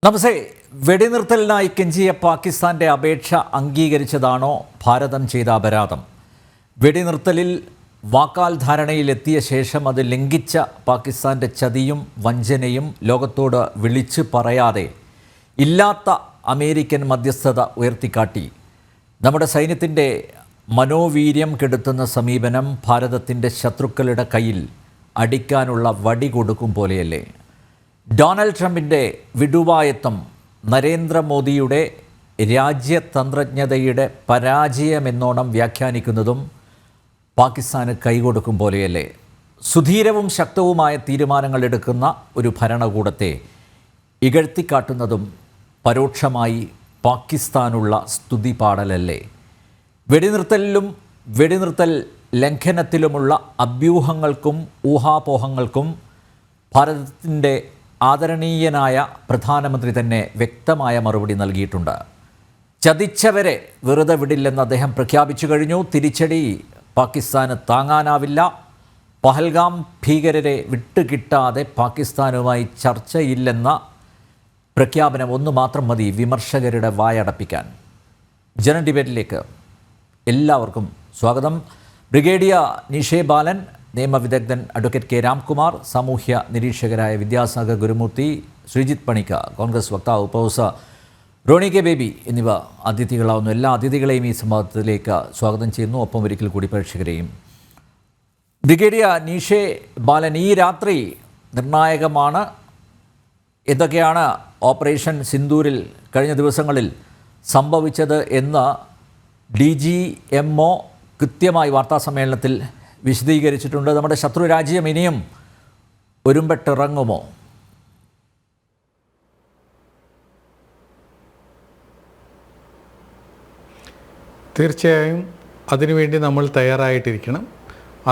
നമസ്തേ. വെടിനിർത്തലിനായി കെഞ്ചിയ പാകിസ്ഥാന്റെ അപേക്ഷ അംഗീകരിച്ചതാണോ ഭാരതം ചെയ്ത അപരാധം? വെടിനിർത്തലിൽ വാക്കാൽ ധാരണയിലെത്തിയ ശേഷം അത് ലംഘിച്ച പാകിസ്ഥാന്റെ ചതിയും വഞ്ചനയും ലോകത്തോട് വിളിച്ചു പറയാതെ ഇല്ലാത്ത അമേരിക്കൻ മധ്യസ്ഥത ഉയർത്തിക്കാട്ടി നമ്മുടെ സൈന്യത്തിൻ്റെ മനോവീര്യം കെടുത്തുന്ന സമീപനം ഭാരതത്തിൻ്റെ ശത്രുക്കളുടെ കയ്യിൽ അടിക്കാനുള്ള വടി കൊടുക്കും പോലെയല്ലേ? ഡൊണാൾഡ് ട്രംപിൻ്റെ വിടുവായത്വം നരേന്ദ്രമോദിയുടെ രാജ്യതന്ത്രജ്ഞതയുടെ പരാജയമെന്നോണം വ്യാഖ്യാനിക്കുന്നതും പാകിസ്ഥാന് കൈകൊടുക്കും പോലെയല്ലേ? സുധീരവും ശക്തവുമായ തീരുമാനങ്ങൾ എടുക്കുന്ന ഒരു ഭരണകൂടത്തെ ഇകഴ്ത്തിക്കാട്ടുന്നതും പരോക്ഷമായി പാകിസ്ഥാനുള്ള സ്തുതി പാടലല്ലേ? വെടിനിർത്തലിലും വെടിനിർത്തൽ ലംഘനത്തിലുമുള്ള അഭ്യൂഹങ്ങൾക്കും ഊഹാപോഹങ്ങൾക്കും ഭാരതത്തിൻ്റെ ആദരണീയനായ പ്രധാനമന്ത്രി തന്നെ വ്യക്തമായ മറുപടി നൽകിയിട്ടുണ്ട്. ചതിച്ചവരെ വെറുതെ വിടില്ലെന്ന് അദ്ദേഹം പ്രഖ്യാപിച്ചു കഴിഞ്ഞു. തിരിച്ചടി പാകിസ്ഥാന് താങ്ങാനാവില്ല. പഹൽഗാം ഭീകരരെ വിട്ടുകിട്ടാതെ പാകിസ്ഥാനുമായി ചർച്ചയില്ലെന്ന പ്രഖ്യാപനം ഒന്ന് മാത്രം മതി വിമർശകരുടെ വായടപ്പിക്കാൻ. ജന ഡിബേറ്റിലേക്ക് എല്ലാവർക്കും സ്വാഗതം. ബ്രിഗേഡിയർ നിഷേ ബാലൻ, നിയമവിദഗ്ധൻ അഡ്വക്കേറ്റ് കെ രാംകുമാർ, സാമൂഹ്യ നിരീക്ഷകരായ വിദ്യാസാഗർ ഗുരുമൂർത്തി, ശ്രീജിത്ത് പണിക്ക, കോൺഗ്രസ് വക്താവ് പ്രൊഫസർ റോണി കെ ബേബി എന്നിവ അതിഥികളാവുന്നു. എല്ലാ അതിഥികളെയും ഈ സംവാദത്തിലേക്ക് സ്വാഗതം ചെയ്യുന്നു. ഒപ്പം ഒരിക്കൽ കൂടി പ്രേക്ഷകരെയും. ബ്രിഗേഡിയർ നിഷേ ബാലൻ, ഈ രാത്രി നിർണായകമാണ്. എന്തൊക്കെയാണ് ഓപ്പറേഷൻ സിന്ദൂരിൽ കഴിഞ്ഞ ദിവസങ്ങളിൽ സംഭവിച്ചത് എന്ന് DGMO കൃത്യമായി വാർത്താസമ്മേളനത്തിൽ വിശദീകരിച്ചിട്ടുണ്ട്. നമ്മുടെ ശത്രു രാജ്യം ഇനിയും ഒരുമ്പെട്ടിറങ്ങുമോ? തീർച്ചയായും അതിനുവേണ്ടി നമ്മൾ തയ്യാറായിട്ടിരിക്കണം.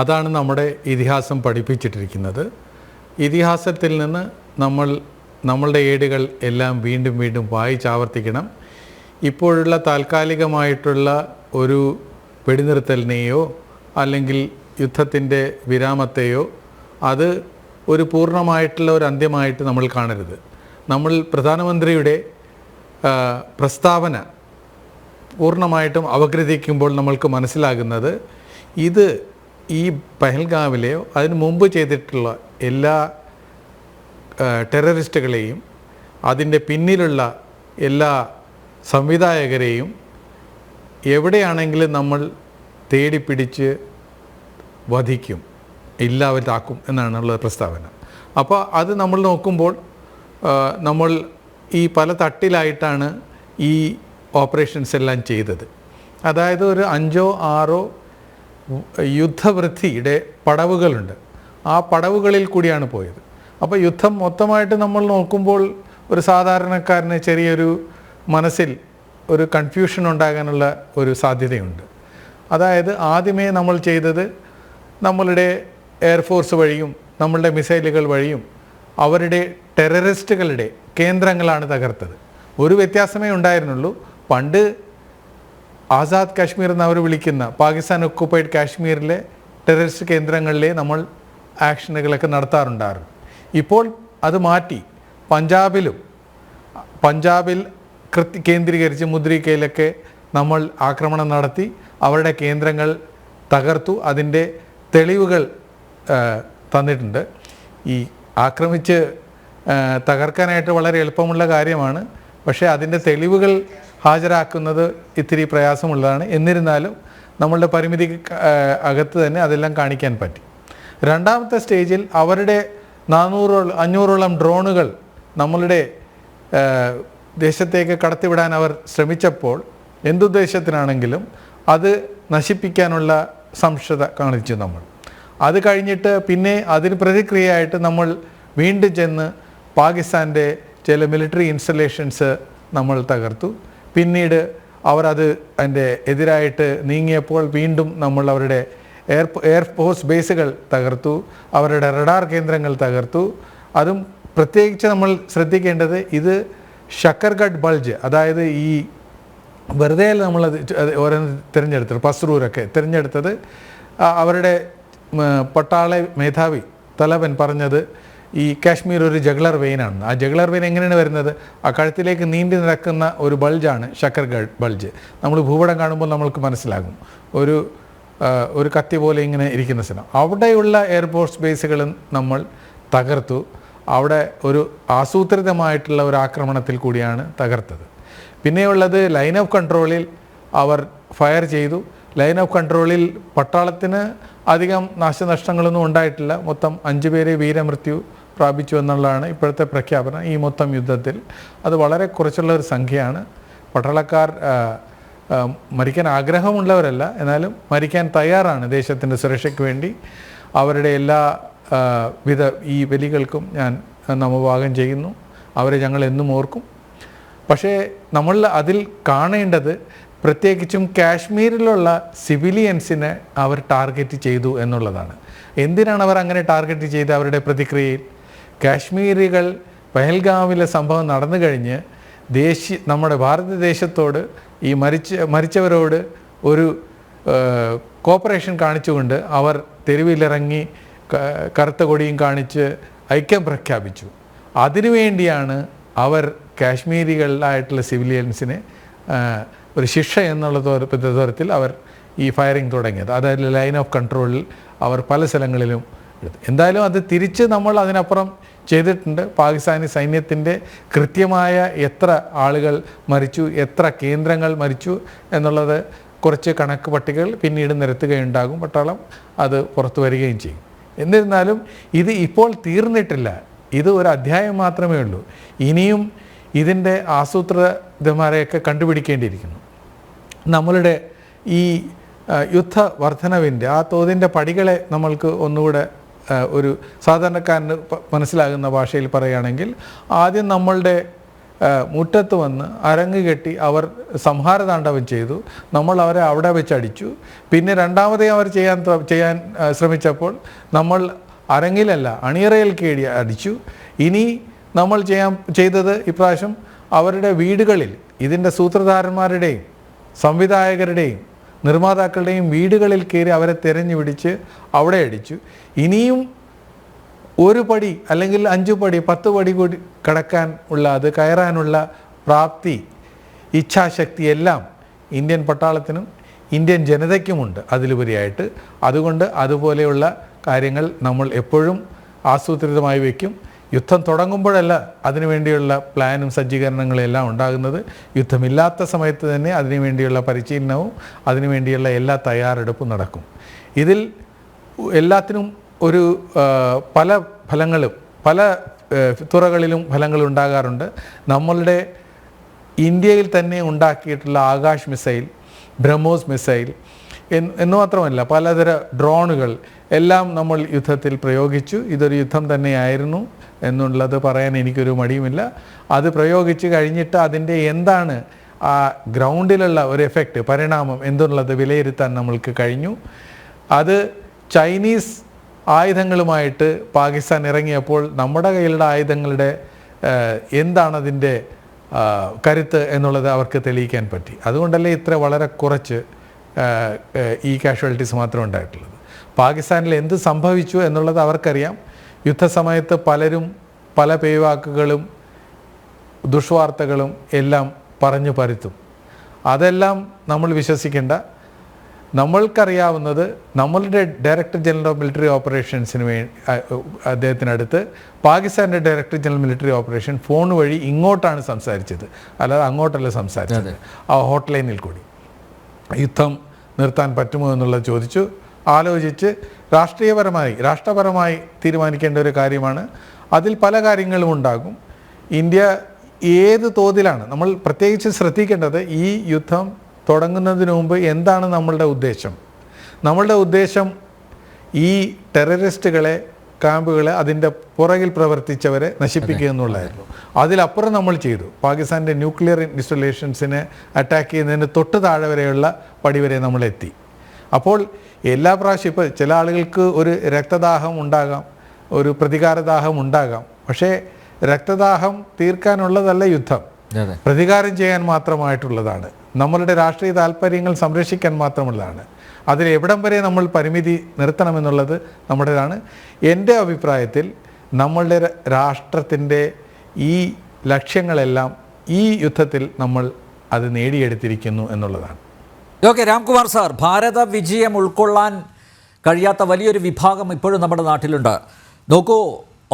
അതാണ് നമ്മുടെ ഇതിഹാസം പഠിപ്പിച്ചിട്ടിരിക്കുന്നത്. ഇതിഹാസത്തിൽ നിന്ന് നമ്മളുടെ ഏടുകൾ എല്ലാം വീണ്ടും വീണ്ടും വായിച്ചാവർത്തിക്കണം. ഇപ്പോഴുള്ള താൽക്കാലികമായിട്ടുള്ള ഒരു വെടിനിർത്തലിനെയോ അല്ലെങ്കിൽ യുദ്ധത്തിൻ്റെ വിരാമത്തെയോ അത് ഒരു പൂർണ്ണമായിട്ടുള്ള ഒരു അന്ത്യമായിട്ട് നമ്മൾ കാണരുത്. നമ്മൾ പ്രധാനമന്ത്രിയുടെ പ്രസ്താവന പൂർണ്ണമായിട്ടും അപഗ്രഥിക്കുമ്പോൾ നമ്മൾക്ക് മനസ്സിലാകുന്നത് ഇത് ഈ പഹൽഗാമിലെയോ അതിന് മുമ്പ് ചെയ്തിട്ടുള്ള എല്ലാ ടെററിസ്റ്റുകളെയും അതിൻ്റെ പിന്നിലുള്ള എല്ലാ സംവിധായകരെയും എവിടെയാണെങ്കിലും നമ്മൾ തേടിപ്പിടിച്ച് വധിക്കും, ഇല്ലാവരാക്കും എന്നാണുള്ള പ്രസ്താവന. അപ്പോൾ അത് നമ്മൾ നോക്കുമ്പോൾ നമ്മൾ ഈ പല തട്ടിലായിട്ടാണ് ഈ ഓപ്പറേഷൻസ് എല്ലാം ചെയ്തത്. അതായത് ഒരു 5 or 6 യുദ്ധവൃത്തിയുടെ പടവുകളുണ്ട്. ആ പടവുകളിൽ കൂടിയാണ് പോയത്. അപ്പോൾ യുദ്ധം മൊത്തമായിട്ട് നമ്മൾ നോക്കുമ്പോൾ ഒരു സാധാരണക്കാരന് ചെറിയൊരു മനസ്സിൽ ഒരു കൺഫ്യൂഷൻ ഉണ്ടാകാനുള്ള ഒരു സാധ്യതയുണ്ട്. അതായത് ആദ്യമേ നമ്മൾ ചെയ്തത് നമ്മളുടെ എയർഫോഴ്സ് വഴിയും നമ്മളുടെ മിസൈലുകൾ വഴിയും അവരുടെ ടെററിസ്റ്റുകളുടെ കേന്ദ്രങ്ങളാണ് തകർത്തത്. ഒരു വ്യത്യാസമേ ഉണ്ടായിരുന്നുള്ളൂ. പണ്ട് ആസാദ് കാശ്മീർ എന്ന് അവർ വിളിക്കുന്ന പാകിസ്ഥാൻ ഒക്കുപ്പൈഡ് കാശ്മീരിലെ ടെററിസ്റ്റ് കേന്ദ്രങ്ങളിലെ നമ്മൾ ആക്ഷനുകളൊക്കെ നടത്താറുണ്ടായിരുന്നു. ഇപ്പോൾ അത് മാറ്റി പഞ്ചാബിൽ കേന്ദ്രീകരിച്ച് മുദ്രിക്കയിലൊക്കെ നമ്മൾ ആക്രമണം നടത്തി അവരുടെ കേന്ദ്രങ്ങൾ തകർത്തു. അതിൻ്റെ തെളിവുകൾ തന്നിട്ടുണ്ട്. ഈ ആക്രമിച്ച് തകർക്കാനായിട്ട് വളരെ എളുപ്പമുള്ള കാര്യമാണ്. പക്ഷേ അതിൻ്റെ തെളിവുകൾ ഹാജരാക്കുന്നത് ഇത്തിരി പ്രയാസമുള്ളതാണ്. എന്നിരുന്നാലും നമ്മളുടെ പരിമിതി അകത്ത് തന്നെ അതെല്ലാം കാണിക്കാൻ പറ്റി. രണ്ടാമത്തെ സ്റ്റേജിൽ അവരുടെ 400-500 ഡ്രോണുകൾ നമ്മളുടെ ദേശത്തേക്ക് കടത്തിവിടാൻ അവർ ശ്രമിച്ചപ്പോൾ എന്തുദ്ദേശത്തിനാണെങ്കിലും അത് നശിപ്പിക്കാനുള്ള സംശയത കാണിച്ചു നമ്മൾ. അത് കഴിഞ്ഞിട്ട് പിന്നെ അതിന് പ്രതിക്രിയയായിട്ട് നമ്മൾ വീണ്ടും ചെന്ന് പാകിസ്ഥാൻ്റെ ചില മിലിറ്ററി ഇൻസ്റ്റലേഷൻസ് നമ്മൾ തകർത്തു. പിന്നീട് അവർ അതിൻ്റെ എതിരായിട്ട് നീങ്ങിയപ്പോൾ വീണ്ടും നമ്മൾ അവരുടെ എയർഫോഴ്സ് ബേസുകൾ തകർത്തു, അവരുടെ റഡാർ കേന്ദ്രങ്ങൾ തകർത്തു. അതും പ്രത്യേകിച്ച് നമ്മൾ ശ്രദ്ധിക്കേണ്ടത് ഇത് ഷക്കർഗഡ് ബൾജ്, അതായത് ഈ വെറുതെ നമ്മളത് ഓരോന്ന് തിരഞ്ഞെടുത്തത്, പസ്രൂരൊക്കെ തിരഞ്ഞെടുത്തത് അവരുടെ പട്ടാള മേധാവി തലവൻ പറഞ്ഞത് ഈ കാശ്മീർ ഒരു ജഗ്ലർ വെയിനാണ്. ആ ജഗ്ലർ വെയിൻ എങ്ങനെയാണ് വരുന്നത്? ആ കഴുത്തിലേക്ക് നീണ്ടു നിൽക്കുന്ന ഒരു ബൾജാണ് ഷക്കർ ബൾജ്. നമ്മൾ ഭൂപടം കാണുമ്പോൾ നമ്മൾക്ക് മനസ്സിലാകും, ഒരു കത്തി പോലെ ഇങ്ങനെ ഇരിക്കുന്ന സ്ഥലം. അവിടെയുള്ള എയർഫോഴ്സ് ബേസുകളും നമ്മൾ തകർത്തു. അവിടെ ഒരു ആസൂത്രിതമായിട്ടുള്ള ഒരു ആക്രമണത്തിൽ കൂടിയാണ് തകർത്തത്. പിന്നെയുള്ളത് ലൈൻ ഓഫ് കൺട്രോളിൽ അവർ ഫയർ ചെയ്തു. ലൈൻ ഓഫ് കൺട്രോളിൽ പട്ടാളത്തിന് അധികം നാശനഷ്ടങ്ങളൊന്നും ഉണ്ടായിട്ടില്ല. മൊത്തം 5 പേരെ വീരമൃത്യു പ്രാപിച്ചു എന്നുള്ളതാണ് ഇപ്പോഴത്തെ പ്രഖ്യാപനം. ഈ മൊത്തം യുദ്ധത്തിൽ അത് വളരെ കുറച്ചുള്ള ഒരു സംഖ്യയാണ്. പട്ടാളക്കാർ മരിക്കാൻ ആഗ്രഹമുള്ളവരല്ല, എന്നാലും മരിക്കാൻ തയ്യാറാണ് ദേശത്തിൻ്റെ സുരക്ഷയ്ക്ക് വേണ്ടി. അവരുടെ എല്ലാ വിധ ഈ ബലികൾക്കും ഞാൻ നമഭാഗം ചെയ്യുന്നു. അവരെ ഞങ്ങൾ എന്നും ഓർക്കും. പക്ഷേ നമ്മൾ അതിൽ കാണേണ്ടത് പ്രത്യേകിച്ചും കാശ്മീരിലുള്ള സിവിലിയൻസിനെ അവർ ടാർഗറ്റ് ചെയ്തു എന്നുള്ളതാണ്. എന്തിനാണ് അവർ അങ്ങനെ ടാർഗറ്റ് ചെയ്ത്? അവരുടെ പ്രതിക്രിയയിൽ കാശ്മീരികൾ പഹൽഗാമിലെ സംഭവം നടന്നു കഴിഞ്ഞ് നമ്മുടെ ഭാരതദേശത്തോട് ഈ മരിച്ചവരോട് ഒരു കോപ്പറേഷൻ കാണിച്ചുകൊണ്ട് അവർ തെരുവിലിറങ്ങി കറുത്ത കൊടിയും കാണിച്ച് ഐക്യം പ്രഖ്യാപിച്ചു. അതിനുവേണ്ടിയാണ് അവർ കാശ്മീരികളായിട്ടുള്ള സിവിലിയൻസിനെ ഒരു ശിക്ഷ എന്നുള്ള തരത്തിൽ അവർ ഈ ഫയറിംഗ് തുടങ്ങിയത്. അതായത് ലൈൻ ഓഫ് കൺട്രോളിൽ അവർ പല സ്ഥലങ്ങളിലും എടുത്തു. എന്തായാലും അത് തിരിച്ച് നമ്മൾ അതിനപ്പുറം ചെയ്തിട്ടുണ്ട്. പാകിസ്ഥാനി സൈന്യത്തിൻ്റെ കൃത്യമായ എത്ര ആളുകൾ മരിച്ചു, എത്ര കേന്ദ്രങ്ങൾ മരിച്ചു എന്നുള്ളത് കുറച്ച് കണക്ക് പട്ടികകൾ പിന്നീട് നിരത്തുകയുണ്ടാകും. പട്ടാളം അത് പുറത്തു വരികയും ചെയ്യും. എന്നിരുന്നാലും ഇത് ഇപ്പോൾ തീർന്നിട്ടില്ല. ഇത് ഒരു അധ്യായം മാത്രമേ ഉള്ളൂ. ഇനിയും ഇതിൻ്റെ ആസൂത്രിതന്മാരെയൊക്കെ കണ്ടുപിടിക്കേണ്ടിയിരിക്കുന്നു. നമ്മളുടെ ഈ യുദ്ധ വർധനവിൻ്റെ ആ തോതിൻ്റെ പടികളെ നമ്മൾക്ക് ഒന്നുകൂടെ ഒരു സാധാരണക്കാരന് മനസ്സിലാകുന്ന ഭാഷയിൽ പറയുകയാണെങ്കിൽ, ആദ്യം നമ്മളുടെ മുറ്റത്ത് വന്ന് അരങ്ങ് കെട്ടി അവർ സംഹാരതാണ്ഡവം ചെയ്തു. നമ്മൾ അവരെ അവിടെ വെച്ച് അടിച്ചു. പിന്നെ രണ്ടാമതേ അവർ ചെയ്യാൻ ശ്രമിച്ചപ്പോൾ നമ്മൾ അരങ്ങിലല്ല അണിയറയിൽ കയറി അടിച്ചു. ഇനി നമ്മൾ ചെയ്തത് ഇപ്രാവശ്യം അവരുടെ വീടുകളിൽ, ഇതിൻ്റെ സൂത്രധാരന്മാരുടെയും സംവിധായകരുടെയും നിർമ്മാതാക്കളുടെയും വീടുകളിൽ കയറി അവരെ തിരഞ്ഞു പിടിച്ച് അവിടെ അടിച്ചു. ഇനിയും ഒരു പടി അല്ലെങ്കിൽ 5 പടി 10 പടി കൂടി അത് കയറാനുള്ള പ്രാപ്തി, ഇച്ഛാശക്തി എല്ലാം ഇന്ത്യൻ പട്ടാളത്തിനും ഇന്ത്യൻ ജനതയ്ക്കുമുണ്ട് അതിലുപരിയായിട്ട്. അതുകൊണ്ട് അതുപോലെയുള്ള കാര്യങ്ങൾ നമ്മൾ എപ്പോഴും ആസൂത്രിതമായി വയ്ക്കും. യുദ്ധം തുടങ്ങുമ്പോഴല്ല അതിനുവേണ്ടിയുള്ള പ്ലാനും സജ്ജീകരണങ്ങളും എല്ലാം ഉണ്ടാകുന്നത്. യുദ്ധമില്ലാത്ത സമയത്ത് തന്നെ അതിനുവേണ്ടിയുള്ള പരിശീലനവും അതിനുവേണ്ടിയുള്ള എല്ലാ തയ്യാറെടുപ്പും നടക്കും. ഇതിൽ എല്ലാത്തിനും ഒരു പല ഫലങ്ങളും പല തുറകളിലും ഫലങ്ങൾ ഉണ്ടാകാറുണ്ട്. നമ്മളുടെ ഇന്ത്യയിൽ തന്നെ ഉണ്ടാക്കിയിട്ടുള്ള ആകാശ് മിസൈൽ, ബ്രഹ്മോസ് മിസൈൽ എന്ന് മാത്രമല്ല പലതര ഡ്രോണുകൾ എല്ലാം നമ്മൾ യുദ്ധത്തിൽ പ്രയോഗിച്ചു. ഇതൊരു യുദ്ധം തന്നെയായിരുന്നു എന്നുള്ളത് പറയാൻ എനിക്കൊരു മടിയുമില്ല. അത് പ്രയോഗിച്ച് കഴിഞ്ഞിട്ട് അതിൻ്റെ എന്താണ് ആ ഗ്രൗണ്ടിലുള്ള ഒരു എഫക്റ്റ്, പരിണാമം എന്നുള്ളത് വിലയിരുത്താൻ നമ്മൾക്ക് കഴിഞ്ഞു. അത് ചൈനീസ് ആയുധങ്ങളുമായിട്ട് പാകിസ്ഥാൻ ഇറങ്ങിയപ്പോൾ നമ്മുടെ കയ്യിലുള്ള ആയുധങ്ങളുടെ എന്താണതിൻ്റെ കരുത്ത് എന്നുള്ളത് അവർക്ക് തെളിയിക്കാൻ പറ്റി. അതുകൊണ്ടല്ലേ ഇത്ര വളരെ കുറച്ച് ഈ കാഷ്വാലിറ്റീസ് മാത്രം ഉണ്ടായിട്ടുള്ളത്. പാകിസ്ഥാനിൽ എന്ത് സംഭവിച്ചു എന്നുള്ളത് അവർക്കറിയാം. യുദ്ധസമയത്ത് പലരും പല പേവാക്കുകളും ദുഷ്വാർത്തകളും എല്ലാം പറഞ്ഞു പരത്തും. അതെല്ലാം നമ്മൾ വിശ്വസിക്കേണ്ട. നമ്മൾക്കറിയാവുന്നത് നമ്മളുടെ ഡയറക്ടർ ജനറൽ ഓഫ് മിലിറ്ററി ഓപ്പറേഷൻസിന് അദ്ദേഹത്തിനടുത്ത് പാകിസ്ഥാൻ്റെ director general military operation phone വഴി ഇങ്ങോട്ടാണ് സംസാരിച്ചത്, അല്ലാതെ അങ്ങോട്ടല്ല സംസാരിച്ചത്. ആ ഹോട്ട് ലൈനിൽ കൂടി യുദ്ധം നിർത്താൻ പറ്റുമോ എന്നുള്ളത് ചോദിച്ചു. ആലോചിച്ച് രാഷ്ട്രപരമായി തീരുമാനിക്കേണ്ട ഒരു കാര്യമാണ്. അതിൽ പല കാര്യങ്ങളും ഉണ്ടാകും. ഇന്ത്യ ഏത് തോതിലാണ് നമ്മൾ പ്രത്യേകിച്ച് ശ്രദ്ധിക്കേണ്ടത്, ഈ യുദ്ധം തുടങ്ങുന്നതിന് മുമ്പ് എന്താണ് നമ്മളുടെ ഉദ്ദേശം? നമ്മളുടെ ഉദ്ദേശം ഈ ടെററിസ്റ്റുകളെ, ക്യാമ്പുകളെ, അതിൻ്റെ പുറകിൽ പ്രവർത്തിച്ചവരെ നശിപ്പിക്കുക എന്നുള്ളതായിരുന്നു. അതിലപ്പുറം നമ്മൾ ചെയ്തു. പാകിസ്ഥാൻ്റെ ന്യൂക്ലിയർ ഇൻസ്റ്റലേഷൻസിനെ അറ്റാക്ക് ചെയ്യുന്നതിന് തൊട്ട് താഴെ വരെയുള്ള പടി വരെ നമ്മളെത്തി. അപ്പോൾ എല്ലാ പ്രാവശ്യം ഇപ്പോൾ ചില ആളുകൾക്ക് ഒരു രക്തദാഹം ഉണ്ടാകാം, ഒരു പ്രതികാരദാഹം ഉണ്ടാകാം. പക്ഷേ രക്തദാഹം തീർക്കാനുള്ളതല്ല യുദ്ധം, പ്രതികാരം ചെയ്യാൻ മാത്രമായിട്ടുള്ളതാണ്. നമ്മളുടെ രാഷ്ട്രീയ താല്പര്യങ്ങൾ സംരക്ഷിക്കാൻ മാത്രമുള്ളതാണ്. അതിൽ എവിടം വരെ നമ്മൾ പരിമിതി നിർത്തണമെന്നുള്ളത് നമ്മുടേതാണ്. എൻ്റെ അഭിപ്രായത്തിൽ നമ്മളുടെ രാഷ്ട്രത്തിൻ്റെ ഈ ലക്ഷ്യങ്ങളെല്ലാം ഈ യുദ്ധത്തിൽ നമ്മൾ അത് നേടിയെടുത്തിരിക്കുന്നു എന്നുള്ളതാണ്. ഓക്കെ, രാംകുമാർ സാർ, ഭാരത വിജയം ഉൾക്കൊള്ളാൻ കഴിയാത്ത വലിയൊരു വിഭാഗം ഇപ്പോഴും നമ്മുടെ നാട്ടിലുണ്ട്. നോക്കൂ,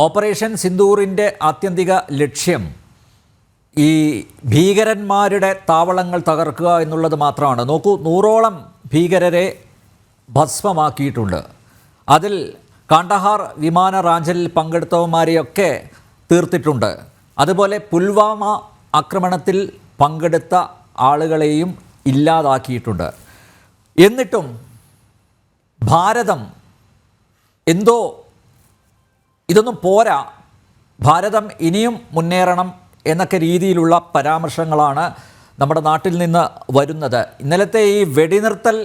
ഓപ്പറേഷൻ സിന്ദൂറിൻ്റെ ആത്യന്തിക ലക്ഷ്യം ഈ ഭീകരന്മാരുടെ താവളങ്ങൾ തകർക്കുക എന്നുള്ളത് മാത്രമാണ്. നോക്കൂ, 100ഓളം ഭീകരരെ ഭസ്മമാക്കിയിട്ടുണ്ട്. അതിൽ കാണ്ഡഹാർ വിമാന റാഞ്ചലിൽ പങ്കെടുത്തവന്മാരെയൊക്കെ തീർത്തിട്ടുണ്ട്. അതുപോലെ പുൽവാമ ആക്രമണത്തിൽ പങ്കെടുത്ത ആളുകളെയും ഇല്ലാതാക്കിയിട്ടുണ്ട്. എന്നിട്ടും ഭാരതം എന്തോ ഇതൊന്നും പോരാ, ഭാരതം ഇനിയും മുന്നേറണം എന്നൊക്കെ രീതിയിലുള്ള പരാമർശങ്ങളാണ് നമ്മുടെ നാട്ടിൽ നിന്ന് വരുന്നത്. ഇന്നലത്തെ ഈ വെടിനിർത്തൽ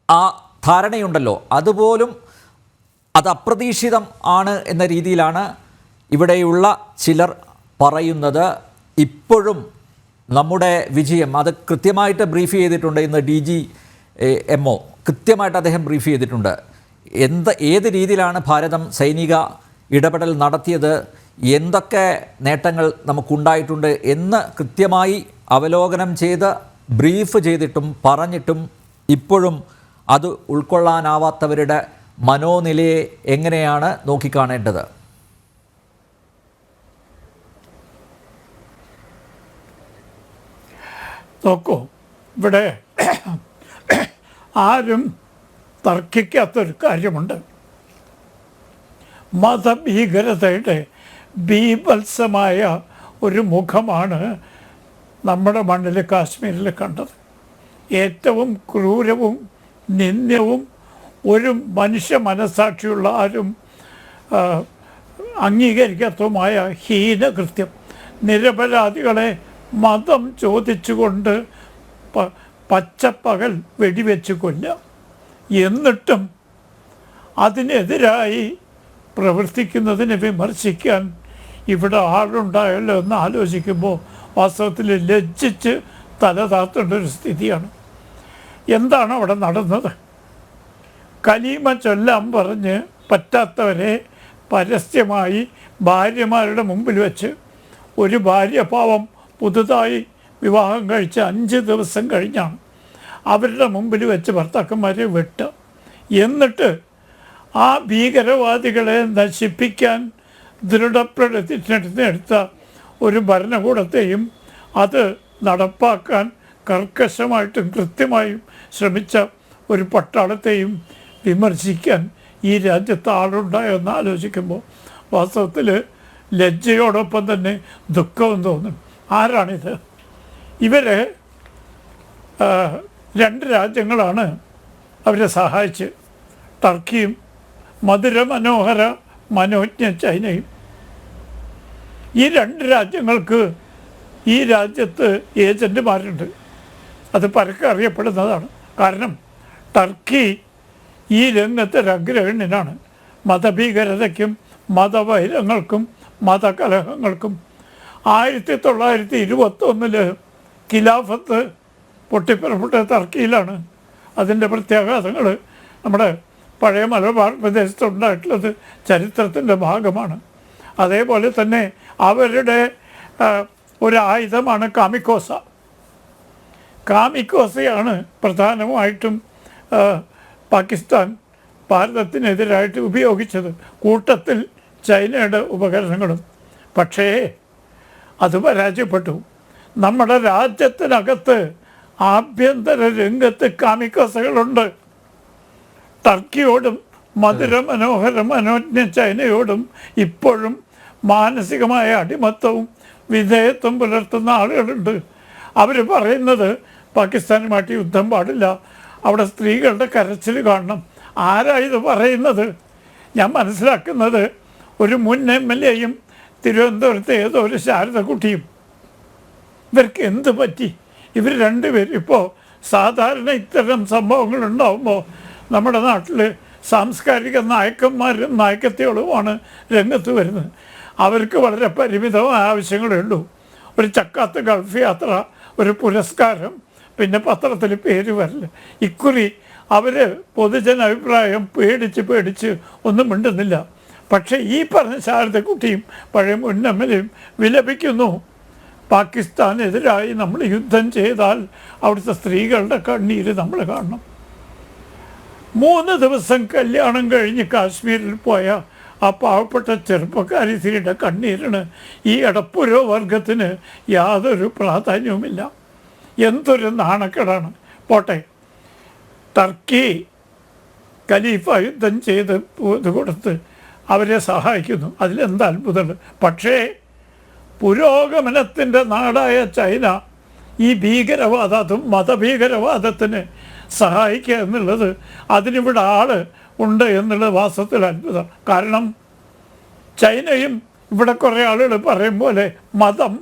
ആ ധാരണയുണ്ടല്ലോ, അതുപോലും അത് അപ്രതീക്ഷിതം ആണ് എന്ന രീതിയിലാണ് ഇവിടെയുള്ള ചിലർ പറയുന്നത്. ഇപ്പോഴും നമ്മുടെ വിജയം അത് കൃത്യമായിട്ട് ബ്രീഫ് ചെയ്തിട്ടുണ്ട്. ഇന്ന് DGMO കൃത്യമായിട്ട് അദ്ദേഹം ബ്രീഫ് ചെയ്തിട്ടുണ്ട്. ഏത് രീതിയിലാണ് ഭാരതം സൈനിക ഇടപെടൽ നടത്തിയത്, എന്തൊക്കെ നേട്ടങ്ങൾ നമുക്കുണ്ടായിട്ടുണ്ട് എന്ന് കൃത്യമായി അവലോകനം ചെയ്ത് ബ്രീഫ് ചെയ്തിട്ടും പറഞ്ഞിട്ടും ഇപ്പോഴും അത് ഉൾക്കൊള്ളാനാവാത്തവരുടെ മനോനിലയെ എങ്ങനെയാണ് നോക്കിക്കാണേണ്ടത്? നോക്കൂ, ഇവിടെ ആരും തർക്കിക്കാത്തൊരു കാര്യമുണ്ട്. മതഭീകരതയുടെ ബീഭത്സമായ ഒരു മുഖമാണ് നമ്മുടെ മണ്ണിൽ കാശ്മീരിൽ കണ്ടത്. ഏറ്റവും ക്രൂരവും നിന്ദ്യവും ഒരു മനുഷ്യ മനസ്സാക്ഷിയുള്ള ആരും അംഗീകരിക്കാത്തതുമായ ഹീനകൃത്യം. നിരപരാധികളെ മതം ചോദിച്ചുകൊണ്ട് പച്ചപ്പകൽ വെടിവെച്ച് കൊല്ലുക. എന്നിട്ടും അതിനെതിരായി പ്രവർത്തിക്കുന്നതിനെ വിമർശിക്കാൻ ഇവിടെ ആളുണ്ടായല്ലോ എന്ന് ആലോചിക്കുമ്പോൾ വാസ്തവത്തിൽ ലജ്ജിച്ച് തല താത്തേണ്ട ഒരു സ്ഥിതിയാണ്. എന്താണ് അവിടെ നടന്നത്? കലീമ ചൊല്ലാൻ പറഞ്ഞ് പറ്റാത്തവരെ പരസ്യമായി ഭാര്യമാരുടെ മുമ്പിൽ വെച്ച്, ഒരു ഭാര്യ പാവം പുതുതായി വിവാഹം കഴിച്ച് 5 ദിവസം കഴിഞ്ഞാണ് അവരുടെ മുമ്പിൽ വെച്ച് ഭർത്താക്കന്മാരെ വെട്ടുക. എന്നിട്ട് ആ ഭീകരവാദികളെ നശിപ്പിക്കാൻ ദൃഢപ്രതിജ്ഞയെടുത്ത ഒരു ഭരണകൂടത്തെയും അത് നടപ്പാക്കാൻ കർക്കശമായിട്ടും കൃത്യമായും ശ്രമിച്ച ഒരു പട്ടാളത്തെയും വിമർശിക്കാൻ ഈ രാജ്യത്ത് ആളുണ്ടായെന്ന് ആലോചിക്കുമ്പോൾ വാസ്തവത്തിൽ ലജ്ജയോടൊപ്പം തന്നെ ദുഃഖവും തോന്നും. ആരാണിത്? ഇവരെ 2 രാജ്യങ്ങളാണ് അവരെ സഹായിച്ച്, ടർക്കിയും മധുരമനോഹര മനോജ്ഞ ചൈനയും. ഈ 2 രാജ്യങ്ങൾക്ക് ഈ രാജ്യത്ത് ഏജൻറ്റുമാരുണ്ട്. അത് പരക്കെ അറിയപ്പെടുന്നതാണ്. കാരണം ടർക്കി ഈ രംഗത്തെ അഗ്രഗണ്യനാണ്. മതഭീകരതയ്ക്കും മതവൈരങ്ങൾക്കും മതകലഹങ്ങൾക്കും 1921 ഖിലാഫത്ത് പൊട്ടിപ്പുറപ്പെട്ട ടർക്കിയിലാണ്. അതിൻ്റെ പ്രത്യാഘാതങ്ങൾ നമ്മുടെ പഴയ മലബാർ പ്രദേശത്തുണ്ടായിട്ടുള്ളത് ചരിത്രത്തിൻ്റെ ഭാഗമാണ്. അതേപോലെ തന്നെ അവരുടെ ഒരു ആയുധമാണ് കാമിക്കോസ. കാമിക്കോസയാണ് പ്രധാനമായിട്ടും പാകിസ്ഥാൻ ഭാരതത്തിനെതിരായിട്ട് ഉപയോഗിച്ചത്, കൂട്ടത്തിൽ ചൈനയുടെ ഉപകരണങ്ങളും. പക്ഷേ അത് പരാജയപ്പെട്ടു. നമ്മുടെ രാജ്യത്തിനകത്ത് ആഭ്യന്തര രംഗത്ത് കാമിക്കോസകളുണ്ട്. ടർക്കിയോടും മധുരമനോഹര മനോജ്ഞ ചൈനയോടും ഇപ്പോഴും മാനസികമായ അടിമത്തവും വിധേയത്വം പുലർത്തുന്ന ആളുകളുണ്ട്. അവർ പറയുന്നത് പാകിസ്ഥാനുമായിട്ട് യുദ്ധം പാടില്ല, അവിടെ സ്ത്രീകളുടെ കരച്ചിൽ കാണണം. ആരായത് പറയുന്നത്? ഞാൻ മനസ്സിലാക്കുന്നത് ഒരു മുൻ MLA-യും തിരുവനന്തപുരത്തെ ഏതോ ഒരു ശാരദക്കുട്ടിയും. ഇവർക്ക് എന്ത് പറ്റി? ഇവർ 2 പേരും ഇപ്പോൾ സാധാരണ ഇത്തരം സംഭവങ്ങളുണ്ടാകുമ്പോൾ നമ്മുടെ നാട്ടിൽ സാംസ്കാരിക നായകന്മാരും നായകത്തികളുമാണ് രംഗത്ത് വരുന്നത്. അവർക്ക് വളരെ പരിമിതമായ ആവശ്യങ്ങളേ ഉള്ളൂ. ഒരു ചക്കാത്ത ഗൾഫ് യാത്ര, ഒരു പുരസ്കാരം, പിന്നെ പത്രത്തിൽ പേര് വരൽ. ഇക്കുറി അവർ പൊതുജന അഭിപ്രായം പേടിച്ച് ഒന്നും മിണ്ടുന്നില്ല. പക്ഷേ ഈ പറഞ്ഞ ശാരദക്കുട്ടിയും പഴയ മുൻ എം.എൽ.എയും വിലപിക്കുന്നു, പാകിസ്ഥാനെതിരായി നമ്മൾ യുദ്ധം ചെയ്താൽ അവിടുത്തെ സ്ത്രീകളുടെ കണ്ണീര് നമ്മൾ കാണണം. 3 ദിവസം കല്യാണം കഴിഞ്ഞ് കാശ്മീരിൽ പോയ ആ പാവപ്പെട്ട ചെറുപ്പക്കാരി സ്ത്രീയുടെ കണ്ണീരിന് ഈ എടപ്പുരോ വർഗത്തിന് യാതൊരു പ്രാധാന്യവുമില്ല. എന്തൊരു നാണക്കേടാണ്. പോട്ടെ, ടർക്കി ഖലീഫ യുദ്ധം ചെയ്ത് കൊടുത്ത് അവരെ സഹായിക്കുന്നു, അതിലെന്ത് അത്ഭുതമുണ്ട്. പക്ഷേ പുരോഗമനത്തിൻ്റെ നാടായ ചൈന ഈ ഭീകരവാദം മതഭീകരവാദത്തിന് സഹായിക്കുക എന്നുള്ളത്, അതിനിവിടെ ആള് ഉണ്ട് എന്നുള്ള വാസ്തവത്തിൽ അത്ഭുതം. കാരണം ചൈനയും ഇവിടെ കുറേ ആളുകൾ പറയും പോലെ മതം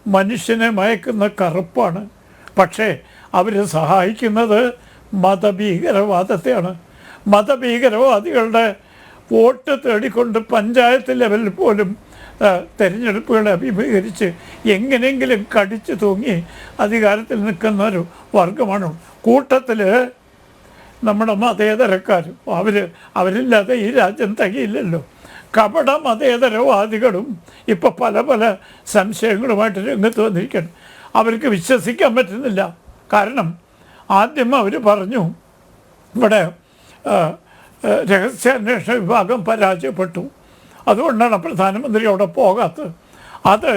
മനുഷ്യനെ മയക്കുന്ന കറുപ്പാണ്. പക്ഷേ അവർ സഹായിക്കുന്നത് മതഭീകരവാദത്തെയാണ്. മതഭീകരവാദികളുടെ വോട്ട് തേടിക്കൊണ്ട് പഞ്ചായത്ത് ലെവലിൽ പോലും തെരഞ്ഞെടുപ്പുകളെ അഭിമുഖീകരിച്ച് എങ്ങനെയെങ്കിലും കടിച്ചു തൂങ്ങി അധികാരത്തിൽ നിൽക്കുന്ന ഒരു വർഗമാണ്. കൂട്ടത്തിൽ നമ്മുടെ മതേതരക്കാരും അവരില്ലാതെ ഈ രാജ്യം തികയില്ലല്ലോ. കപട മതേതരവാദികളും ഇപ്പോൾ പല പല സംശയങ്ങളുമായിട്ട് രംഗത്ത് വന്നിരിക്കണം. അവർക്ക് വിശ്വസിക്കാൻ പറ്റുന്നില്ല. കാരണം ആദ്യം അവർ പറഞ്ഞു ഇവിടെ രഹസ്യാന്വേഷണ വിഭാഗം പരാജയപ്പെട്ടു, അതുകൊണ്ടാണ് പ്രധാനമന്ത്രി അവിടെ പോകാത്തത്. അത്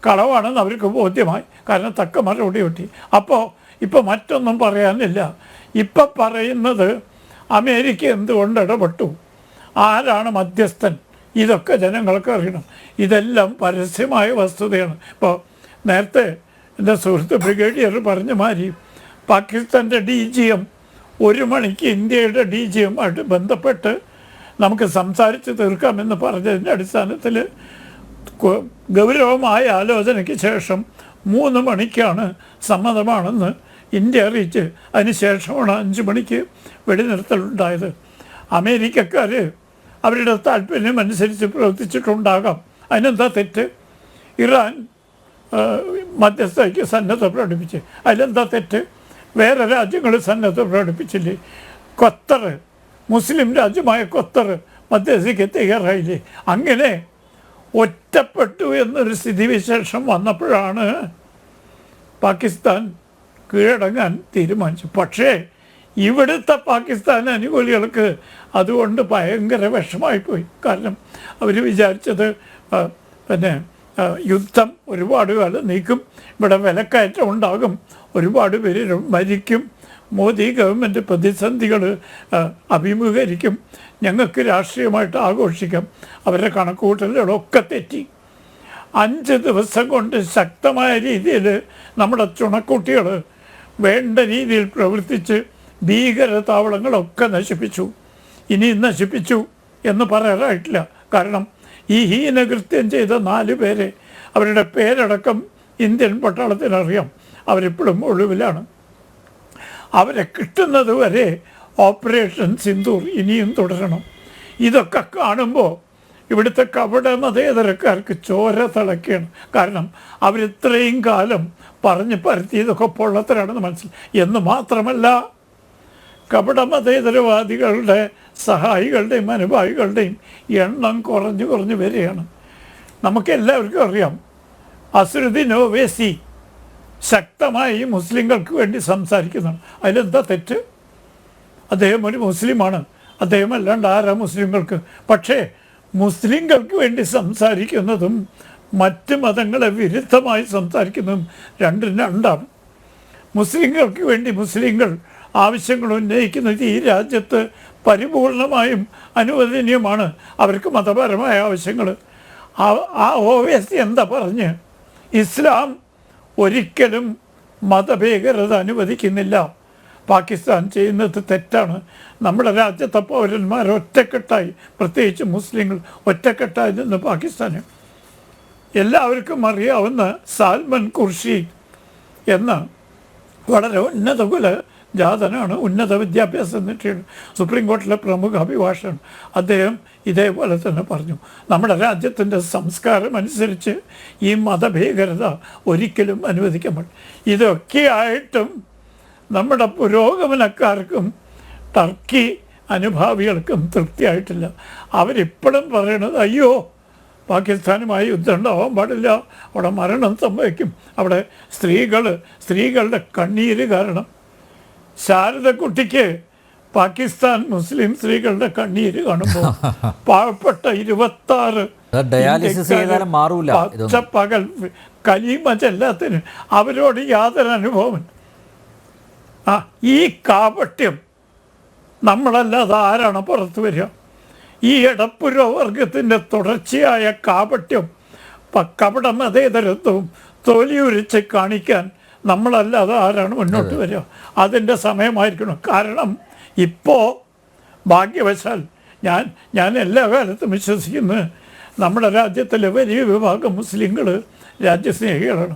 കളവാണെന്ന് അവർക്ക് ബോധ്യമായി. കാരണം തക്ക മറുപടി കിട്ടി. ഇപ്പോൾ മറ്റൊന്നും പറയാനില്ല. ഇപ്പം പറയുന്നത് അമേരിക്ക എന്തുകൊണ്ട് ഇടപെട്ടു, ആരാണ് മധ്യസ്ഥൻ, ഇതൊക്കെ ജനങ്ങൾക്ക് അറിയണം. ഇതെല്ലാം പരസ്യമായ വസ്തുതയാണ്. ഇപ്പോൾ നേരത്തെ എൻ്റെ സുഹൃത്ത് ബ്രിഗേഡിയർ പറഞ്ഞ മാതിരി പാകിസ്ഥാൻ്റെ DGM 1 മണിക്ക് ഇന്ത്യയുടെ DGM-ആയിട്ട് ബന്ധപ്പെട്ട് നമുക്ക് സംസാരിച്ച് തീർക്കാമെന്ന് പറഞ്ഞതിൻ്റെ അടിസ്ഥാനത്തിൽ ഗൗരവമായ ആലോചനയ്ക്ക് ശേഷം 3 മണിക്കാണ് സമ്മതമാണെന്ന് ഇന്ത്യ അറിയിച്ച് അതിനുശേഷമാണ് 5 മണിക്ക് വെടിനിർത്തലുണ്ടായത്. അമേരിക്കക്കാർ അവരുടെ താല്പര്യം അനുസരിച്ച് പ്രവർത്തിച്ചിട്ടുണ്ടാകാം. അതിനെന്താ തെറ്റ്? ഇറാൻ മധ്യസ്ഥയ്ക്ക് സന്നദ്ധ പ്രകടിപ്പിച്ച്, അതിലെന്താ തെറ്റ്? വേറെ രാജ്യങ്ങൾ സന്നദ്ധ പ്രകടിപ്പിച്ചില്ലേ? ഖത്തർ, മുസ്ലിം രാജ്യമായ ഖത്തർ മധ്യസ്ഥയ്ക്ക് തയ്യാറായില്ലേ? അങ്ങനെ ഒറ്റപ്പെട്ടു എന്നൊരു സ്ഥിതിവിശേഷം വന്നപ്പോഴാണ് പാകിസ്ഥാൻ കീഴടങ്ങാൻ തീരുമാനിച്ചു. പക്ഷേ ഇവിടുത്തെ പാകിസ്ഥാൻ അനുകൂലികൾക്ക് അതുകൊണ്ട് ഭയങ്കര വിഷമായിപ്പോയി. കാരണം അവർ വിചാരിച്ചത് യുദ്ധം ഒരുപാട് കാലം നീക്കും, ഇവിടെ വിലക്കയറ്റം ഉണ്ടാകും, ഒരുപാട് പേര് മരിക്കും, മോദി ഗവൺമെൻറ് പ്രതിസന്ധികൾ അഭിമുഖീകരിക്കും, ഞങ്ങൾക്ക് രാഷ്ട്രീയമായിട്ട് ആഘോഷിക്കാം. അവരുടെ കണക്കുകൂട്ടലുകളൊക്കെ തെറ്റി. 5 ദിവസം കൊണ്ട് ശക്തമായ രീതിയിൽ നമ്മുടെ ചുണക്കുട്ടികൾ വേണ്ട രീതിയിൽ പ്രവർത്തിച്ച് ഭീകര താവളങ്ങളൊക്കെ നശിപ്പിച്ചു. ഇനി നശിപ്പിച്ചു എന്ന് പറയാറായിട്ടില്ല. കാരണം ഈ ഹീനകൃത്യം ചെയ്ത 4 പേരെ, അവരുടെ പേരടക്കം ഇന്ത്യൻ പട്ടാളത്തിനറിയാം. അവരിപ്പോഴും ഒളിവിലാണ്. അവരെ കിട്ടുന്നത് വരെ ഓപ്പറേഷൻ സിന്ദൂർ ഇനിയും തുടരണം. ഇതൊക്കെ കാണുമ്പോൾ ഇവിടുത്തെ കപട മതേതരക്കാർക്ക് ചോര തിളക്കുകയാണ്. കാരണം അവരിത്രയും കാലം പറഞ്ഞ് പരത്തിയതൊക്കെ പൊള്ളത്തരാണെന്ന് മനസ്സിലായി. എന്ന് മാത്രമല്ല, കപട മതേതരവാദികളുടെ സഹായികളുടെയും അനുഭാവികളുടെയും എണ്ണം കുറഞ്ഞു വരികയാണ്. നമുക്കെല്ലാവർക്കും അറിയാം, അസ്രുദ്ദീൻ ഒവൈസി ശക്തമായി മുസ്ലിങ്ങൾക്ക് വേണ്ടി സംസാരിക്കുന്നതാണ്. അതിലെന്താ തെറ്റ്? അദ്ദേഹം ഒരു മുസ്ലിമാണ്. അദ്ദേഹം അല്ലാണ്ട് ആരാ മുസ്ലിങ്ങൾക്ക്? പക്ഷേ മുസ്ലിങ്ങൾക്ക് വേണ്ടി സംസാരിക്കുന്നതും മറ്റ് മതങ്ങളെ വിരുദ്ധമായി സംസാരിക്കുന്നതും രണ്ടാണ്. മുസ്ലിങ്ങൾക്ക് വേണ്ടി മുസ്ലിങ്ങൾ ആവശ്യങ്ങൾ ഉന്നയിക്കുന്നത് ഈ രാജ്യത്ത് പരിപൂർണമായും അനുവദനീയമാണ്. അവർക്ക് മതപരമായ ആവശ്യങ്ങൾ. ആ ഒവൈസി എന്താ പറഞ്ഞ്? ഇസ്ലാം ഒരിക്കലും മതഭീകരത അനുവദിക്കുന്നില്ല, പാകിസ്ഥാൻ ചെയ്യുന്നത് തെറ്റാണ്. നമ്മുടെ രാജ്യത്തെ പൗരന്മാർ ഒറ്റക്കെട്ടായി, പ്രത്യേകിച്ച് മുസ്ലിങ്ങൾ ഒറ്റക്കെട്ടായി നിന്ന് പാകിസ്ഥാന്. എല്ലാവർക്കും അറിയാവുന്ന സാൽമൻ ഖുർഷി എന്ന വളരെ ഉന്നത ജാതനാണ്, ഉന്നത വിദ്യാഭ്യാസം നേടിയാണ്, സുപ്രീം കോടതിയിലെ പ്രമുഖ അഭിഭാഷകൻ. അദ്ദേഹം ഇതേപോലെ തന്നെ പറഞ്ഞു, നമ്മുടെ രാജ്യത്തിൻ്റെ സംസ്കാരം അനുസരിച്ച് ഈ മതഭീകരത ഒരിക്കലും അനുവദിക്കാൻ പാടില്ല. ഇതൊക്കെയായിട്ടും നമ്മുടെ പുരോഗമനക്കാർക്കും ടർക്കി അനുഭാവികൾക്കും തൃപ്തിയായിട്ടില്ല. അവരിപ്പോഴും പറയണത് അയ്യോ പാകിസ്ഥാനുമായി യുദ്ധം ഉണ്ടാവാൻ പാടില്ല, അവിടെ മരണം സംഭവിക്കും, അവിടെ സ്ത്രീകളുടെ കണ്ണീര് കാരണം. ശാരദക്കുട്ടിക്ക് പാകിസ്ഥാൻ മുസ്ലിം സ്ത്രീകളുടെ കണ്ണീര് കാണുമ്പോൾ പാവപ്പെട്ട 26 ഡയാലിസിസ് ചെയ്താലും മാറൂല പച്ചപ്പകൽ കലീമ ചെല്ലാത്തിന് അവരോട് യാതൊരു അനുഭവം. ഈ കാപട്യം നമ്മളല്ലാതെ ആരാണ് പുറത്തു വരിക? ഈ ഇടപ്പുരവർഗത്തിൻ്റെ തുടർച്ചയായ കാപട്യം കപട മതേതരത്വവും തൊലിയുരിച്ച് കാണിക്കാൻ നമ്മളല്ലാതെ ആരാണ് മുന്നോട്ട് വരിക? അതിൻ്റെ സമയമായിരിക്കണം. കാരണം ഇപ്പോൾ ഭാഗ്യവശാൽ ഞാൻ എല്ലാ കാലത്തും വിശ്വസിക്കുന്നത് നമ്മുടെ രാജ്യത്തിലെ വലിയ വിഭാഗം മുസ്ലിങ്ങൾ രാജ്യസ്നേഹികളാണ്.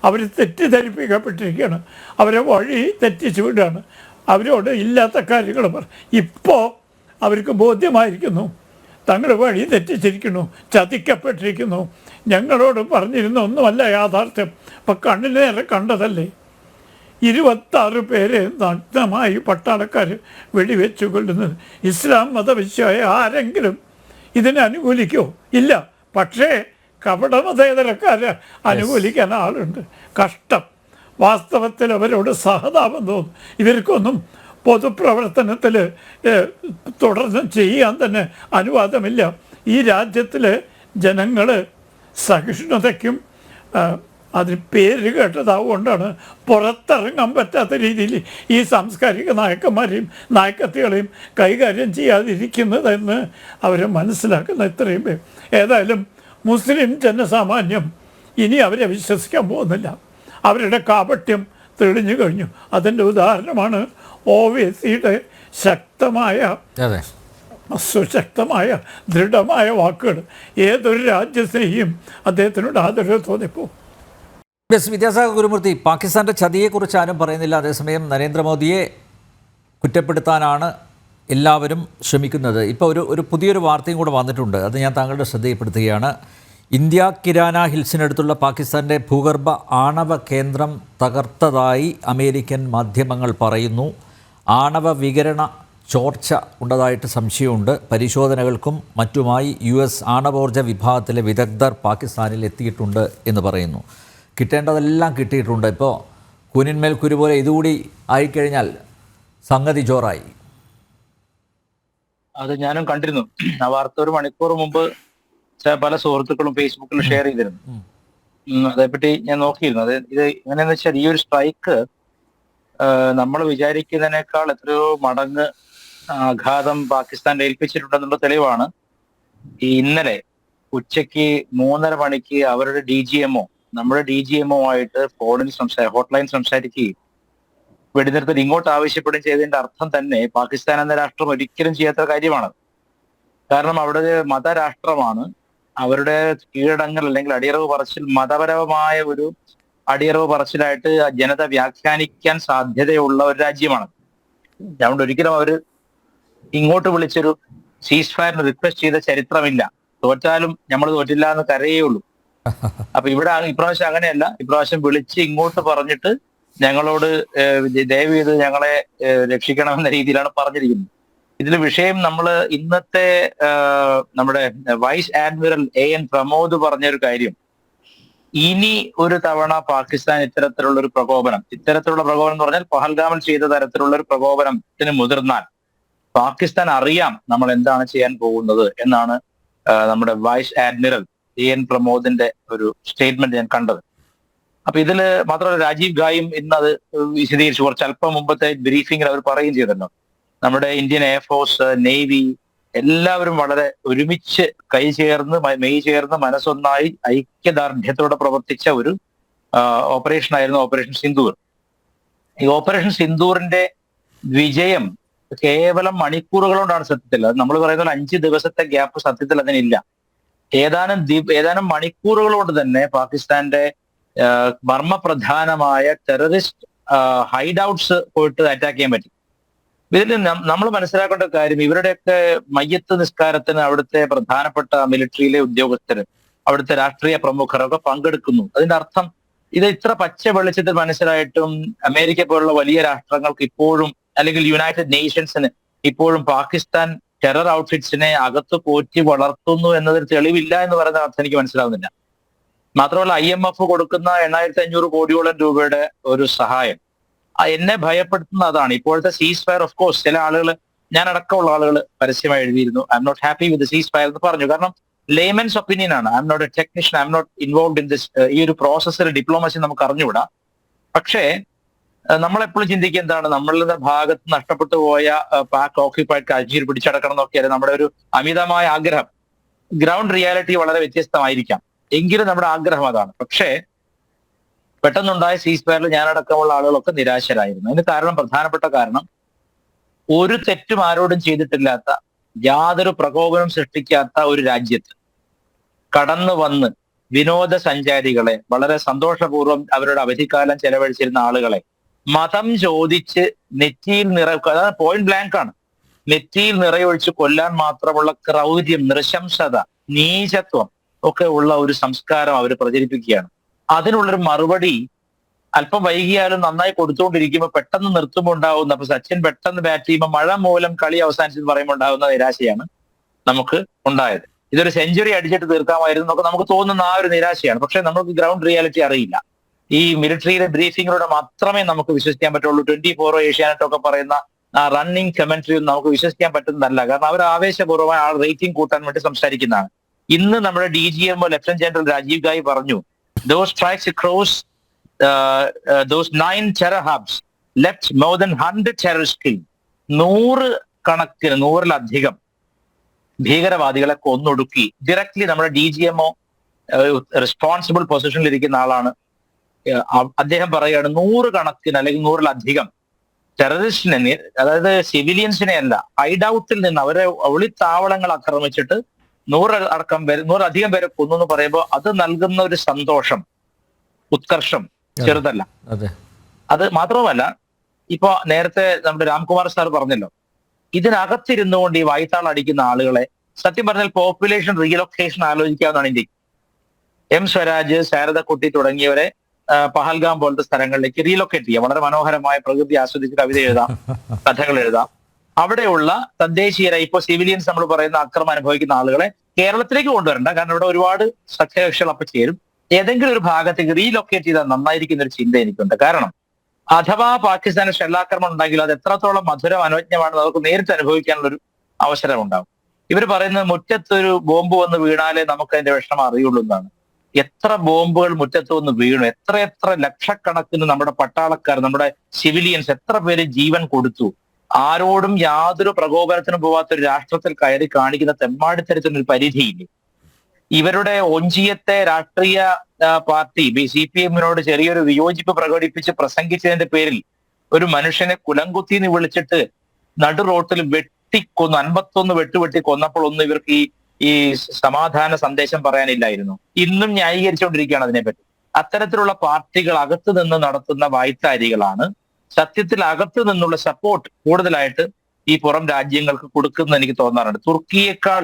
അവർ തെറ്റിദ്ധരിപ്പിക്കപ്പെട്ടിരിക്കുകയാണ്, അവരെ വഴി തെറ്റിച്ചു വിടുകയാണ്, അവരോട് ഇല്ലാത്ത കാര്യങ്ങൾ ഇപ്പോൾ അവർക്ക് ബോധ്യമായിരിക്കുന്നു തങ്ങൾ വഴി തെറ്റിച്ചിരിക്കുന്നു, ചതിക്കപ്പെട്ടിരിക്കുന്നു. ഞങ്ങളോട് പറഞ്ഞിരുന്ന ഒന്നുമല്ല യാഥാർത്ഥ്യം, ഇപ്പം കണ്ണിന് നേരെ കണ്ടതല്ലേ. 26 പേരെ നഗ്നമായി പട്ടാളക്കാർ വെടിവെച്ചു കൊല്ലുന്നത്. ഇസ്ലാം മതവിശ്വായ ആരെങ്കിലും ഇതിനെ അനുകൂലിക്കുമോ? ഇല്ല. പക്ഷേ കപടമതേതരക്കാരെ അനുകൂലിക്കാൻ ആളുണ്ട്. കഷ്ടം. വാസ്തവത്തിൽ അവരോട് സഹതാപം തോന്നും. ഇവർക്കൊന്നും പൊതുപ്രവർത്തനത്തിൽ തുടർന്ന് ചെയ്യാൻ തന്നെ അനുവാദമില്ല. ഈ രാജ്യത്തിലെ ജനങ്ങൾ സഹിഷ്ണുതയ്ക്കും അതിന് പേര് കേട്ടതാവുകൊണ്ടാണ് പുറത്തിറങ്ങാൻ പറ്റാത്ത രീതിയിൽ ഈ സാംസ്കാരിക നായകന്മാരെയും നായകത്തികളെയും കൈകാര്യം ചെയ്യാതിരിക്കുന്നതെന്ന് അവർ മനസ്സിലാക്കുന്ന ഇത്രയും പേർ. ഏതായാലും മുസ്ലിം ജനസാമാന്യം ഇനി അവരെ വിശ്വസിക്കാൻ പോകുന്നില്ല. അവരുടെ കാപട്യം തെളിഞ്ഞു കഴിഞ്ഞു. അതിൻ്റെ ഉദാഹരണമാണ് ഓവൈസിയുടെ സുശക്തമായ ദൃഢമായ വാക്കുകൾ. ഏതൊരു രാജ്യസ്നേഹിയും അദ്ദേഹത്തിനോട് ആദരവ് തോന്നിപ്പോകും. വിദ്യാസാഗർ ഗുരുമൂർത്തി, പാകിസ്ഥാൻ്റെ ചതിയെക്കുറിച്ച് ആരും പറയുന്നില്ല. അതേസമയം നരേന്ദ്രമോദിയെ കുറ്റപ്പെടുത്താനാണ് എല്ലാവരും ശ്രമിക്കുന്നത്. ഇപ്പോൾ ഒരു പുതിയൊരു വാർത്തയും കൂടെ വന്നിട്ടുണ്ട്, അത് ഞാൻ താങ്കളുടെ ശ്രദ്ധയിൽപ്പെടുത്തുകയാണ്. ഇന്ത്യ കിരാന ഹിൽസിനടുത്തുള്ള പാകിസ്ഥാൻ്റെ ഭൂഗർഭ ആണവ കേന്ദ്രം തകർത്തതായി അമേരിക്കൻ മാധ്യമങ്ങൾ പറയുന്നു. ആണവ വികിരണ ചോർച്ച ഉണ്ടതായിട്ട് സംശയമുണ്ട്. പരിശോധനകൾക്കും മറ്റുമായി US ആണവോർജ്ജ വിഭാഗത്തിലെ വിദഗ്ധർ പാകിസ്ഥാനിൽ എത്തിയിട്ടുണ്ട് എന്ന് പറയുന്നു. കിട്ടേണ്ടതെല്ലാം കിട്ടിയിട്ടുണ്ട്. ഇപ്പോൾ കുനിന്മേൽ കുരു പോലെ ഇതുകൂടി ആയിക്കഴിഞ്ഞാൽ സംഗതി ജോറായി. അത് ഞാനും കണ്ടിരുന്നു. ആ വാർത്ത ഒരു മണിക്കൂർ മുമ്പ് പല സുഹൃത്തുക്കളും ഫേസ്ബുക്കിൽ ഷെയർ ചെയ്തിരുന്നു. അതേപ്പറ്റി ഞാൻ നോക്കിയിരുന്നു. ഇത് എങ്ങനെയാന്ന് വെച്ചാൽ ഈ ഒരു സ്ട്രൈക്ക് നമ്മൾ വിചാരിക്കുന്നതിനേക്കാൾ എത്രയോ മടങ്ങ് ആഘാതം പാകിസ്ഥാൻ ഏൽപ്പിച്ചിട്ടുണ്ടെന്നുള്ള തെളിവാണ്. ഈ ഇന്നലെ ഉച്ചയ്ക്ക് 3:30 മണിക്ക് അവരുടെ DGMO നമ്മുടെ DGMO ആയിട്ട് ഹോട്ട്ലൈൻ സംസാരിക്കുകയും വെടിനിർത്തൽ ഇങ്ങോട്ട് ആവശ്യപ്പെടുകയും ചെയ്തതിന്റെ അർത്ഥം തന്നെ പാകിസ്ഥാൻ എന്ന രാഷ്ട്രം ഒരിക്കലും ചെയ്യാത്ത കാര്യമാണ്. കാരണം അവിടെ മതരാഷ്ട്രമാണ്. അവരുടെ കീഴടങ്ങൽ അല്ലെങ്കിൽ അടിയറവ് പറച്ചിൽ മതപരമായ ഒരു അടിയറവ് പറച്ചിലായിട്ട് ജനത വ്യാഖ്യാനിക്കാൻ സാധ്യതയുള്ള ഒരു രാജ്യമാണ്. അതുകൊണ്ട് ഒരിക്കലും അവര് ഇങ്ങോട്ട് വിളിച്ചൊരു സീസ് ഫയറിന് റിക്വസ്റ്റ് ചെയ്ത ചരിത്രമില്ല. തോറ്റാലും നമ്മൾ തോറ്റില്ല എന്ന് കരയേയുള്ളൂ. അപ്പൊ ഇപ്രാവശ്യം അങ്ങനെയല്ല. ഇപ്രാവശ്യം വിളിച്ച് ഇങ്ങോട്ട് പറഞ്ഞിട്ട് ഞങ്ങളോട് ദയവ് ചെയ്ത് ഞങ്ങളെ രക്ഷിക്കണമെന്ന രീതിയിലാണ് പറഞ്ഞിരിക്കുന്നത്. ഇതിൽ വിഷയം നമ്മൾ ഇന്നത്തെ നമ്മുടെ വൈസ് ആഡ്മിറൽ AN പ്രമോദ് പറഞ്ഞൊരു കാര്യം, ഇനി ഒരു തവണ പാകിസ്ഥാൻ ഇത്തരത്തിലുള്ള പ്രകോപനം എന്ന് പറഞ്ഞാൽ പഹൽഗാമിൽ ചെയ്ത തരത്തിലുള്ള ഒരു പ്രകോപനത്തിന് മുതിർന്നാൽ പാകിസ്ഥാൻ അറിയാം നമ്മൾ എന്താണ് ചെയ്യാൻ പോകുന്നത് എന്നാണ് നമ്മുടെ വൈസ് ആഡ്മിറൽ AN പ്രമോദിന്റെ ഒരു സ്റ്റേറ്റ്മെന്റ് ഞാൻ കണ്ടത്. അപ്പൊ ഇതില് മാത്രമല്ല, രാജീവ് ഗായും ഇന്ന് അത് വിശദീകരിച്ചു. കുറച്ച് അല്പം മുമ്പത്തെ ബ്രീഫിംഗിൽ അവർ പറയുകയും ചെയ്തല്ലോ, നമ്മുടെ ഇന്ത്യൻ എയർഫോഴ്സ്, നേവി എല്ലാവരും വളരെ ഒരുമിച്ച് മെയ് ചേർന്ന് മനസ്സൊന്നായി ഐക്യദാർഢ്യത്തോടെ പ്രവർത്തിച്ച ഒരു ഓപ്പറേഷൻ ആയിരുന്നു ഓപ്പറേഷൻ സിന്ദൂർ. ഈ ഓപ്പറേഷൻ സിന്ദൂറിന്റെ വിജയം കേവലം മണിക്കൂറുകൾ കൊണ്ടാണ് സത്യത്തിൽ. അത് നമ്മൾ പറയുന്ന 5 ദിവസത്തെ ഗ്യാപ്പ് സത്യത്തിൽ അതിനില്ല. ഏതാനും മണിക്കൂറുകൾ കൊണ്ട് തന്നെ പാകിസ്ഥാന്റെ മർമ്മപ്രധാനമായ ടെററിസ്റ്റ് ഹൈഡ് ഔട്ട്സ് പോയിട്ട് അറ്റാക്ക് ചെയ്യാൻ പറ്റി. ഇതിൽ നമ്മൾ മനസ്സിലാക്കേണ്ട കാര്യം, ഇവരുടെയൊക്കെ മയ്യത്ത് നിസ്കാരത്തിന് അവിടുത്തെ പ്രധാനപ്പെട്ട മിലിറ്ററിയിലെ ഉദ്യോഗസ്ഥര്, അവിടുത്തെ രാഷ്ട്രീയ പ്രമുഖരൊക്കെ പങ്കെടുക്കുന്നു. അതിന്റെ അർത്ഥം ഇത് ഇത്ര പച്ച വെളിച്ചത്തിൽ മനസ്സിലായിട്ടും അമേരിക്ക പോലുള്ള വലിയ രാഷ്ട്രങ്ങൾക്ക് ഇപ്പോഴും, അല്ലെങ്കിൽ യുണൈറ്റഡ് നേഷൻസിന് ഇപ്പോഴും പാകിസ്ഥാൻ ടെറർ ഔട്ട്ഫിറ്റ്സിനെ അകത്ത് പോറ്റി വളർത്തുന്നു എന്നതിന് തെളിവില്ല എന്ന് പറയുന്ന അർത്ഥം എനിക്ക് മനസ്സിലാവുന്നില്ല. മാത്രമല്ല IMF കൊടുക്കുന്ന 8500 കോടിയോളം രൂപയുടെ ഒരു സഹായം എന്നെ ഭയപ്പെടുത്തുന്ന അതാണ്. ഇപ്പോഴത്തെ സീസ് ഫയർ ഓഫ് കോഴ്സ് ചില ആളുകൾ, ഞാൻ അടക്കമുള്ള ആളുകൾ പരസ്യമായി എഴുതിയിരുന്നു I am not happy with ceasefire എന്ന് പറഞ്ഞു. കാരണം ലേമൻസ് ഒപ്പീനിയൻ ആണ്. I am not a technician, I am not involve in this. ഈ ഒരു പ്രോസസ്സിൽ ഡിപ്ലോമസി നമുക്ക് അറിഞ്ഞുകൂടാ. പക്ഷേ നമ്മളെപ്പോഴും ചിന്തിക്കുക എന്താണ്, നമ്മളുടെ ഭാഗത്ത് നഷ്ടപ്പെട്ടു പോയ പാക് ഓക്യുപ്പൈഡ് കാശ്മീർ പിടിച്ചടക്കണം എന്നൊക്കെയാണ് നമ്മുടെ ഒരു അമിതമായ ആഗ്രഹം. ഗ്രൗണ്ട് റിയാലിറ്റി വളരെ വ്യത്യസ്തമായിരിക്കാം, എങ്കിലും നമ്മുടെ ആഗ്രഹം അതാണ്. പക്ഷേ പെട്ടെന്നുണ്ടായ സീസ് ഫയറിൽ ഞാനടക്കമുള്ള ആളുകളൊക്കെ നിരാശരായിരുന്നു. അതിന് പ്രധാനപ്പെട്ട കാരണം ഒരു തെറ്റും ആരോടും ചെയ്തിട്ടില്ലാത്ത, യാതൊരു പ്രകോപനം സൃഷ്ടിക്കാത്ത ഒരു രാജ്യത്ത് കടന്നു വന്ന് വിനോദസഞ്ചാരികളെ, വളരെ സന്തോഷപൂർവ്വം അവരുടെ അവധിക്കാലം ചെലവഴിച്ചിരുന്ന ആളുകളെ മതം ചോദിച്ച് നെറ്റിയിൽ അതായത് പോയിന്റ് ബ്ലാങ്ക് ആണ്, നെറ്റിയിൽ നിറയൊഴിച്ച് കൊല്ലാൻ മാത്രമുള്ള ക്രൗര്യം, നൃശംസത, നീചത്വം ഒക്കെ ഉള്ള ഒരു സംസ്കാരം അവർ പ്രചരിപ്പിക്കുകയാണ്. അതിനുള്ളൊരു മറുപടി അല്പം വൈകിയാലും നന്നായി കൊടുത്തുകൊണ്ടിരിക്കുമ്പോൾ പെട്ടെന്ന് നിർത്തുമ്പോൾ ഉണ്ടാവുന്ന, അപ്പൊ സച്ചിൻ പെട്ടെന്ന് ബാറ്റ് ചെയ്യുമ്പോൾ മഴ മൂലം കളി അവസാനിച്ചെന്ന് പറയുമ്പോൾ ഉണ്ടാകുന്ന നിരാശയാണ് നമുക്ക് ഉണ്ടായത്. ഇതൊരു സെഞ്ചുറി അടിച്ചിട്ട് തീർക്കാമായിരുന്നു എന്നൊക്കെ നമുക്ക് തോന്നുന്ന ആ ഒരു നിരാശയാണ്. പക്ഷെ നമുക്ക് ഗ്രൗണ്ട് റിയാലിറ്റി അറിയില്ല. ഈ മിലിറ്ററിയിലെ ബ്രീഫിങ്ങിലൂടെ മാത്രമേ നമുക്ക് വിശ്വസിക്കാൻ പറ്റുള്ളൂ. 24 ഏഷ്യാനെറ്റ് ഒക്കെ പറയുന്ന ആ റണ്ണിങ് കമന്ററി നമുക്ക് വിശ്വസിക്കാൻ പറ്റുന്നതല്ല. കാരണം അവർ ആവേശപൂർവ്വമായി ആ റേറ്റിംഗ് കൂട്ടാൻ വേണ്ടി സംസാരിക്കുന്നതാണ്. ഇന്ന് നമ്മുടെ DGMO ലഫ്റ്റനന്റ് ജനറൽ രാജീവ് ഗായി പറഞ്ഞു, those strikes across those 9 terror hubs left more than 100 terrorists killed. 100-ലധികം ഭീകരവാദികളെ കൊന്നൊടുക്കി. Directly നമ്മുടെ DGMO റെസ്പോൺസിബിൾ പൊസിഷനിൽ ഇരിക്കുന്ന ആളാണ്. അദ്ദേഹം പറയുകയാണ് 100 അല്ലെങ്കിൽ 100-ലധികം ടെററിസ്റ്റിനെ, അതായത് സിവിലിയൻസിനെ അല്ല, ഹൈഡൌട്ടിൽ നിന്ന് അവരെ ഒളിത്താവളങ്ങൾ ആക്രമിച്ചിട്ട് 100-ലധികം പേരെ കൊന്നു എന്ന് പറയുമ്പോൾ അത് നൽകുന്ന ഒരു സന്തോഷം, ഉത്കർഷം ചെറുതല്ല. അത് മാത്രവുമല്ല, ഇപ്പൊ നേരത്തെ നമ്മുടെ രാംകുമാർ സാർ പറഞ്ഞല്ലോ, ഇതിനകത്തിരുന്നുകൊണ്ട് ഈ വായ്ത്താൾ അടിക്കുന്ന ആളുകളെ സത്യം പറഞ്ഞാൽ പോപ്പുലേഷൻ റീലൊക്കേഷൻ ആലോചിക്കാവുന്നതാണ് ഇന്ത്യക്ക്. സ്വരാജ്, ശാരദക്കുട്ടി തുടങ്ങിയവരെ പഹൽഗാം പോലത്തെ സ്ഥലങ്ങളിലേക്ക് റീലൊക്കേറ്റ് ചെയ്യാം. വളരെ മനോഹരമായ പ്രകൃതി ആസ്വദിച്ച് കവിത എഴുതാം, കഥകൾ എഴുതാം. അവിടെയുള്ള തദ്ദേശീയരെ, ഇപ്പൊ സിവിലിയൻസ് നമ്മൾ പറയുന്ന അക്രമം അനുഭവിക്കുന്ന ആളുകളെ കേരളത്തിലേക്ക് കൊണ്ടുവരണ്ട, കാരണം ഇവിടെ ഒരുപാട് സഖ്യകക്ഷികൾ അപ്പൊ ചേരും. ഏതെങ്കിലും ഒരു ഭാഗത്തേക്ക് റീലൊക്കേറ്റ് ചെയ്താൽ നന്നായിരിക്കുന്ന ഒരു ചിന്ത എനിക്കുണ്ട്. കാരണം അഥവാ പാകിസ്ഥാന് ഷെല്ലാക്രമണം ഉണ്ടെങ്കിൽ അത് എത്രത്തോളം മധുരം അനുജ്ഞമാണെന്ന് അവർക്ക് നേരിട്ട് അനുഭവിക്കാനുള്ള ഒരു അവസരം ഉണ്ടാവും. ഇവർ പറയുന്നത് മുറ്റത്തൊരു ബോംബ് വന്ന് വീണാലേ നമുക്ക് അതിന്റെ വിഷമം അറിയുള്ളൂ എന്നാണ്. എത്ര ബോംബുകൾ മുറ്റത്ത് വന്ന് വീണു, എത്ര ലക്ഷക്കണക്കിന് നമ്മുടെ പട്ടാളക്കാർ, നമ്മുടെ സിവിലിയൻസ് എത്ര പേര് ജീവൻ കൊടുത്തു. ആരോടും യാതൊരു പ്രകോപനത്തിനും പോവാത്ത ഒരു രാഷ്ട്രത്തിൽ കയറി കാണിക്കുന്ന തെമ്മാടിത്തരത്തിനൊരു പരിധിയില്ലേ. ഇവരുടെ ഒഞ്ചിയത്തെ രാഷ്ട്രീയ പാർട്ടി CPM-നോട് ചെറിയൊരു വിയോജിപ്പ് പ്രകടിപ്പിച്ച് പ്രസംഗിച്ചതിന്റെ പേരിൽ ഒരു മനുഷ്യനെ കുലംകുത്തിന്ന് വിളിച്ചിട്ട് നടു റോട്ടിൽ വെട്ടിക്കൊന്നു, 51 വെട്ടി കൊന്നപ്പോൾ ഒന്നും ഇവർക്ക് ഈ സമാധാന സന്ദേശം പറയാനില്ലായിരുന്നു. ഇന്നും ന്യായീകരിച്ചുകൊണ്ടിരിക്കുകയാണ് അതിനെപ്പറ്റി. അത്തരത്തിലുള്ള പാർട്ടികൾ അകത്തു നിന്ന് നടത്തുന്ന വായ്ത്താരികളാണ് സത്യത്തിൽ അകത്തു നിന്നുള്ള സപ്പോർട്ട് കൂടുതലായിട്ട് ഈ പുറം രാജ്യങ്ങൾക്ക് കൊടുക്കുന്നത് എനിക്ക് തോന്നാറുണ്ട്. തുർക്കിയേക്കാൾ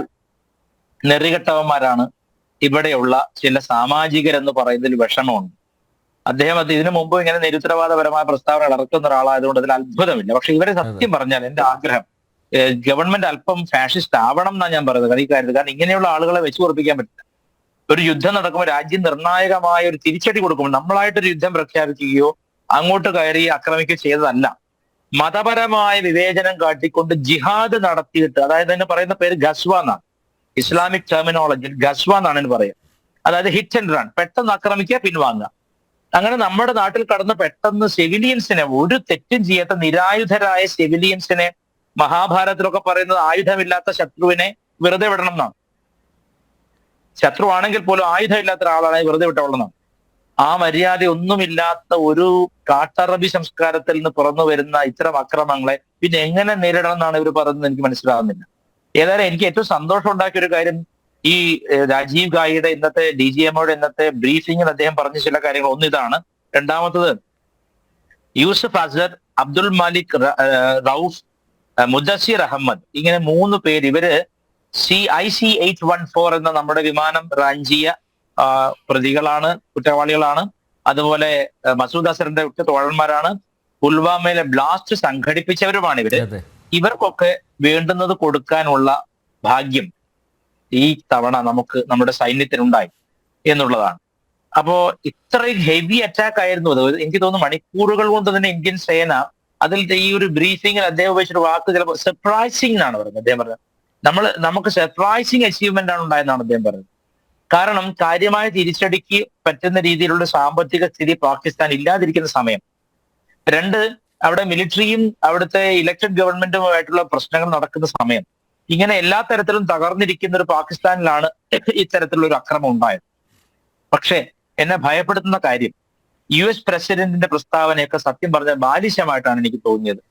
നെറികെട്ടവന്മാരാണ് ഇവിടെയുള്ള ചില സാമാജികരെന്ന് പറയുന്നതിൽ വിഷമമുണ്ട്. അദ്ദേഹം ഇതിനു മുമ്പ് ഇങ്ങനെ നിരുത്തരവാദപരമായ പ്രസ്താവനകൾ ഇറക്കുന്ന ഒരാളായതുകൊണ്ട് അതിൽ അത്ഭുതമില്ല. പക്ഷെ ഇവരെ സത്യം പറഞ്ഞാൽ എന്റെ ആഗ്രഹം ഗവൺമെന്റ് അല്പം ഫാഷിസ്റ്റ് ആവണം എന്നാണ് ഞാൻ പറയുന്നത് ഈ കാര്യത്തിൽ. കാരണം ഇങ്ങനെയുള്ള ആളുകളെ വെച്ച് ഉറപ്പിക്കാൻ പറ്റില്ല. ഒരു യുദ്ധം നടക്കുമ്പോൾ രാജ്യം നിർണായകമായ ഒരു തിരിച്ചടി കൊടുക്കുമ്പോൾ നമ്മളായിട്ടൊരു യുദ്ധം പ്രഖ്യാപിക്കുകയോ അങ്ങോട്ട് കയറി ആക്രമിക്കുകയോ ചെയ്തതല്ല. മതപരമായ വിവേചനം കാട്ടിക്കൊണ്ട് ജിഹാദ് നടത്തിയിട്ട്, അതായത് തന്നെ പറയുന്ന പേര് ഗസ്വ എന്നാണ്, ഇസ്ലാമിക് ടെർമിനോളജിയിൽ ഗസ്വ എന്നാണ് പറയുക. അതായത് ഹിറ്റ് ആൻഡ് റൺ, പെട്ടെന്ന് ആക്രമിക്കുക പിൻവാങ്ങുക. അങ്ങനെ നമ്മുടെ നാട്ടിൽ കടന്ന് പെട്ടെന്ന് സിവിലിയൻസിനെ, ഒരു തെറ്റും ചെയ്യാത്ത നിരായുധരായ സിവിലിയൻസിനെ, മഹാഭാരതത്തിലൊക്കെ പറയുന്നത് ആയുധമില്ലാത്ത ശത്രുവിനെ വെറുതെ വിടണം എന്നാണ്. ശത്രുവാണെങ്കിൽ പോലും ആയുധമില്ലാത്ത ഒരാളാണെങ്കിൽ വെറുതെ വിട്ടോളണം. ആ മര്യാദ ഒന്നുമില്ലാത്ത ഒരു കാട്ടറബി സംസ്കാരത്തിൽ നിന്ന് പുറന്നു വരുന്ന ഇത്തരം അക്രമങ്ങളെ പിന്നെ എങ്ങനെ നേരിടണം എന്നാണ് ഇവർ പറയുന്നത് എനിക്ക് മനസ്സിലാകുന്നില്ല. ഏതായാലും എനിക്ക് ഏറ്റവും സന്തോഷം ഉണ്ടാക്കിയ ഒരു കാര്യം, ഈ രാജീവ് ഗായിയുടെ ഇന്നത്തെ DGMOയുടെ ഇന്നത്തെ ബ്രീഫിംഗിൽ അദ്ദേഹം പറഞ്ഞ ചില കാര്യങ്ങൾ. ഒന്ന് ഇതാണ്. രണ്ടാമത്തത്, യൂസഫ് അസ്ഹർ, അബ്ദുൽ മാലിക് റൌഫ്, മുദസ്സിർ അഹമ്മദ്, ഇങ്ങനെ 3 പേര്, ഇവര് IC-814 എന്ന നമ്മുടെ വിമാനം റാഞ്ചിയ പ്രതികളാണ്, കുറ്റവാളികളാണ്. അതുപോലെ മസൂദ് അസറിന്റെ തോഴന്മാരാണ്. പുൽവാമയിലെ ബ്ലാസ്റ്റ് സംഘടിപ്പിച്ചവരുമാണ് ഇവര്. ഇവർക്കൊക്കെ വേണ്ടുന്നത് കൊടുക്കാനുള്ള ഭാഗ്യം ഈ തവണ നമ്മുടെ സൈന്യത്തിനുണ്ടായി എന്നുള്ളതാണ്. അപ്പോ ഇത്രയും ഹെവി അറ്റാക്ക് ആയിരുന്നു അത്. എനിക്ക് തോന്നുന്നു മണിക്കൂറുകൾ കൊണ്ട് തന്നെ ഇന്ത്യൻ സേന അതിൽ ഈ ഒരു ബ്രീഫിംഗിൽ അദ്ദേഹം ഉപയോഗിച്ചൊരു വാക്ക് ചിലപ്പോൾ സർപ്രൈസിംഗ് എന്നാണ് പറയുന്നത്. അദ്ദേഹം പറഞ്ഞത് നമുക്ക് സർപ്രൈസിംഗ് അച്ചീവ്മെന്റ് ആണ് ഉണ്ടായെന്നാണ് അദ്ദേഹം പറഞ്ഞത്. കാരണം കാര്യമായ തിരിച്ചടിക്ക് പറ്റുന്ന രീതിയിലുള്ള സാമ്പത്തിക സ്ഥിതി പാകിസ്ഥാൻ ഇല്ലാതിരിക്കുന്ന സമയം, രണ്ട് അവിടെ മിലിറ്ററിയും അവിടുത്തെ ഇലക്ടഡ് ഗവൺമെന്റുമായിട്ടുള്ള പ്രശ്നങ്ങൾ നടക്കുന്ന സമയം, ഇങ്ങനെ എല്ലാ തരത്തിലും തകർന്നിരിക്കുന്ന ഒരു പാകിസ്ഥാനിലാണ് ഇത്തരത്തിലുള്ള ഒരു അക്രമം ഉണ്ടായത്. പക്ഷേ എന്നെ ഭയപ്പെടുത്തുന്ന കാര്യം US പ്രസിഡന്റിന്റെ പ്രസ്താവനയൊക്കെ സത്യം പറഞ്ഞ ബാലിശമായിട്ടാണ് എനിക്ക് തോന്നിയത്.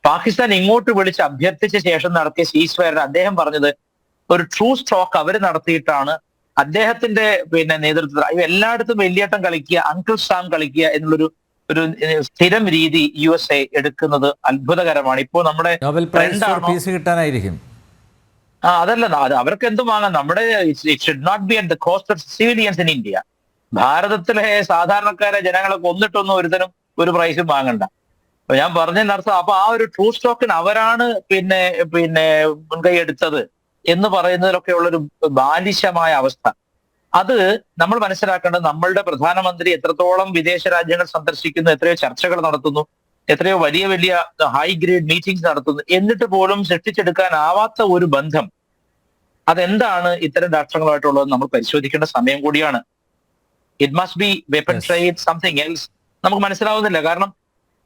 പാകിസ്ഥാൻ ഇങ്ങോട്ട് വിളിച്ച് അഭ്യർത്ഥിച്ച ശേഷം നടത്തിയ സീസ് ഫയറിന് അദ്ദേഹം പറഞ്ഞത് ഒരു ട്രൂ സ്റ്റോക്ക് അവർ നടത്തിയിട്ടാണ് അദ്ദേഹത്തിന്റെ നേതൃത്വത്തിൽ എല്ലായിടത്തും വലിയേട്ടം കളിക്കുക, അങ്കിൾ സാം കളിക്കുക എന്നുള്ളൊരു സ്ഥിരം രീതി USA എടുക്കുന്നത് അത്ഭുതകരമാണ്. ഇപ്പോ നമ്മുടെ നോബൽ പ്രൈസ് ഫോർ പീസ് കിട്ടാനായിരിക്കും. അതല്ല, അവർക്ക് എന്തും വാങ്ങാം. നമ്മുടെ it should not be at the cost of civilians in India. ഭാരതത്തിലെ സാധാരണക്കാരെ ജനങ്ങളെ കൊന്നിട്ടൊന്നും ഒരുതരം ഒരു പ്രൈസും വാങ്ങണ്ട. അപ്പൊ ഞാൻ പറഞ്ഞതിനർത്ഥം അപ്പൊ ആ ഒരു ട്രൂ സ്റ്റോക്കിന് അവരാണ് മുൻകൈ എടുത്തത് എന്ന് പറയുന്നതിലൊക്കെ ഉള്ളൊരു ബാലിശമായ അവസ്ഥ. അത് നമ്മൾ മനസ്സിലാക്കേണ്ടത്, നമ്മളുടെ പ്രധാനമന്ത്രി എത്രത്തോളം വിദേശ രാജ്യങ്ങൾ സന്ദർശിക്കുന്നു, എത്രയോ ചർച്ചകൾ നടത്തുന്നു, എത്രയോ വലിയ വലിയ ഹൈ ഗ്രേഡ് മീറ്റിംഗ്സ് നടത്തുന്നു, എന്നിട്ട് പോലും സൃഷ്ടിച്ചെടുക്കാനാവാത്ത ഒരു ബന്ധം അതെന്താണ് ഇത്തരം രാഷ്ട്രങ്ങളുമായിട്ടുള്ളത് നമ്മൾ പരിശോധിക്കേണ്ട സമയം കൂടിയാണ്. It must be weapon trade, something else. നമുക്ക് മനസ്സിലാവുന്നില്ല. കാരണം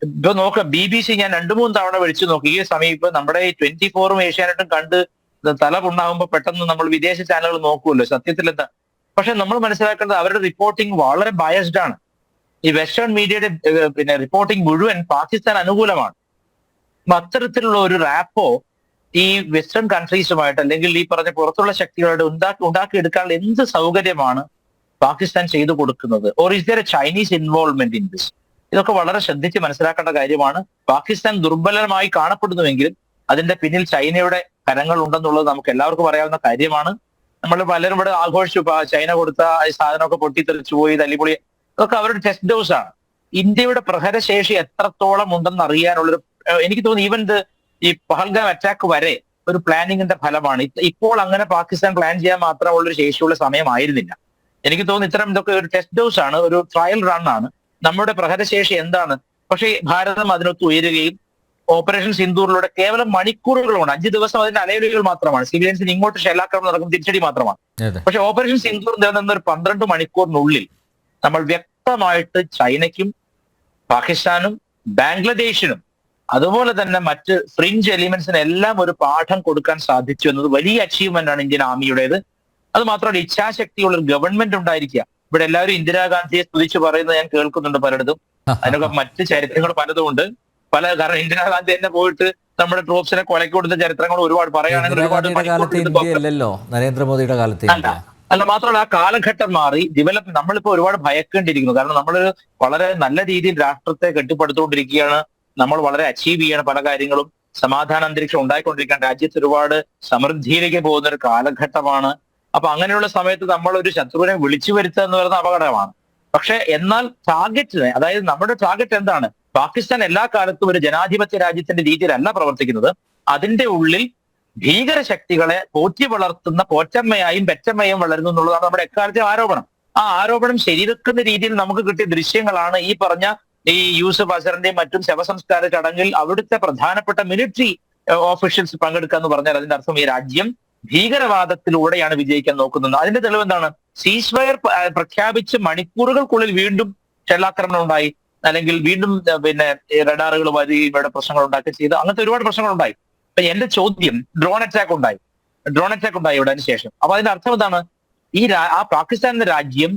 ഇപ്പൊ നോക്കാം, BBC ഞാൻ 2-3 തവണ വിളിച്ചു നോക്കി ഈ സമയം. ഇപ്പൊ നമ്മുടെ 24-ഉം ഏഷ്യാനെറ്റും കണ്ട് തല പുണ്ണാകുമ്പോ പെട്ടെന്ന് നമ്മൾ വിദേശ ചാനലുകൾ നോക്കുമല്ലോ സത്യത്തിൽ എന്താ. പക്ഷെ നമ്മൾ മനസ്സിലാക്കേണ്ടത് അവരുടെ റിപ്പോർട്ടിംഗ് വളരെ ബയസ്ഡ് ആണ്. ഈ വെസ്റ്റേൺ മീഡിയയുടെ റിപ്പോർട്ടിംഗ് മുഴുവൻ പാകിസ്ഥാൻ അനുകൂലമാണ്. അത്തരത്തിലുള്ള ഒരു റാപ്പോ ഈ വെസ്റ്റേൺ കൺട്രീസുമായിട്ട് അല്ലെങ്കിൽ ഈ പറഞ്ഞ പുറത്തുള്ള ശക്തികളോട് ഉണ്ടാക്കിയെടുക്കാനുള്ള എന്ത് സൗകര്യമാണ് പാകിസ്ഥാൻ ചെയ്തു കൊടുക്കുന്നത്? Or is there A Chinese involvement in this? ഇതൊക്കെ വളരെ ശ്രദ്ധിച്ച് മനസ്സിലാക്കേണ്ട കാര്യമാണ്. പാകിസ്ഥാൻ ദുർബലമായി കാണപ്പെടുന്നുവെങ്കിലും അതിന്റെ പിന്നിൽ ചൈനയുടെ കരങ്ങൾ ഉണ്ടെന്നുള്ളത് നമുക്ക് എല്ലാവർക്കും അറിയാവുന്ന കാര്യമാണ്. നമ്മൾ പലരും ഇവിടെ ആഘോഷിച്ചു, ചൈന കൊടുത്ത ഈ സാധനമൊക്കെ പൊട്ടിത്തെറിച്ചു പോയി, തല്ലിപ്പൊളി, അതൊക്കെ അവരുടെ ടെസ്റ്റ് ഡോസ് ആണ്. ഇന്ത്യയുടെ പ്രഹരശേഷി എത്രത്തോളം ഉണ്ടെന്ന് അറിയാനുള്ളൊരു എനിക്ക് തോന്നുന്നു ഈവൻ ഈ പഹൽഗാം അറ്റാക്ക് വരെ ഒരു പ്ലാനിങ്ങിന്റെ ഫലമാണ്. ഇപ്പോൾ അങ്ങനെ പാകിസ്ഥാൻ പ്ലാൻ ചെയ്യാൻ മാത്രമുള്ളൊരു ശേഷിയുള്ള സമയമായിരുന്നില്ല. എനിക്ക് തോന്നുന്നു ഇത്തരം ഇതൊക്കെ ഒരു ടെസ്റ്റ് ഡോസ് ആണ്, ഒരു ട്രയൽ റൺ ആണ്. നമ്മുടെ പ്രഹരശേഷി എന്താണ്? പക്ഷേ ഭാരതം അതിനൊത്ത് ഉയരുകയും ഓപ്പറേഷൻ സിന്ദൂറിലൂടെ കേവലം മണിക്കൂറുകളുമാണ്, 5 ദിവസം അതിന്റെ അലയൊലികൾ മാത്രമാണ്. സിവിലിയൻസിന് ഇങ്ങോട്ട് ഷെല്ലാക്രമണം നടക്കും, തിരിച്ചടി മാത്രമാണ്. പക്ഷെ ഓപ്പറേഷൻ സിന്ദൂർ നിലനിന്ന ഒരു 12 മണിക്കൂറിനുള്ളിൽ നമ്മൾ വ്യക്തമായിട്ട് ചൈനയ്ക്കും പാകിസ്ഥാനും ബാംഗ്ലാദേശിനും അതുപോലെ തന്നെ മറ്റ് ഫ്രിഞ്ച് എലിമെന്റ്സിന് എല്ലാം ഒരു പാഠം കൊടുക്കാൻ സാധിച്ചു എന്നത് വലിയ അച്ചീവ്മെന്റ് ആണ് ഇന്ത്യൻ ആർമിയുടേത്. അത് മാത്രമല്ല, ഇച്ഛാശക്തിയുള്ള ഒരു ഗവൺമെന്റ് ഉണ്ടായിരിക്കുക. ഇവിടെ എല്ലാവരും ഇന്ദിരാഗാന്ധിയെ സ്തുതിച്ച് പറയുന്നത് ഞാൻ കേൾക്കുന്നുണ്ട് പലയിടത്തും. അതിനൊക്കെ മറ്റ് ചരിത്രങ്ങൾ പലതും ഉണ്ട്. കാരണം ഇന്ദിരാഗാന്ധി തന്നെ പോയിട്ട് നമ്മുടെ ട്രൂപ്സിനെ കൊലക്ക് കൊടുത്ത ചരിത്രങ്ങൾ ഒരുപാട് പറയുകയാണെങ്കിൽ നരേന്ദ്രമോദിയുടെ കാലത്ത് അല്ല, മാത്രമല്ല ആ കാലഘട്ടം മാറി ഡെവലപ്പ്. നമ്മളിപ്പോ ഒരുപാട് ഭയക്കേണ്ടിയിരിക്കുന്നു. കാരണം നമ്മളൊരു വളരെ നല്ല രീതിയിൽ രാഷ്ട്രത്തെ കെട്ടിപ്പടുത്തുകൊണ്ടിരിക്കുകയാണ്. നമ്മൾ വളരെ അച്ചീവ് ചെയ്യണം പല കാര്യങ്ങളും. സമാധാന അന്തരീക്ഷം ഉണ്ടായിക്കൊണ്ടിരിക്കാൻ രാജ്യത്ത് ഒരുപാട് സമൃദ്ധിയിലേക്ക് പോകുന്ന ഒരു കാലഘട്ടമാണ്. അപ്പൊ അങ്ങനെയുള്ള സമയത്ത് നമ്മൾ ഒരു ശത്രുവിനെ വിളിച്ചു വരുത്തുക എന്ന് പറയുന്ന അപകടമാണ്. പക്ഷെ എന്നാൽ ടാർഗറ്റിനെ, അതായത് നമ്മുടെ ടാർഗറ്റ് എന്താണ്? പാകിസ്ഥാൻ എല്ലാ കാലത്തും ഒരു ജനാധിപത്യ രാജ്യത്തിന്റെ രീതിയിലല്ല പ്രവർത്തിക്കുന്നത്. അതിന്റെ ഉള്ളിൽ ഭീകരശക്തികളെ പോറ്റി വളർത്തുന്ന പോറ്റമ്മയായും പെറ്റമ്മയും വളരുന്നു എന്നുള്ളതാണ് നമ്മുടെ എക്കാലത്തെ ആരോപണം. ആ ആരോപണം ശരിവെക്കുന്ന രീതിയിൽ നമുക്ക് കിട്ടിയ ദൃശ്യങ്ങളാണ് ഈ പറഞ്ഞ ഈ യൂസഫ് അസറിന്റെയും മറ്റും ശവസംസ്കാര ചടങ്ങിൽ അവിടുത്തെ പ്രധാനപ്പെട്ട മിലിറ്ററി ഓഫീഷ്യൽസ് പങ്കെടുക്കുക എന്ന് പറഞ്ഞാൽ അതിന്റെ അർത്ഥം ഈ രാജ്യം ഭീകരവാദത്തിലൂടെയാണ് വിജയിക്കാൻ നോക്കുന്നത്. അതിന്റെ തെളിവ് എന്താണ്? സീസ് ഫയർ പ്രഖ്യാപിച്ച് മണിക്കൂറുകൾക്കുള്ളിൽ വീണ്ടും ഷെല്ലാക്രമണം ഉണ്ടായി, അല്ലെങ്കിൽ വീണ്ടും റഡാറുകൾ വരികയും ഇവിടെ പ്രശ്നങ്ങൾ ഉണ്ടാക്കി ചെയ്ത് അങ്ങനത്തെ ഒരുപാട് പ്രശ്നങ്ങൾ ഉണ്ടായി. അപ്പൊ എന്റെ ചോദ്യം, ഡ്രോൺ അറ്റാക്ക് ഉണ്ടായി ഇവിടെ അതിനുശേഷം. അപ്പൊ അതിന്റെ അർത്ഥം എന്താണ്? ആ പാകിസ്ഥാൻ എന്ന രാജ്യം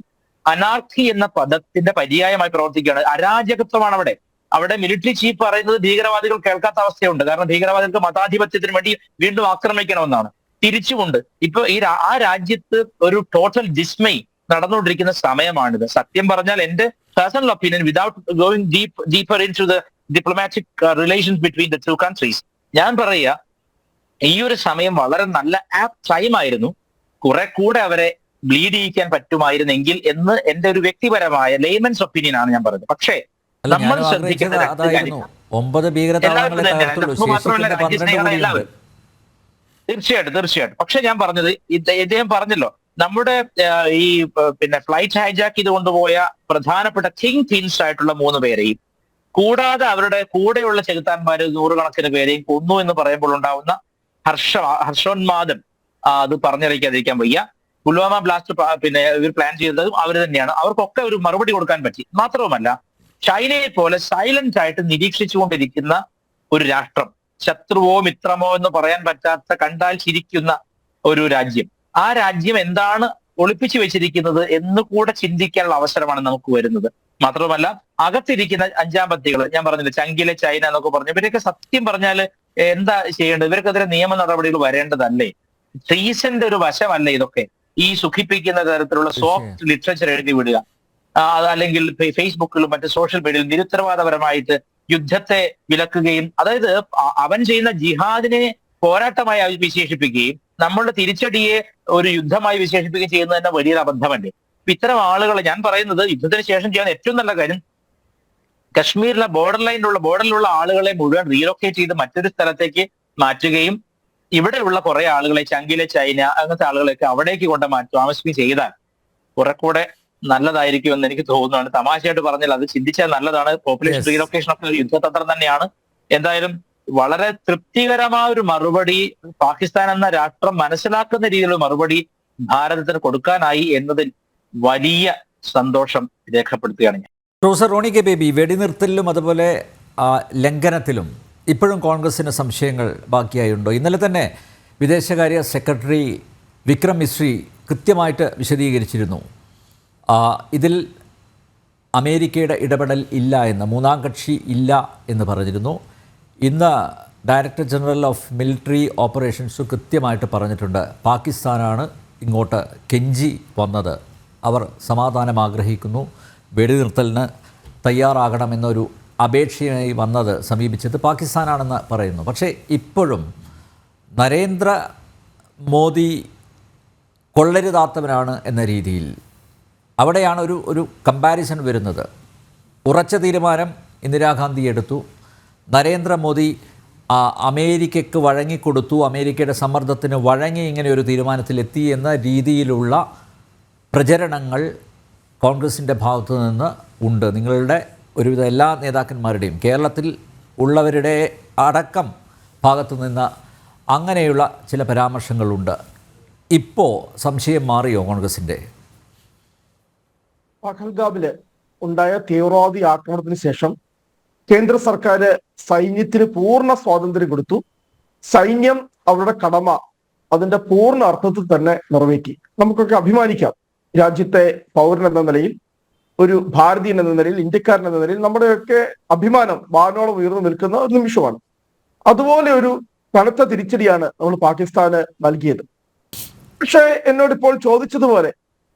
അനാർക്കി എന്ന പദത്തിന്റെ പര്യായമായി പ്രവർത്തിക്കുകയാണ്. അരാജകത്വമാണ് അവിടെ മിലിറ്ററി ചീഫ് പറയുന്നത് ഭീകരവാദികൾ കേൾക്കാത്ത അവസ്ഥയുണ്ട്. കാരണം ഭീകരവാദികൾക്ക് മതാധിപത്യത്തിന് വേണ്ടി വീണ്ടും ആക്രമിക്കണമെന്നാണ്. തിരിച്ചുകൊണ്ട് ഇപ്പൊ ആ രാജ്യത്ത് ഒരു ടോട്ടൽ ഡിസ്മൈ നടന്നുകൊണ്ടിരിക്കുന്ന സമയമാണിത്. സത്യം പറഞ്ഞാൽ എന്റെ personal opinion, without going deeper into the diplomatic relations between the two countries, ഞാൻ പറയുക ഈ ഒരു സമയം വളരെ നല്ല ആപ്റ്റ് ടൈം ആയിരുന്നു. കുറെ കൂടെ അവരെ ബ്ലീഡ് ചെയ്യിക്കാൻ പറ്റുമായിരുന്നെങ്കിൽ എന്ന് എന്റെ ഒരു വ്യക്തിപരമായ ലേമൻസ് ഒപ്പീനിയൻ ആണ് ഞാൻ പറയുന്നത്. പക്ഷേ നമ്മൾ ശ്രദ്ധിക്കേണ്ട അതായിരുന്നു 9 ഭീകരതാവളങ്ങളെ തകർത്തുള്ളൂ, ശേഷിക്കുന്ന 12 കൂടിയുണ്ട്. തീർച്ചയായിട്ടും. പക്ഷെ ഞാൻ പറഞ്ഞത് ഇദ്ദേഹം പറഞ്ഞല്ലോ, നമ്മുടെ ഈ പിന്നെ ഫ്ലൈറ്റ് ഹൈജാക്ക് ചെയ്ത് കൊണ്ടുപോയ പ്രധാനപ്പെട്ട കിങ് പിൻസ് ആയിട്ടുള്ള 3 പേരെയും കൂടാതെ അവരുടെ കൂടെയുള്ള ചെകുത്താന്മാര് 100 കണക്കിന് പേരെയും കൊന്നു എന്ന് പറയുമ്പോൾ ഉണ്ടാവുന്ന ഹർഷോന്മാദം അത് പറഞ്ഞറിയിക്കാതിരിക്കാൻ വയ്യ. പുൽവാമ ബ്ലാസ്റ്റ് പിന്നെ ഇവർ പ്ലാൻ ചെയ്തതും അവർ തന്നെയാണ്. അവർക്കൊക്കെ ഒരു മറുപടി കൊടുക്കാൻ പറ്റി. മാത്രവുമല്ല, ചൈനയെ പോലെ സൈലന്റ് ആയിട്ട് നിരീക്ഷിച്ചുകൊണ്ടിരിക്കുന്ന ഒരു രാഷ്ട്രം, ശത്രുവോ മിത്രമോ എന്ന് പറയാൻ പറ്റാത്ത, കണ്ടാൽ ചിരിക്കുന്ന ഒരു രാജ്യം, ആ രാജ്യം എന്താണ് ഒളിപ്പിച്ചു വെച്ചിരിക്കുന്നത് എന്ന് കൂടെ ചിന്തിക്കാനുള്ള അവസരമാണ് നമുക്ക് വരുന്നത്. മാത്രമല്ല, അകത്തിരിക്കുന്ന 5-ാം പത്തികൾ, ഞാൻ പറഞ്ഞില്ല ചങ്കിലെ ചൈന എന്നൊക്കെ പറഞ്ഞു, ഇവരൊക്കെ സത്യം പറഞ്ഞാൽ എന്താ ചെയ്യേണ്ടത്? ഇവർക്കെതിരെ നിയമ നടപടികൾ വരേണ്ടതല്ലേ? ട്രീസന്റെ ഒരു വശമല്ലേ ഇതൊക്കെ? ഈ സുഖിപ്പിക്കുന്ന തരത്തിലുള്ള സോഫ്റ്റ് ലിറ്ററേച്ചർ എഴുതി വിടുക, അല്ലെങ്കിൽ ഫേസ്ബുക്കിലും മറ്റ് സോഷ്യൽ മീഡിയയിൽ നിരുത്തരവാദപരമായിട്ട് യുദ്ധത്തെ വിലക്കുകയും, അതായത് അവൻ ചെയ്യുന്ന ജിഹാദിനെ പോരാട്ടമായി വിശേഷിപ്പിക്കുകയും നമ്മളുടെ തിരിച്ചടിയെ ഒരു യുദ്ധമായി വിശേഷിപ്പിക്കുകയും ചെയ്യുന്നത് തന്നെ വലിയൊരു അബദ്ധമല്ലേ? ഇത്തരം ആളുകൾ, ഞാൻ പറയുന്നത് യുദ്ധത്തിന് ശേഷം ചെയ്യാൻ ഏറ്റവും നല്ല കാര്യം കശ്മീരിലെ ബോർഡറിലുള്ള ആളുകളെ മുഴുവൻ റീലൊക്കേറ്റ് ചെയ്ത് മറ്റൊരു സ്ഥലത്തേക്ക് മാറ്റുകയും ഇവിടെയുള്ള കുറെ ആളുകളെ, ചങ്കിലെ ചൈന അങ്ങനത്തെ ആളുകളെയൊക്കെ അവിടേക്ക് കൊണ്ട് താമസിക്കുകയും ചെയ്താൽ കുറെ കൂടെ നല്ലതായിരിക്കും എന്ന് എനിക്ക് തോന്നുന്നതാണ്. തമാശയായിട്ട് പറഞ്ഞാൽ അത് ചിന്തിച്ചാൽ നല്ലതാണ്. പോപ്പുലേഷൻ റീലൊക്കേഷൻ ഒക്കെ യുദ്ധതന്ത്രം തന്നെയാണ്. എന്തായാലും വളരെ തൃപ്തികരമായ ഒരു മറുപടി പാകിസ്ഥാൻ എന്ന രാഷ്ട്രം മനസ്സിലാക്കുന്ന രീതിയിലുള്ള മറുപടി ഭാരതത്തിന് കൊടുക്കാനായി എന്നതിൽ വലിയ സന്തോഷം രേഖപ്പെടുത്തുകയാണ് ഞാൻ. പ്രൊഫസർ റോണി കെ ബേബി, വെടിനിർത്തലിലും അതുപോലെ ലംഘനത്തിലും ഇപ്പോഴും കോൺഗ്രസിന് സംശയങ്ങൾ ബാക്കിയായുണ്ടോ? ഇന്നലെ തന്നെ വിദേശകാര്യ സെക്രട്ടറി വിക്രം മിശ്രി കൃത്യമായിട്ട് വിശദീകരിച്ചിരുന്നു. ഇതിൽ അമേരിക്കയുടെ ഇടപെടൽ ഇല്ല എന്ന്, 3-ാം കക്ഷി ഇല്ല എന്ന് പറഞ്ഞിരുന്നു. ഇന്ന് director general of military operations കൃത്യമായിട്ട് പറഞ്ഞിട്ടുണ്ട്, പാകിസ്ഥാനാണ് ഇങ്ങോട്ട് കെഞ്ചി വന്നത്, അവർ സമാധാനം ആഗ്രഹിക്കുന്നു, വെടിനിർത്തലിന് തയ്യാറാകണമെന്നൊരു അപേക്ഷയായി സമീപിച്ചത് പാകിസ്ഥാനാണെന്ന് പറയുന്നു. പക്ഷേ ഇപ്പോഴും നരേന്ദ്ര മോദി കൊള്ളരുതാത്തവനാണ് എന്ന രീതിയിൽ അവിടെയാണ് ഒരു കമ്പാരിസൺ വരുന്നത്. ഉറച്ച തീരുമാനം ഇന്ദിരാഗാന്ധി എടുത്തു, നരേന്ദ്രമോദി അമേരിക്കയ്ക്ക് വഴങ്ങിക്കൊടുത്തു, അമേരിക്കയുടെ സമ്മർദ്ദത്തിന് വഴങ്ങി ഇങ്ങനെ ഒരു തീരുമാനത്തിലെത്തി എന്ന രീതിയിലുള്ള പ്രചരണങ്ങൾ കോൺഗ്രസിൻ്റെ ഭാഗത്തു നിന്ന് ഉണ്ട്. നിങ്ങളുടെ ഒരുവിധ എല്ലാ നേതാക്കന്മാരുടെയും, കേരളത്തിൽ ഉള്ളവരുടെ അടക്കം ഭാഗത്തു നിന്ന് അങ്ങനെയുള്ള ചില പരാമർശങ്ങളുണ്ട്. ഇപ്പോൾ സംശയം മാറിയോ കോൺഗ്രസിൻ്റെ? പഹൽഗാമില് ഉണ്ടായ തീവ്രവാദി ആക്രമണത്തിന് ശേഷം കേന്ദ്ര സർക്കാർ സൈന്യത്തിന് പൂർണ്ണ സ്വാതന്ത്ര്യം കൊടുത്തു. സൈന്യം അവരുടെ കടമ അതിന്റെ പൂർണ്ണ അർത്ഥത്തിൽ തന്നെ നിറവേറ്റി. നമുക്കൊക്കെ അഭിമാനിക്കാം, രാജ്യത്തെ പൗരൻ എന്ന നിലയിൽ, ഒരു ഭാരതീയൻ എന്ന നിലയിൽ, ഇന്ത്യക്കാരൻ എന്ന നിലയിൽ നമ്മുടെയൊക്കെ അഭിമാനം വാനോളം ഉയർന്നു നിൽക്കുന്ന ഒരു നിമിഷമാണ്. അതുപോലെ ഒരു കനത്ത തിരിച്ചടിയാണ് നമ്മൾ പാകിസ്ഥാന് നൽകിയത്. പക്ഷേ എന്നോട് ഇപ്പോൾ ചോദിച്ചതുപോലെ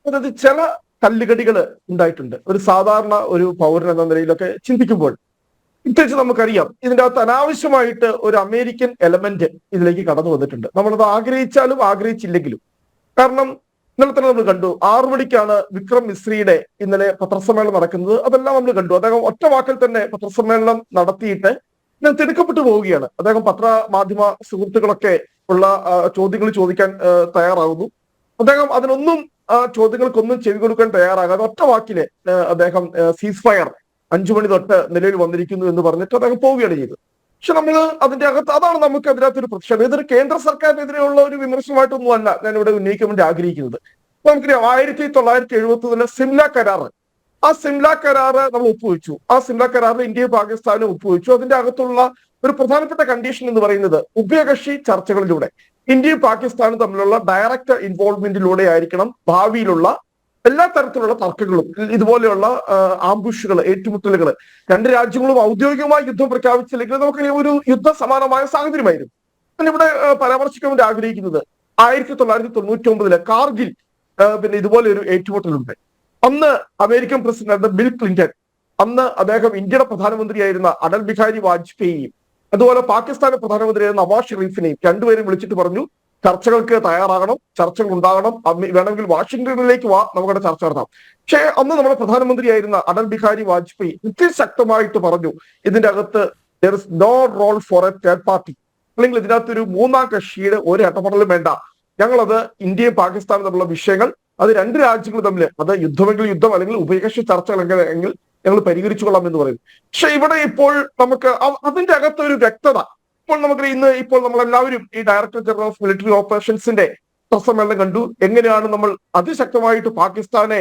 അതായത് ചില കല്ലുകടികൾ ഉണ്ടായിട്ടുണ്ട്. ഒരു സാധാരണ ഒരു പൗരൻ എന്ന നിലയിലൊക്കെ ചിന്തിക്കുമ്പോൾ പ്രത്യേകിച്ച് നമുക്കറിയാം ഇതിൻ്റെ അകത്ത് അനാവശ്യമായിട്ട് ഒരു അമേരിക്കൻ എലമെന്റ് ഇതിലേക്ക് കടന്നു വന്നിട്ടുണ്ട്. നമ്മളത് ആഗ്രഹിച്ചാലും ആഗ്രഹിച്ചില്ലെങ്കിലും. കാരണം ഇന്നലെ തന്നെ നമ്മൾ കണ്ടു, 6 മണിക്കാണ് വിക്രം മിശ്രിയുടെ ഇന്നലെ പത്രസമ്മേളനം നടക്കുന്നത്. അതെല്ലാം നമ്മൾ കണ്ടു. അദ്ദേഹം ഒറ്റ വാക്കിൽ തന്നെ പത്രസമ്മേളനം നടത്തിയിട്ട് ഞാൻ തിടുക്കപ്പെട്ടു പോവുകയാണ്. അദ്ദേഹം പത്രമാധ്യമ സുഹൃത്തുക്കളൊക്കെ ഉള്ള ചോദ്യങ്ങൾ ചോദിക്കാൻ തയ്യാറാകുന്നു. അദ്ദേഹം അതിനൊന്നും ചോദ്യങ്ങൾക്കൊന്നും ചെവി കൊടുക്കാൻ തയ്യാറാകാതെ ഒറ്റ വാക്കില് അദ്ദേഹം സീസ് ഫയർ 5 മണി തൊട്ട് നിലവിൽ വന്നിരിക്കുന്നു എന്ന് പറഞ്ഞിട്ട് അദ്ദേഹം പോവുകയാണ് ചെയ്തത്. പക്ഷെ നമ്മൾ അതിന്റെ അകത്ത് അതാണ് നമുക്ക് അതിനകത്തൊരു പ്രതിഷേധം. ഇതൊരു കേന്ദ്ര സർക്കാരിനെതിരെയുള്ള ഒരു വിമർശനമായിട്ടൊന്നും അല്ല ഞാൻ ഇവിടെ ഉന്നയിക്കാൻ വേണ്ടി ആഗ്രഹിക്കുന്നത്. നമുക്കറിയാം 1971 സിംല കരാറ്, ആ സിംല കരാറ് നമ്മൾ ഒപ്പുവെച്ചു. ആ സിംല കരാറിൽ ഇന്ത്യയും പാകിസ്ഥാനും ഒപ്പുവെച്ചു. അതിന്റെ അകത്തുള്ള ഒരു പ്രധാനപ്പെട്ട കണ്ടീഷൻ എന്ന് പറയുന്നത് ഉഭയകക്ഷി ചർച്ചകളിലൂടെ ഇന്ത്യയും പാകിസ്ഥാനും തമ്മിലുള്ള ഡയറക്റ്റ് ഇൻവോൾവ്മെന്റിലൂടെ ആയിരിക്കണം ഭാവിയിലുള്ള എല്ലാ തരത്തിലുള്ള തർക്കങ്ങളും, ഇതുപോലെയുള്ള ആംബുഷുകൾ, ഏറ്റുമുട്ടലുകൾ. 2 രാജ്യങ്ങളും ഔദ്യോഗികമായി യുദ്ധം പ്രഖ്യാപിച്ചില്ലെങ്കിൽ നമുക്ക് ഒരു യുദ്ധ സമാനമായ സാഹചര്യമായിരുന്നു. ഞാൻ ഇവിടെ പരാമർശിക്കാൻ വേണ്ടി ആഗ്രഹിക്കുന്നത് 1999 കാർഗിൽ പിന്നെ ഇതുപോലെ ഒരു ഏറ്റുമുട്ടലുണ്ട്. അന്ന് അമേരിക്കൻ പ്രസിഡന്റ് ബിൽ ക്ലിന്റൺ, അന്ന് അദ്ദേഹം ഇന്ത്യയുടെ പ്രധാനമന്ത്രിയായിരുന്ന അടൽ ബിഹാരി വാജ്പേയിയും അതുപോലെ പാകിസ്ഥാന്റെ പ്രധാനമന്ത്രിയായിരുന്ന നവാസ് ഷെരീഫിനെയും രണ്ടുപേരും വിളിച്ചിട്ട് പറഞ്ഞു, ചർച്ചകൾക്ക് തയ്യാറാകണം, ചർച്ചകൾ ഉണ്ടാകണം, വേണമെങ്കിൽ വാഷിംഗ്ടണിലേക്ക് വാ, നമുക്കവിടെ ചർച്ച നടത്താം. പക്ഷേ അന്ന് നമ്മുടെ പ്രധാനമന്ത്രിയായിരുന്ന അടൽ ബിഹാരി വാജ്പേയി ശക്തമായിട്ട് പറഞ്ഞു, ഇതിന്റെ അകത്ത് there is no role for a third party. അല്ലെങ്കിൽ ഇതിനകത്തൊരു മൂന്നാം കക്ഷിയുടെ ഒരു ഇടപെടലും വേണ്ട. ഞങ്ങളത് ഇന്ത്യയും പാകിസ്ഥാനും തമ്മിലുള്ള വിഷയങ്ങൾ അത് രണ്ട് രാജ്യങ്ങൾ തമ്മിൽ അത് യുദ്ധമെങ്കിൽ യുദ്ധം അല്ലെങ്കിൽ ഉഭയകക്ഷി ചർച്ചകളെങ്കിൽ ഞങ്ങൾ പരിഹരിച്ചു കൊള്ളാം എന്ന് പറയുന്നു. പക്ഷെ ഇവിടെ ഇപ്പോൾ നമുക്ക് അതിന്റെ അകത്തൊരു വ്യക്തത ഇപ്പോൾ നമുക്ക് ഇപ്പോൾ നമ്മളെല്ലാവരും ഈ ഡയറക്ടർ ജനറൽ ഓഫ് മിലിറ്ററി ഓപ്പറേഷൻസിന്റെ സമ്മേളനം കണ്ടു. എങ്ങനെയാണ് നമ്മൾ അതിശക്തമായിട്ട് പാകിസ്ഥാനെ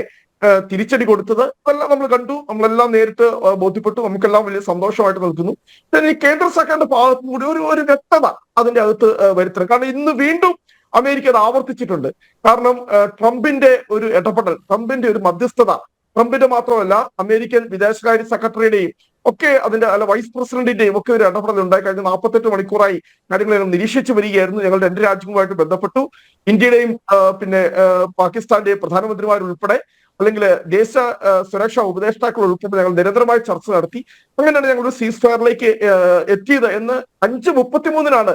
തിരിച്ചടി കൊടുത്തത് അതെല്ലാം നമ്മൾ കണ്ടു. നമ്മളെല്ലാം നേരിട്ട് ബോധ്യപ്പെട്ടു. നമുക്കെല്ലാം വലിയ സന്തോഷമായിട്ട് നിൽക്കുന്നു. ഈ കേന്ദ്ര സർക്കാരിന്റെ ഭാഗത്തും കൂടി ഒരു വ്യക്തത അതിന്റെ അകത്ത് വരുത്തണം. കാരണം ഇന്ന് വീണ്ടും അമേരിക്ക അത് ആവർത്തിച്ചിട്ടുണ്ട്. കാരണം ട്രംപിന്റെ ഒരു ഇടപെടൽ, ട്രംപിന്റെ ഒരു മധ്യസ്ഥത, ട്രംപിന്റെ മാത്രമല്ല അമേരിക്കൻ വിദേശകാര്യ സെക്രട്ടറിയുടെയും ഒക്കെ അതിന്റെ വൈസ് പ്രസിഡന്റിന്റെയും ഒക്കെ ഒരു ഇടപെടൽ ഉണ്ടായി. കഴിഞ്ഞ 48 മണിക്കൂറായി കാര്യങ്ങൾ ഞങ്ങൾ നിരീക്ഷിച്ചു വരികയായിരുന്നു. ഞങ്ങൾ രണ്ട് രാജ്യങ്ങളുമായിട്ട് ബന്ധപ്പെട്ടു. ഇന്ത്യയുടെയും പിന്നെ പാകിസ്ഥാന്റെയും പ്രധാനമന്ത്രിമാരുൾപ്പെടെ അല്ലെങ്കിൽ ദേശീയ സുരക്ഷാ ഉപദേഷ്ടാക്കൾ ഉൾപ്പെടെ ഞങ്ങൾ നിരന്തരമായി ചർച്ച നടത്തി. അങ്ങനെയാണ് ഞങ്ങൾ ഒരു സീസ് ഫയറിലേക്ക് എത്തിയത് എന്ന് 5:33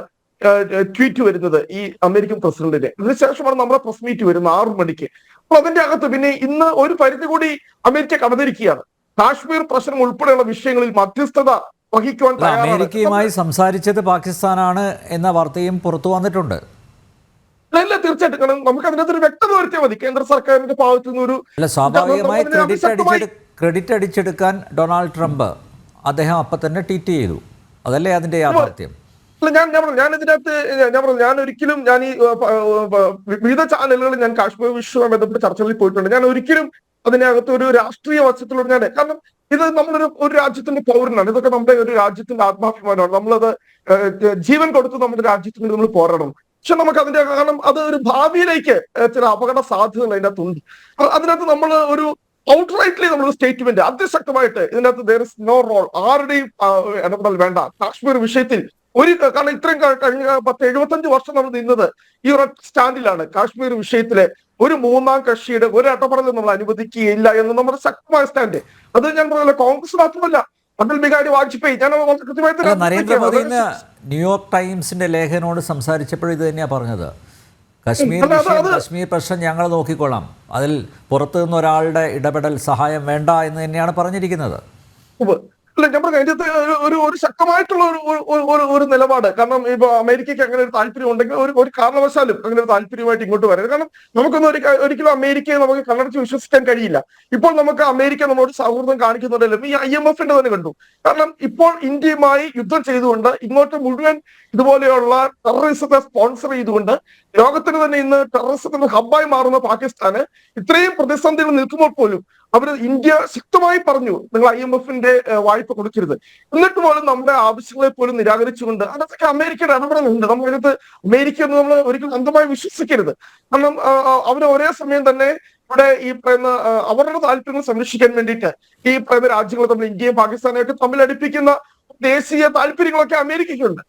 ട്വീറ്റ് വരുന്നത് ഈ അമേരിക്കൻ പ്രസിഡന്റിന്റെ. ഇതിനുശേഷമാണ് നമ്മുടെ പ്രസ് മീറ്റ് വരുന്നത് 6 മണിക്ക്. അപ്പൊ അതിന്റെ അകത്ത് പിന്നെ ഇന്ന് ഒരു പരിധി കൂടി അമേരിക്ക കടന്നിരിക്കുകയാണ്. കാശ്മീർ പ്രശ്നം ഉൾപ്പെടെയുള്ള വിഷയങ്ങളിൽ മധ്യസ്ഥത വഹിക്കുവാൻ അമേരിക്കയുമായി സംസാരിച്ചത് പാകിസ്ഥാനാണ് എന്ന വാർത്തയും പുറത്തു വന്നിട്ടുണ്ട്. അല്ല, തീർച്ചയായിട്ടും. കാരണം നമുക്ക് അതിനകത്തൊരു വ്യക്തത വരുത്തിയാൽ മതി. കേന്ദ്ര സർക്കാരിന്റെ ഭാഗത്തു നിന്ന് ഒരു സ്വാഭാവികമായി ക്രെഡിറ്റ് അടിച്ചെടുക്കാൻ ഡൊണാൾഡ് ട്രംപ് അദ്ദേഹം അപ്പൊ തന്നെ ട്വീറ്റ് ചെയ്തു. അതല്ലേ അതിന്റെ യാഥാർത്ഥ്യം? അല്ല, ഞാൻ ഇതിനകത്ത് ഞാൻ ഒരിക്കലും ഞാൻ ഈ വിവിധ ചാനലുകളിൽ ഞാൻ കാശ്മീർ വിഷയവുമായി ബന്ധപ്പെട്ട് ചർച്ചകളിൽ പോയിട്ടുണ്ട്. ഞാൻ ഒരിക്കലും അതിനകത്ത് ഒരു രാഷ്ട്രീയ വശത്തിലൂടെ കാരണം ഇത് നമ്മളൊരു രാജ്യത്തിന്റെ പൗരനാണ്. ഇതൊക്കെ നമ്മുടെ ഒരു രാജ്യത്തിന്റെ ആത്മാഭിമാനമാണ്. നമ്മളത് ജീവൻ കൊടുത്ത് നമ്മുടെ രാജ്യത്തിന് വേണ്ടി നമ്മൾ പോരാടണം. പക്ഷെ നമുക്ക് അതിന്റെ കാരണം അത് ഒരു ഭാവിയിലേക്ക് ചില അപകട സാധ്യതകൾ അതിനകത്തുണ്ട്. അതിനകത്ത് നമ്മൾ ഒരു ഔട്ട്റൈറ്റ്ലി നമ്മൾ സ്റ്റേറ്റ്മെന്റ് അതിശക്തമായിട്ട് ഇതിനകത്ത് there is no role, ആരുടെയും ഇടപെടൽ വേണ്ട കാശ്മീർ വിഷയത്തിൽ. കാരണം ഇത്രയും കഴിഞ്ഞ 70-75 വർഷം നമ്മൾ നിന്നത് ഈ ഒരു സ്റ്റാൻഡിലാണ്. കാശ്മീർ വിഷയത്തിലെ ഒരു മൂന്നാം കക്ഷിയുടെ ഒരു ഇടപെടലും നമ്മൾ അനുവദിക്കുകയില്ല എന്ന് നമ്മുടെ ശക്തമായ സ്റ്റാൻഡ്. അത് ഞാൻ പറഞ്ഞല്ലോ, കോൺഗ്രസ് മാത്രമല്ല, അടൽ ബിഹാരി വാജ്പേയി. ഞാൻ നരേന്ദ്രമോദി ന്യൂയോർക്ക് ടൈംസിന്റെ ലേഖനോട് സംസാരിച്ചപ്പോൾ ഇത് തന്നെയാ പറഞ്ഞത്. കശ്മീർ പ്രശ്നം ഞങ്ങൾ നോക്കിക്കൊള്ളാം, അതിൽ പുറത്തു നിന്ന് ഒരാളുടെ ഇടപെടൽ സഹായം വേണ്ട എന്ന് തന്നെയാണ് പറഞ്ഞിരിക്കുന്നത്. അല്ല, ഞാൻ പറഞ്ഞ അതിന്റെ ഒരു ശക്തമായിട്ടുള്ള ഒരു നിലപാട്. കാരണം ഇപ്പൊ അമേരിക്കയ്ക്ക് അങ്ങനെ ഒരു താല്പര്യം ഉണ്ടെങ്കിൽ ഒരു കാരണവശാലും അങ്ങനെ ഒരു താല്പര്യമായിട്ട് ഇങ്ങോട്ട് വരരുത്. കാരണം നമുക്കൊന്നും ഒരിക്കലും അമേരിക്കയെ നമുക്ക് കണ്ണടച്ച് വിശ്വസിക്കാൻ കഴിയില്ല. ഇപ്പോൾ നമുക്ക് അമേരിക്ക നമ്മളോട് സൗഹൃദം കാണിക്കുന്നുണ്ടല്ലോ. ഈ IMF-ന്റെ തന്നെ കണ്ടു. കാരണം ഇപ്പോൾ ഇന്ത്യയുമായി യുദ്ധം ചെയ്തുകൊണ്ട് ഇങ്ങോട്ട് മുഴുവൻ ഇതുപോലെയുള്ള ടെററിസത്തെ സ്പോൺസർ ചെയ്തുകൊണ്ട് ലോകത്തിന് തന്നെ ഇന്ന് ടെററിസത്തിന്റെ ഹബ്ബായി മാറുന്ന പാകിസ്ഥാന് ഇത്രയും പ്രതിസന്ധികൾ നിൽക്കുമ്പോൾ പോലും ഇന്ത്യ ശക്തമായി പറഞ്ഞു നിങ്ങൾ IMF-ന്റെ വായ്പ കൊടുക്കരുത്. എന്നിട്ട് പോലും നമ്മുടെ ആവശ്യങ്ങളെ പോലും നിരാകരിച്ചുകൊണ്ട് അതൊക്കെ അമേരിക്കയുടെ ഇടപെടലുണ്ട്. നമ്മളതിനകത്ത് അമേരിക്ക എന്ന് നമ്മൾ ഒരിക്കലും അന്ധമായി വിശ്വസിക്കരുത്. കാരണം അവർ ഒരേ സമയം തന്നെ ഇവിടെ ഈ പറയുന്ന അവരുടെ താല്പര്യങ്ങൾ സംരക്ഷിക്കാൻ വേണ്ടിയിട്ട് ഈ പറയുന്ന രാജ്യങ്ങൾ തമ്മിൽ ഇന്ത്യയും പാകിസ്ഥാനെയും ഒക്കെ തമ്മിൽ അടുപ്പിക്കുന്ന ദേശീയ താല്പര്യങ്ങളൊക്കെ അമേരിക്കയ്ക്കുണ്ട്.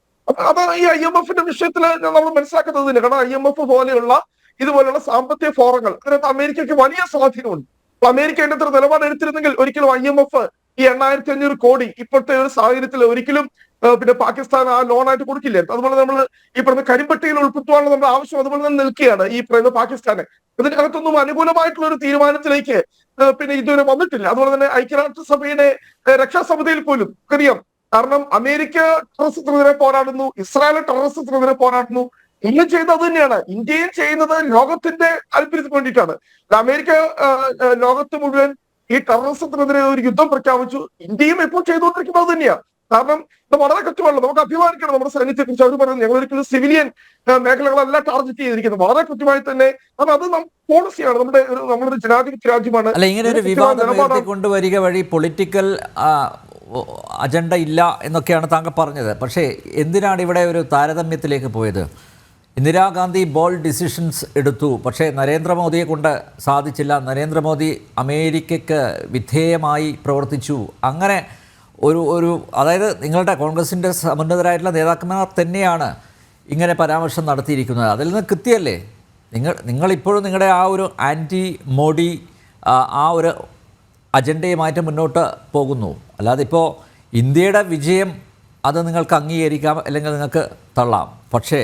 അത് ഈ IMF-ന്റെ വിഷയത്തിൽ നമ്മൾ മനസ്സിലാക്കുന്നതില്ല. കാരണം IMF പോലെയുള്ള ഇതുപോലെയുള്ള സാമ്പത്തിക ഫോറങ്ങൾ അതിനകത്ത് അമേരിക്കയ്ക്ക് വലിയ സ്വാധീനമുണ്ട്. അമേരിക്ക അതിന്റെ ഒരു നിലപാട് എടുത്തിരുന്നെങ്കിൽ ഒരിക്കലും IMF ഈ 8500 കോടി ഇപ്പോഴത്തെ ഒരു സാഹചര്യത്തിൽ ഒരിക്കലും പിന്നെ പാകിസ്ഥാൻ ആ ലോണായിട്ട് കൊടുക്കില്ല. അതുപോലെ നമ്മൾ ഈ പറയുന്ന കരിമ്പട്ടിയിൽ ഉൾപ്പെടുത്തുവാനുള്ള നമ്മുടെ ആവശ്യം അതുപോലെ തന്നെ നിൽക്കുകയാണ് ഈ പറയുന്ന പാകിസ്ഥാനെ. ഇതിനകത്തൊന്നും അനുകൂലമായിട്ടുള്ള ഒരു തീരുമാനത്തിലേക്ക് പിന്നെ ഇതുവരെ വന്നിട്ടില്ല. അതുപോലെ തന്നെ ഐക്യരാഷ്ട്രസഭയുടെ രക്ഷാസമിതിയിൽ പോലും അറിയാം. കാരണം അമേരിക്ക ടെററിസത്തിനെതിരെ പോരാടുന്നു, ഇസ്രായേൽ ടെററിസത്തിനെതിരെ പോരാടുന്നു. ഇന്ത്യ ചെയ്യുന്നത് അത് തന്നെയാണ്. ഇന്ത്യയും ചെയ്യുന്നത് ലോകത്തിന്റെ താല്പര്യത്തിന് വേണ്ടിയിട്ടാണ്. അമേരിക്ക ലോകത്ത് മുഴുവൻ ഈ ടെററിസത്തിനെതിരെ ഒരു യുദ്ധം പ്രഖ്യാപിച്ചു. ഇന്ത്യയും ഇപ്പോൾ ചെയ്തുകൊണ്ടിരിക്കുന്നത് അത് തന്നെയാണ്. കാരണം ഇത് വളരെ കൃത്യമാണല്ലോ. നമുക്ക് അഭിമാനിക്കണം നമ്മുടെ സൈന്യത്തെ കുറിച്ച്. അവർ പറയുന്നത് ഞങ്ങൾ ഒരിക്കലും സിവിലിയൻ മേഖലകളല്ല ടാർഗറ്റ് ചെയ്തിരിക്കുന്നത്. വളരെ കൃത്യമായി തന്നെ അത് പോളിസിയാണ്. നമ്മളൊരു ജനാധിപത്യ രാജ്യമാണ്. അല്ല, ഇങ്ങനെ ഒരു വിവാദം കൊണ്ടുവരിക വഴി പൊളിറ്റിക്കൽ അജണ്ട ഇല്ല എന്നൊക്കെയാണ് താങ്കൾ പറഞ്ഞത്. പക്ഷേ എന്തിനാണ് ഇവിടെ ഒരു താരതമ്യത്തിലേക്ക് പോയത്? ഇന്ദിരാഗാന്ധി ബോൾഡ് ഡിസിഷൻസ് എടുത്തു, പക്ഷേ നരേന്ദ്രമോദിയെ കൊണ്ട് സാധിച്ചില്ല. നരേന്ദ്രമോദി അമേരിക്കയ്ക്ക് വിധേയമായി പ്രവർത്തിച്ചു. അങ്ങനെ ഒരു അതായത് നിങ്ങളുടെ കോൺഗ്രസിൻ്റെ സമുന്നതരായിട്ടുള്ള നേതാക്കന്മാർ തന്നെയാണ് ഇങ്ങനെ പരാമർശം നടത്തിയിരിക്കുന്നത്. അതിൽ നിന്ന് കൃത്യമല്ലേ? നിങ്ങളിപ്പോഴും നിങ്ങളുടെ ആ ഒരു ആൻറ്റി മോഡി ആ ഒരു അജണ്ടയുമായിട്ട് മുന്നോട്ട് പോകുന്നു. അല്ലാതെ ഇപ്പോൾ ഇന്ത്യയുടെ വിജയം അത് നിങ്ങൾക്ക് അംഗീകരിക്കാം, അല്ലെങ്കിൽ നിങ്ങൾക്ക് തള്ളാം. പക്ഷേ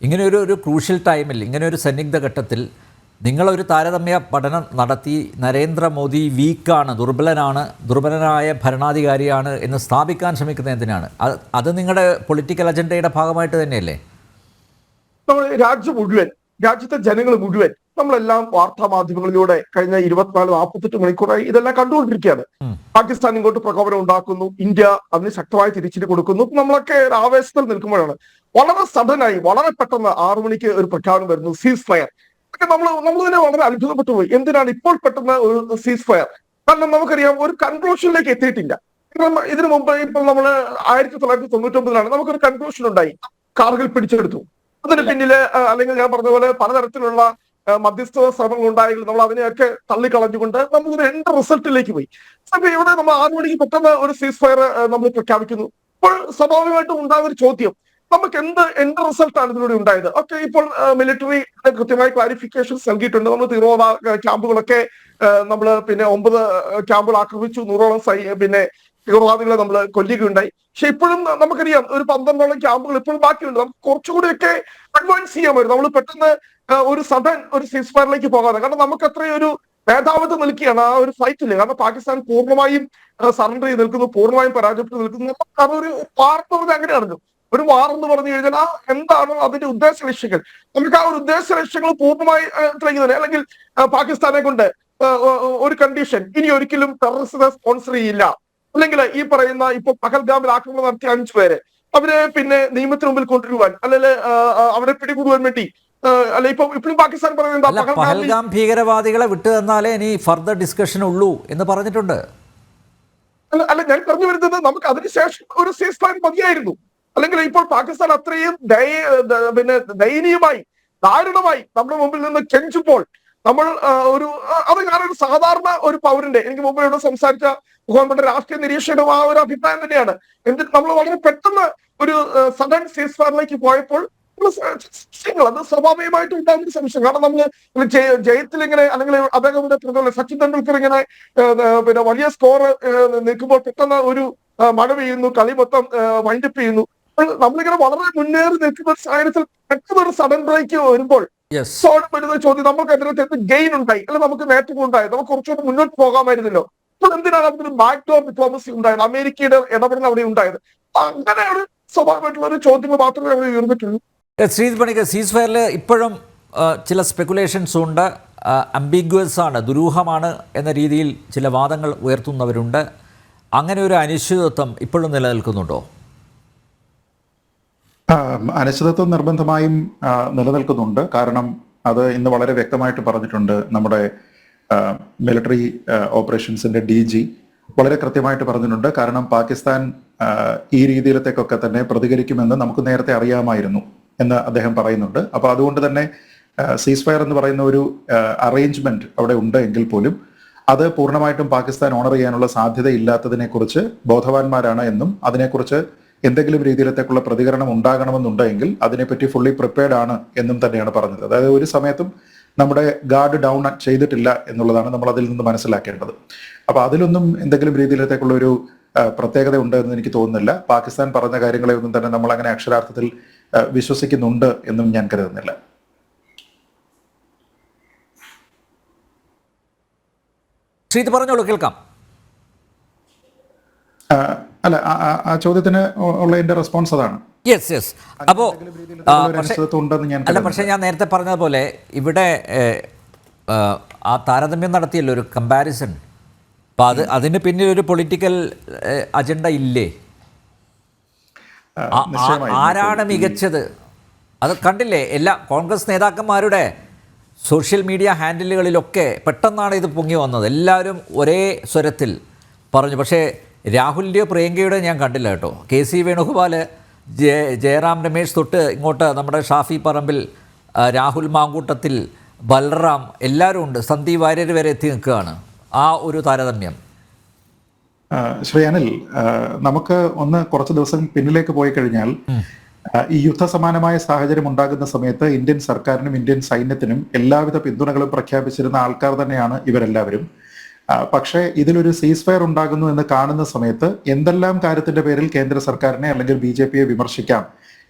ഇങ്ങനെ ഒരു ക്രൂഷ്യൽ ടൈമിൽ, ഇങ്ങനെ ഒരു സന്നിഗ്ധ ഘട്ടത്തിൽ നിങ്ങളൊരു താരതമ്യ പഠനം നടത്തി നരേന്ദ്രമോദി വീക്കാണ്, ദുർബലനായ ഭരണാധികാരിയാണ് എന്ന് സ്ഥാപിക്കാൻ ശ്രമിക്കുന്നത് എന്തിനാണ്? അത് നിങ്ങളുടെ പൊളിറ്റിക്കൽ അജണ്ടയുടെ ഭാഗമായിട്ട് തന്നെയല്ലേ? നമ്മൾ രാജ്യത്തെ ജനങ്ങൾ മുഴുവൻ നമ്മളെല്ലാം വാർത്താ മാധ്യമങ്ങളിലൂടെ കഴിഞ്ഞ 24-48 മണിക്കൂറായി ഇതെല്ലാം കണ്ടുകൊണ്ടിരിക്കുകയാണ്. പാകിസ്ഥാൻ ഇങ്ങോട്ട് പ്രകോപനം ഉണ്ടാക്കുന്നു, ഇന്ത്യ അതിന് ശക്തമായ തിരിച്ചടി കൊടുക്കുന്നു. നമ്മളൊക്കെ ഒരു ആവേശത്തിൽ നിൽക്കുമ്പോഴാണ് വളരെ സഡനായി വളരെ പെട്ടെന്ന് 6 മണിക്ക് ഒരു പ്രഖ്യാപനം വരുന്നു, സീസ് ഫയർ. നമ്മൾ തന്നെ വളരെ അത്ഭുതപ്പെട്ടു പോയി. എന്തിനാണ് ഇപ്പോൾ പെട്ടെന്ന് ഒരു സീസ് ഫയർ? കാരണം നമുക്കറിയാം ഒരു കൺക്ലൂഷനിലേക്ക് എത്തിയിട്ടില്ല. ഇതിനു മുമ്പ് ഇപ്പോൾ നമ്മൾ 1999 നമുക്കൊരു കൺക്ലൂഷൻ ഉണ്ടായി, കാർഗിൽ പിടിച്ചെടുത്തു. അതിന് പിന്നില് അല്ലെങ്കിൽ ഞാൻ പറഞ്ഞ പോലെ പലതരത്തിലുള്ള മധ്യസ്ഥ ശ്രമങ്ങൾ ഉണ്ടായെങ്കിൽ നമ്മൾ അതിനെയൊക്കെ തള്ളിക്കളഞ്ഞുകൊണ്ട് നമുക്കൊരു എൻഡ് റിസൾട്ടിലേക്ക് പോയി. അപ്പൊ ഇവിടെ നമ്മൾ 6 മണിക്ക് പെട്ടെന്ന് ഒരു സീസ് ഫയർ നമ്മൾ പ്രഖ്യാപിക്കുന്നു. അപ്പോൾ സ്വാഭാവികമായിട്ടും ഉണ്ടാകുന്ന ഒരു ചോദ്യം, നമുക്ക് എന്ത് എൻഡ് റിസൾട്ടാണ് ഇതിലൂടെ ഉണ്ടായത്? ഓക്കെ, ഇപ്പോൾ മിലിറ്ററി കൃത്യമായ ക്ലാരിഫിക്കേഷൻസ് നൽകിയിട്ടുണ്ട്. നമ്മൾ തീവ്രവാദ ക്യാമ്പുകളൊക്കെ നമ്മൾ 9 ക്യാമ്പുകൾ ആക്രമിച്ചു, 100ഓളം തീവ്രവാദികളെ നമ്മൾ കൊല്ലുകയുണ്ടായി. പക്ഷെ ഇപ്പോഴും നമുക്കറിയാം ഒരു 12ഓളം ക്യാമ്പുകൾ ഇപ്പോഴും ബാക്കിയുണ്ട്. നമുക്ക് കുറച്ചുകൂടിയൊക്കെ അഡ്വാൻസ് ചെയ്യാൻ പറ്റും. നമ്മൾ പെട്ടെന്ന് ഒരു സഡൻ ഒരു സീസ് ഫയറിലേക്ക് പോകാതെ, കാരണം നമുക്ക് അത്രയും ഒരു മേധാവിത്വം നിൽക്കുകയാണ് ആ ഒരു ഫൈറ്റില്. കാരണം പാകിസ്ഥാൻ പൂർണ്ണമായും സറണ്ടർ ചെയ്ത് നിൽക്കുന്നു, പൂർണ്ണമായും പരാജയപ്പെട്ട് നിൽക്കുന്നു. കാരണം ഒരു വാർ എന്ന് പറഞ്ഞാൽ അങ്ങനെയാണല്ലോ. ഒരു വാർ എന്ന് പറഞ്ഞു കഴിഞ്ഞാൽ എന്താണ് അതിന്റെ ഉദ്ദേശ ലക്ഷ്യങ്ങൾ? നമുക്ക് ആ ഒരു ഉദ്ദേശ ലക്ഷ്യങ്ങൾ പൂർണ്ണമായി തെളിയുന്നില്ല. അല്ലെങ്കിൽ പാകിസ്ഥാനെ കൊണ്ട് ഒരു കണ്ടീഷൻ, ഇനി ഒരിക്കലും ടെററിസ്റ്റിനെ സ്പോൺസർ ചെയ്യില്ല, അല്ലെങ്കിൽ ഈ പറയുന്ന ഇപ്പൊ പഹൽഗാമിൽ ആക്രമണം നടത്തിയ 5 പേരെ അവരെ നിയമത്തിന് മുമ്പിൽ കൊണ്ടുവരുവാൻ, അല്ലെങ്കിൽ അവരെ പിടികൂടുവാൻ വേണ്ടി അല്ല ഇപ്പോഴും പാകിസ്ഥാൻ പറയുന്നത് പഹൽഗാം ഭീകരവാദികളെ വിട്ടു തന്നാലേ ഇനി ഫർദർ ഡിസ്കഷൻ ഉള്ളൂ എന്ന് പറഞ്ഞിട്ടുണ്ട്. അല്ല ഞാൻ പറഞ്ഞു വരുന്നത് നമുക്ക് അതിനുശേഷം ഒരു സീസ് ഫയർ മതിയായിരുന്നു. അല്ലെങ്കിൽ ഇപ്പോൾ പാകിസ്ഥാൻ അത്രയും ദയനീയമായി ദാരുണമായി നമ്മുടെ മുമ്പിൽ നിന്ന് കെഞ്ചുമ്പോൾ നമ്മൾ ഞാനൊരു സാധാരണ ഒരു പൗരന്റെ, എനിക്ക് മുമ്പ് ഇവിടെ സംസാരിച്ച മുഖ്യമന്ത്രി രാഷ്ട്രീയ നിരീക്ഷകനും ആ ഒരു അഭിപ്രായം തന്നെയാണ്. എന്നിട്ട് നമ്മൾ വളരെ പെട്ടെന്ന് ഒരു സഡൻ സീസ് ഫയറിലേക്ക് പോയപ്പോൾ അത് സ്വാഭാവികമായിട്ടും ഉണ്ടാകുന്ന സംശയം. കാരണം നമ്മൾ ജയത്തിൽ ഇങ്ങനെ, അല്ലെങ്കിൽ അദ്ദേഹം സച്ചിൻ തെണ്ടുൽക്കർ ഇങ്ങനെ വലിയ സ്കോർ നിൽക്കുമ്പോൾ പെട്ടെന്ന് ഒരു മഴ പെയ്യുന്നു, കളി മൊത്തം വൈൻഡപ്പ് ചെയ്യുന്നു. നമ്മളിങ്ങനെ വളരെ മുന്നേറി നിൽക്കുന്ന സാഹചര്യത്തിൽ പെട്ടെന്ന് ഒരു സഡൻ ബ്രേക്ക് വരുമ്പോൾ വരുന്ന ചോദ്യം, നമുക്ക് അതിനകത്ത് ഗെയിൻ ഉണ്ടായി, അല്ലെങ്കിൽ നമുക്ക് നേട്ടം ഉണ്ടായി, നമുക്ക് കുറച്ചുകൂടി മുന്നോട്ട് പോകാമായിരുന്നല്ലോ. അപ്പോൾ എന്തിനാണ് അതിനൊരു ബാക്ക് ഡോർ ഡിപ്ലോമസി ഉണ്ടായത്, അമേരിക്കയുടെ ഇടപെടൽ അവിടെ ഉണ്ടായത്? അങ്ങനെയാണ് സ്വാഭാവികമായിട്ടുള്ള ഒരു ചോദ്യങ്ങൾ മാത്രമേ അവിടെ ഉയർന്നിട്ടുള്ളൂ. ശ്രീജിത് പണിക്കർ, സീസ് ഫയറിൽ ഇപ്പോഴും ചില സ്പെക്കുലേഷൻസ് ഉണ്ട്, അംബിഗ്വസ് ആണ്, ദുരൂഹമാണ് എന്ന രീതിയിൽ ചില വാദങ്ങൾ ഉയർത്തുന്നവരുണ്ട്. അങ്ങനെ ഒരു അനിശ്ചിതത്വം ഇപ്പോഴും നിലനിൽക്കുന്നുണ്ടോ? അനിശ്ചിതത്വം നിർബന്ധമായും നിലനിൽക്കുന്നുണ്ട്. കാരണം അത് ഇന്ന് വളരെ വ്യക്തമായിട്ട് പറഞ്ഞിട്ടുണ്ട്. നമ്മുടെ മിലിറ്ററി ഓപ്പറേഷൻസിന്റെ DG വളരെ കൃത്യമായിട്ട് പറഞ്ഞിട്ടുണ്ട്. കാരണം പാകിസ്ഥാൻ ഈ രീതിയിലത്തേക്കൊക്കെ തന്നെ പ്രതികരിക്കുമെന്ന് നമുക്ക് നേരത്തെ അറിയാമായിരുന്നു എന്ന് അദ്ദേഹം പറയുന്നുണ്ട്. അപ്പോൾ അതുകൊണ്ട് തന്നെ സീസ് ഫയർ എന്ന് പറയുന്ന ഒരു അറേഞ്ച്മെന്റ് അവിടെ ഉണ്ട് എങ്കിൽ പോലും അത് പൂർണ്ണമായിട്ടും പാകിസ്ഥാൻ ഓണർ ചെയ്യാനുള്ള സാധ്യതയില്ലാത്തതിനെ കുറിച്ച് ബോധവാന്മാരാണ് എന്നും അതിനെക്കുറിച്ച് എന്തെങ്കിലും രീതിയിലത്തേക്കുള്ള പ്രതികരണം ഉണ്ടാകണമെന്നുണ്ടെങ്കിൽ അതിനെപ്പറ്റി ഫുള്ളി പ്രിപ്പയർഡ് ആണ് എന്നും തന്നെയാണ് പറഞ്ഞത്. അതായത് ഒരു സമയത്തും നമ്മുടെ ഗാർഡ് ഡൗൺ ചെയ്തിട്ടില്ല എന്നുള്ളതാണ് നമ്മൾ അതിൽ നിന്ന് മനസ്സിലാക്കേണ്ടത്. അപ്പൊ അതിലൊന്നും എന്തെങ്കിലും രീതിയിലത്തേക്കുള്ള ഒരു പ്രത്യേകത ഉണ്ട് എന്ന് എനിക്ക് തോന്നുന്നില്ല. പാകിസ്ഥാൻ പറഞ്ഞ കാര്യങ്ങളെ ഒന്നും തന്നെ നമ്മൾ അങ്ങനെ അക്ഷരാർത്ഥത്തിൽ വിശ്വസിക്കുന്നുണ്ട് എന്നും ഞാൻ കരുതുന്നില്ല. ശ്രീത് പറഞ്ഞോളൂ, കേൾക്കാം. അല്ല, ആ ചോദ്യത്തിന് ഉള്ള എന്റെ റെസ്പോൺസ് അതാണ്. യെസ്. അപ്പോൾ പക്ഷേ ഞാൻ നേരത്തെ പറഞ്ഞതുപോലെ ഇവിടെ ആ താരതമ്യം നടത്തിയല്ലോ, ഒരു കമ്പാരിസൺ. അപ്പോൾ അതിന് പിന്നിൽ ഒരു പൊളിറ്റിക്കൽ അജണ്ട ഇല്ലേ? ആരാണ് മികച്ചത്? അത് കണ്ടില്ലേ, എല്ലാ കോൺഗ്രസ് നേതാക്കന്മാരുടെ സോഷ്യൽ മീഡിയ ഹാൻഡിലുകളിലൊക്കെ പെട്ടെന്നാണ് ഇത് പൊങ്ങി വന്നത്. എല്ലാവരും ഒരേ സ്വരത്തിൽ പറഞ്ഞു. പക്ഷേ രാഹുലിൻ്റെയോ പ്രിയങ്കയുടെയോ ഞാൻ കണ്ടില്ല കേട്ടോ. KC വേണുഗോപാൽ, ജയറാം രമേശ് തൊട്ട് ഇങ്ങോട്ട് നമ്മുടെ ഷാഫി പറമ്പിൽ, രാഹുൽ മാങ്കൂട്ടത്തിൽ, ബൽറാം, എല്ലാവരും ഉണ്ട്. സന്ദീപ് വാര്യർ വരെ എത്തി നിൽക്കുകയാണ്. ആ ഒരു താരതമ്യം. ശ്രീ അനിൽ, നമുക്ക് കുറച്ച് ദിവസം പിന്നിലേക്ക് പോയി കഴിഞ്ഞാൽ ഈ യുദ്ധസമാനമായ സാഹചര്യം ഉണ്ടാകുന്ന സമയത്ത് ഇന്ത്യൻ സർക്കാരിനും ഇന്ത്യൻ സൈന്യത്തിനും എല്ലാവിധ പിന്തുണകളും പ്രഖ്യാപിച്ചിരുന്ന ആൾക്കാർ തന്നെയാണ് ഇവരെല്ലാവരും. പക്ഷേ ഇതിലൊരു സീസ് ഫയർ ഉണ്ടാകുന്നു എന്ന് കാണുന്ന സമയത്ത് എന്തെല്ലാം കാര്യത്തിന്റെ പേരിൽ കേന്ദ്ര സർക്കാരിനെ അല്ലെങ്കിൽ BJPയെ വിമർശിക്കാം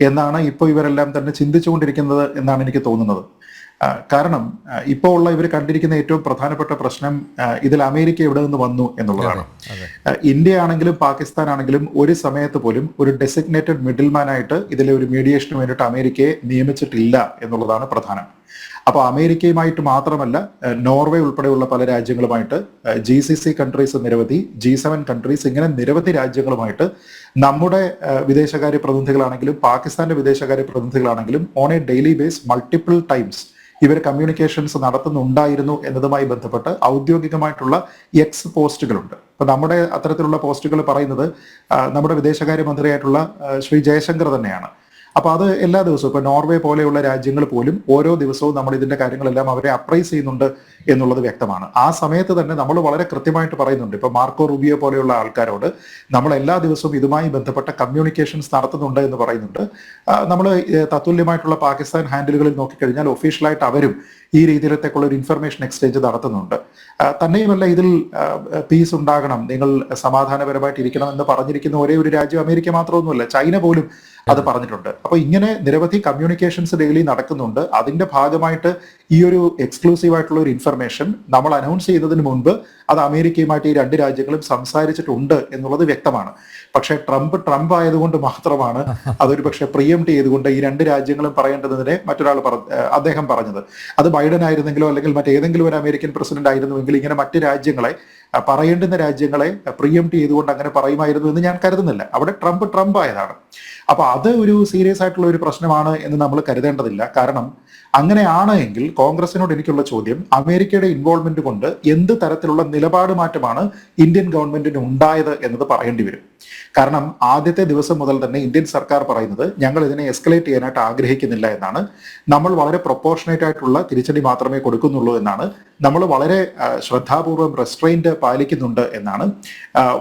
എന്നാണ് ഇപ്പോൾ ഇവരെല്ലാം തന്നെ ചിന്തിച്ചുകൊണ്ടിരിക്കുന്നത് എന്നാണ് എനിക്ക് തോന്നുന്നത്. കാരണം ഇപ്പോൾ ഉള്ള ഇവർ കണ്ടിരിക്കുന്ന ഏറ്റവും പ്രധാനപ്പെട്ട പ്രശ്നം ഇതിൽ അമേരിക്ക എവിടെ നിന്ന് വന്നു എന്നുള്ളതാണ്. ഇന്ത്യ ആണെങ്കിലും പാകിസ്ഥാൻ ആണെങ്കിലും ഒരു സമയത്ത് പോലും ഒരു ഡെസിഗ്നേറ്റഡ് മിഡിൽമാൻ ആയിട്ട് ഇതിലെ ഒരു മീഡിയേഷന് വേണ്ടിയിട്ട് അമേരിക്കയെ നിയമിച്ചിട്ടില്ല എന്നുള്ളതാണ് പ്രധാനം. അപ്പോൾ അമേരിക്കയുമായിട്ട് മാത്രമല്ല നോർവേ ഉൾപ്പെടെയുള്ള പല രാജ്യങ്ങളുമായിട്ട് GCC കൺട്രീസ് നിരവധി, G7 കൺട്രീസ്, ഇങ്ങനെ നിരവധി രാജ്യങ്ങളുമായിട്ട് നമ്മുടെ വിദേശകാര്യ പ്രതിനിധികളാണെങ്കിലും പാകിസ്ഥാന്റെ വിദേശകാര്യ പ്രതിനിധികളാണെങ്കിലും on a daily basis multiple times ഇവർ കമ്മ്യൂണിക്കേഷൻസ് നടത്തുന്നുണ്ടായിരുന്നു എന്നതുമായി ബന്ധപ്പെട്ട് ഔദ്യോഗികമായിട്ടുള്ള എക്സ് പോസ്റ്റുകളുണ്ട്. അപ്പൊ നമ്മുടെ അത്തരത്തിലുള്ള പോസ്റ്റുകൾ പറയുന്നത് നമ്മുടെ വിദേശകാര്യ മന്ത്രിയായിട്ടുള്ള ശ്രീ ജയശങ്കർ തന്നെയാണ്. അപ്പൊ അത് എല്ലാ ദിവസവും ഇപ്പൊ നോർവേ പോലെയുള്ള രാജ്യങ്ങൾ പോലും ഓരോ ദിവസവും നമ്മൾ ഇതിന്റെ കാര്യങ്ങളെല്ലാം അവരെ അപ്രൈസ് ചെയ്യുന്നുണ്ട് എന്നുള്ളത് വ്യക്തമാണ്. ആ സമയത്ത് തന്നെ നമ്മൾ വളരെ കൃത്യമായിട്ട് പറയുന്നുണ്ട്. ഇപ്പൊ മാർക്കോ റുബിയോ പോലെയുള്ള ആൾക്കാരോട് നമ്മൾ എല്ലാ ദിവസവും ഇതുമായി ബന്ധപ്പെട്ട കമ്മ്യൂണിക്കേഷൻസ് നടത്തുന്നുണ്ട് എന്ന് പറയുന്നുണ്ട്. നമ്മൾ തത്തുല്യമായിട്ടുള്ള പാകിസ്ഥാൻ ഹാൻഡിലുകളിൽ നോക്കിക്കഴിഞ്ഞാൽ ഒഫീഷ്യലായിട്ട് അവരും ഈ രീതിയിലത്തേക്കുള്ള ഒരു ഇൻഫർമേഷൻ എക്സ്ചേഞ്ച് നടത്തുന്നുണ്ട്. തന്നെയുമല്ല, ഇതിൽ പീസ് ഉണ്ടാകണം, നിങ്ങൾ സമാധാനപരമായിട്ട് ഇരിക്കണം എന്ന് പറഞ്ഞിരിക്കുന്ന ഒരേ ഒരു രാജ്യം അമേരിക്ക മാത്രമൊന്നുമല്ല, ചൈന പോലും അത് പറഞ്ഞിട്ടുണ്ട്. അപ്പൊ ഇങ്ങനെ നിരവധി കമ്മ്യൂണിക്കേഷൻസ് ഡെയിലി നടക്കുന്നുണ്ട്. അതിന്റെ ഭാഗമായിട്ട് ഈ ഒരു എക്സ്ക്ലൂസീവ് ആയിട്ടുള്ള ഒരു ഇൻഫർമേഷൻ നമ്മൾ അനൗൺസ് ചെയ്യുന്നതിന് മുൻപ് അത് അമേരിക്കയുമായിട്ട് ഈ രണ്ട് രാജ്യങ്ങളും സംസാരിച്ചിട്ടുണ്ട് എന്നുള്ളത് വ്യക്തമാണ്. പക്ഷേ ട്രംപ് ആയതുകൊണ്ട് മാത്രമാണ് അതൊരു പക്ഷെ പ്രിയംപ്റ്റ് ചെയ്തുകൊണ്ട് ഈ രണ്ട് രാജ്യങ്ങളും പറയേണ്ടതിനെ മറ്റൊരാൾ അദ്ദേഹം പറഞ്ഞത്. അത് ബൈഡൻ ആയിരുന്നെങ്കിലോ അല്ലെങ്കിൽ മറ്റേതെങ്കിലും ഒരു അമേരിക്കൻ പ്രസിഡന്റ് ആയിരുന്നുവെങ്കിൽ ഇങ്ങനെ മറ്റ് രാജ്യങ്ങളെ പറയേണ്ടുന്ന രാജ്യങ്ങളെ പ്രിയംപ്റ്റ് ചെയ്തുകൊണ്ട് അങ്ങനെ പറയുമായിരുന്നു എന്ന് ഞാൻ കരുതുന്നില്ല. അവിടെ ട്രംപ് ആയതാണ്. അപ്പൊ അത് ഒരു സീരിയസ് ആയിട്ടുള്ള ഒരു പ്രശ്നമാണ് എന്ന് നമ്മൾ കരുതേണ്ടതില്ല. കാരണം അങ്ങനെയാണ് എങ്കിൽ കോൺഗ്രസിനോട് എനിക്കുള്ള ചോദ്യം, അമേരിക്കയുടെ ഇൻവോൾവ്മെന്റ് കൊണ്ട് എന്ത് തരത്തിലുള്ള നിലപാട് മാറ്റമാണ് ഇന്ത്യൻ ഗവൺമെന്റിന് ഉണ്ടായത് എന്നത് പറയേണ്ടി വരും. കാരണം ആദ്യത്തെ ദിവസം മുതൽ തന്നെ ഇന്ത്യൻ സർക്കാർ പറയുന്നത് ഞങ്ങൾ ഇതിനെ എസ്കലേറ്റ് ചെയ്യാനായിട്ട് ആഗ്രഹിക്കുന്നില്ല എന്നാണ്. നമ്മൾ വളരെ പ്രൊപ്പോർഷനേറ്റ് ആയിട്ടുള്ള തിരിച്ചടി മാത്രമേ കൊടുക്കുന്നുള്ളൂ എന്നാണ്. നമ്മൾ വളരെ ശ്രദ്ധാപൂർവം റെസ്ട്രെയിന്റ് പാലിക്കുന്നുണ്ട് എന്നാണ്.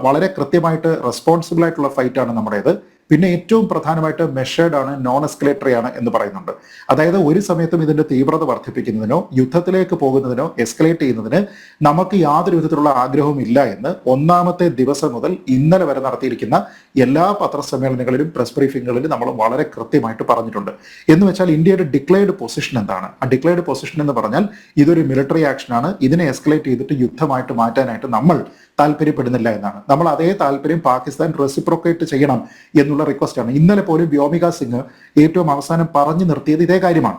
വളരെ കൃത്യമായിട്ട് റെസ്പോൺസിബിൾ ആയിട്ടുള്ള ഫൈറ്റാണ് നമ്മുടേത്. പിന്നെ ഏറ്റവും പ്രധാനമായിട്ട് മെഷേർഡ് ആണ്, നോൺ എസ്കലേറ്ററി ആണ് എന്ന് പറയുന്നുണ്ട്. അതായത് ഒരു സമയത്തും ഇതിന്റെ തീവ്രത വർദ്ധിപ്പിക്കുന്നതിനോ യുദ്ധത്തിലേക്ക് പോകുന്നതിനോ എസ്കലേറ്റ് ചെയ്യുന്നതിന് നമുക്ക് യാതൊരു വിധത്തിലുള്ള ആഗ്രഹവും ഇല്ല എന്ന് ഒന്നാമത്തെ ദിവസം മുതൽ ഇന്നലെ വരെ നടത്തിയിരിക്കുന്ന എല്ലാ പത്രസമ്മേളനങ്ങളിലും പ്രസ് ബ്രീഫിങ്ങുകളിലും നമ്മൾ വളരെ കൃത്യമായിട്ട് പറഞ്ഞിട്ടുണ്ട്. എന്ന് വെച്ചാൽ ഇന്ത്യയുടെ ഡിക്ലെയർഡ് പൊസിഷൻ എന്താണ്? ആ ഡിക്ലെയർഡ് പൊസിഷൻ എന്ന് പറഞ്ഞാൽ ഇതൊരു മിലിറ്ററി ആക്ഷൻ ആണ്, ഇതിനെ എസ്കലേറ്റ് ചെയ്തിട്ട് യുദ്ധമായിട്ട് മാറ്റാനായിട്ട് നമ്മൾ താല്പര്യപ്പെടുന്നില്ല എന്നാണ്. നമ്മൾ അതേ താല്പര്യം പാകിസ്ഥാൻ റെസിപ്രോക്കേറ്റ് ചെയ്യണം എന്നുള്ള റിക്വസ്റ്റ് ആണ്. ഇന്നലെ പോലും വ്യോമിക സിംഗ് ഏറ്റവും അവസാനം പറഞ്ഞു നിർത്തിയത് ഇതേ കാര്യമാണ്.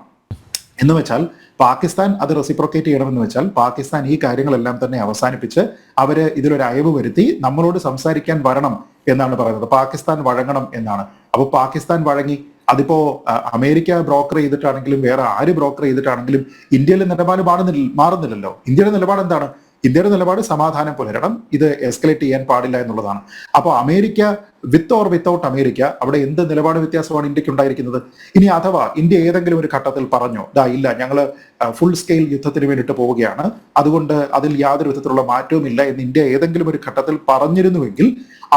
എന്ന് വെച്ചാൽ പാകിസ്ഥാൻ അത് റെസിപ്രോക്കേറ്റ് ചെയ്യണമെന്ന് വെച്ചാൽ പാകിസ്ഥാൻ ഈ കാര്യങ്ങളെല്ലാം തന്നെ അവസാനിപ്പിച്ച് അവര് ഇതിലൊരു അയവ് വരുത്തി നമ്മളോട് സംസാരിക്കാൻ വരണം എന്നാണ് പറയുന്നത്. പാകിസ്ഥാൻ വഴങ്ങണം എന്നാണ്. അപ്പൊ പാകിസ്ഥാൻ വഴങ്ങി. അതിപ്പോ അമേരിക്ക ബ്രോക്കർ ചെയ്തിട്ടാണെങ്കിലും വേറെ ആര് ബ്രോക്കർ ചെയ്തിട്ടാണെങ്കിലും ഇന്ത്യയിലെ നിലപാട് മാറുന്നില്ലല്ലോ. ഇന്ത്യയുടെ നിലപാട് എന്താണ്? ഇന്ത്യയുടെ നിലപാട് സമാധാനം പുലരണം, ഇത് എസ്കലേറ്റ് ചെയ്യാൻ പാടില്ല എന്നുള്ളതാണ്. അപ്പോൾ America with or without America അവിടെ എന്ത് നിലപാട് വ്യത്യാസമാണ് ഇന്ത്യക്ക് ഉണ്ടായിരിക്കുന്നത്? ഇനി അഥവാ ഇന്ത്യ ഏതെങ്കിലും ഒരു ഘട്ടത്തിൽ പറഞ്ഞോ ഇല്ല ഞങ്ങൾ ഫുൾ സ്കെയിൽ യുദ്ധത്തിന് വേണ്ടിയിട്ട് പോവുകയാണ്, അതുകൊണ്ട് അതിൽ യാതൊരു വിധത്തിലുള്ള മാറ്റവും ഇല്ല എന്ന് ഇന്ത്യ ഏതെങ്കിലും ഒരു ഘട്ടത്തിൽ പറഞ്ഞിരുന്നുവെങ്കിൽ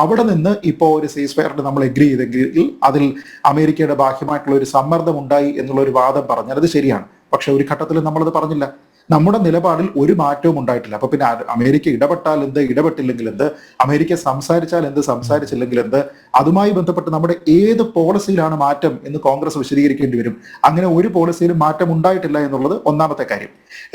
അവിടെ നിന്ന് ഇപ്പോൾ ഒരു സീസ് ഫയറിന് നമ്മൾ എഗ്രി ചെയ്തെങ്കിൽ അതിൽ അമേരിക്കയുടെ ബാഹ്യമായിട്ടുള്ള ഒരു സമ്മർദ്ദം ഉണ്ടായി എന്നുള്ള ഒരു വാദം പറഞ്ഞാൽ അത് ശരിയാണ്. പക്ഷെ ഒരു ഘട്ടത്തിൽ നമ്മളത് പറഞ്ഞില്ല. നമ്മുടെ നിലപാടിൽ ഒരു മാറ്റവും ഉണ്ടായിട്ടില്ല. അപ്പൊ പിന്നെ അമേരിക്ക ഇടപെട്ടാൽ എന്ത്, ഇടപെട്ടില്ലെങ്കിൽ എന്ത്, അമേരിക്ക സംസാരിച്ചാൽ എന്ത്, സംസാരിച്ചില്ലെങ്കിൽ എന്ത്, അതുമായി ബന്ധപ്പെട്ട് നമ്മുടെ ഏത് പോളിസിയിലാണ് മാറ്റം എന്ന് കോൺഗ്രസ് വിശദീകരിക്കേണ്ടി വരും. അങ്ങനെ ഒരു പോളിസിയിലും മാറ്റം ഉണ്ടായിട്ടില്ല എന്നുള്ളത് ഒന്നാമത്തെ കാര്യം.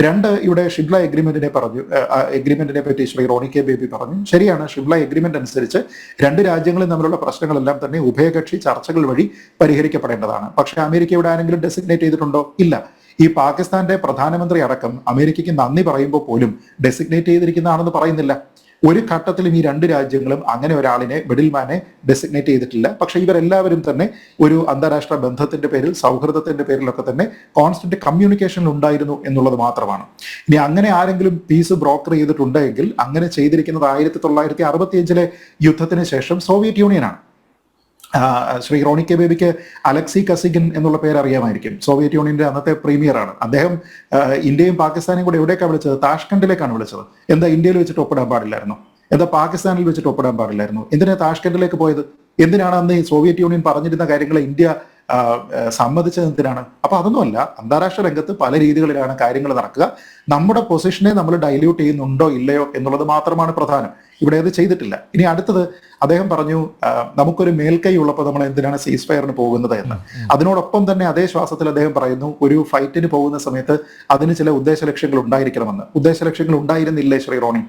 രണ്ട്, ഇവിടെ ഷിംല എഗ്രിമെന്റിനെ പറ്റി ശ്രീ റോണി കെ ബേബി പറഞ്ഞു. ശരിയാണ്, ഷിംല എഗ്രിമെന്റ് അനുസരിച്ച് രണ്ട് രാജ്യങ്ങളും തമ്മിലുള്ള പ്രശ്നങ്ങളെല്ലാം തന്നെ ഉഭയകക്ഷി ചർച്ചകൾ വഴി പരിഹരിക്കപ്പെടേണ്ടതാണ്. പക്ഷെ അമേരിക്ക ഇവിടെ ആരെങ്കിലും ഡെസിഗ്നേറ്റ് ചെയ്തിട്ടുണ്ടോ? ഇല്ല. ഈ പാകിസ്ഥാന്റെ പ്രധാനമന്ത്രി അടക്കം അമേരിക്കയ്ക്ക് നന്ദി പറയുമ്പോൾ പോലും ഡെസിഗ്നേറ്റ് ചെയ്തിരിക്കുന്നതാണെന്ന് പറയുന്നില്ല. ഒരു ഘട്ടത്തിലും ഈ രണ്ട് രാജ്യങ്ങളും അങ്ങനെ ഒരാളിനെ, മിഡിൽമാനെ ഡെസിഗ്നേറ്റ് ചെയ്തിട്ടില്ല. പക്ഷെ ഇവരെല്ലാവരും തന്നെ ഒരു അന്താരാഷ്ട്ര ബന്ധത്തിന്റെ പേരിൽ, സൗഹൃദത്തിന്റെ പേരിലൊക്കെ തന്നെ കോൺസ്റ്റന്റ് കമ്മ്യൂണിക്കേഷനിൽ ഉണ്ടായിരുന്നു എന്നുള്ളത് മാത്രമാണ്. ഇനി അങ്ങനെ ആരെങ്കിലും പീസ് ബ്രോക്കർ ചെയ്തിട്ടുണ്ടെങ്കിൽ അങ്ങനെ ചെയ്തിരിക്കുന്നത് 1965 യുദ്ധത്തിന് ശേഷം സോവിയറ്റ് യൂണിയനാണ്. ശ്രീ റോണി കെ ബേബിക്ക് അലക്സി കസിഗിൻ എന്നുള്ള പേര് അറിയാമായിരിക്കും. സോവിയറ്റ് യൂണിയന്റെ അന്നത്തെ പ്രീമിയറാണ് അദ്ദേഹം. ഇന്ത്യയും പാകിസ്ഥാനെയും കൂടെ എവിടേക്കാണ് വിളിച്ചത്? താഷ്കണ്ടിലേക്കാണ് വിളിച്ചത്. എന്താ ഇന്ത്യയിൽ വെച്ചിട്ട് ഒപ്പിടാൻ പാടില്ലായിരുന്നു? എന്താ പാകിസ്ഥാനിൽ വെച്ചിട്ട് ഒപ്പിടാൻ പാടില്ലായിരുന്നു? എന്തിനാ താഷ്കണ്ടിലേക്ക് പോയത്? എന്തിനാണ് അന്ന് ഈ സോവിയറ്റ് യൂണിയൻ പറഞ്ഞിരുന്ന കാര്യങ്ങൾ ഇന്ത്യ സമ്മതിച്ചത് എന്തിനാണ്? അപ്പൊ അതൊന്നുമല്ല, അന്താരാഷ്ട്ര രംഗത്ത് പല രീതികളിലാണ് കാര്യങ്ങൾ നടക്കുക. നമ്മുടെ പൊസിഷനെ നമ്മൾ ഡൈല്യൂട്ട് ചെയ്യുന്നുണ്ടോ ഇല്ലയോ എന്നുള്ളത് മാത്രമാണ് പ്രധാനം. ഇവിടെ അത് ചെയ്തിട്ടില്ല. ഇനി അടുത്തത് അദ്ദേഹം പറഞ്ഞു നമുക്കൊരു മേൽക്കൈ ഉള്ളപ്പോൾ നമ്മൾ എന്തിനാണ് സീസ് ഫയറിന് പോകുന്നത് എന്ന്. അതിനോടൊപ്പം തന്നെ അതേ ശ്വാസത്തിൽ അദ്ദേഹം പറയുന്നു ഒരു ഫൈറ്റിന് പോകുന്ന സമയത്ത് അതിന് ചില ഉദ്ദേശ ലക്ഷ്യങ്ങൾ ഉണ്ടായിരിക്കണമെന്ന്. ഉദ്ദേശ ലക്ഷ്യങ്ങൾ ഉണ്ടായിരുന്നില്ലേ ശ്രീ റോണി?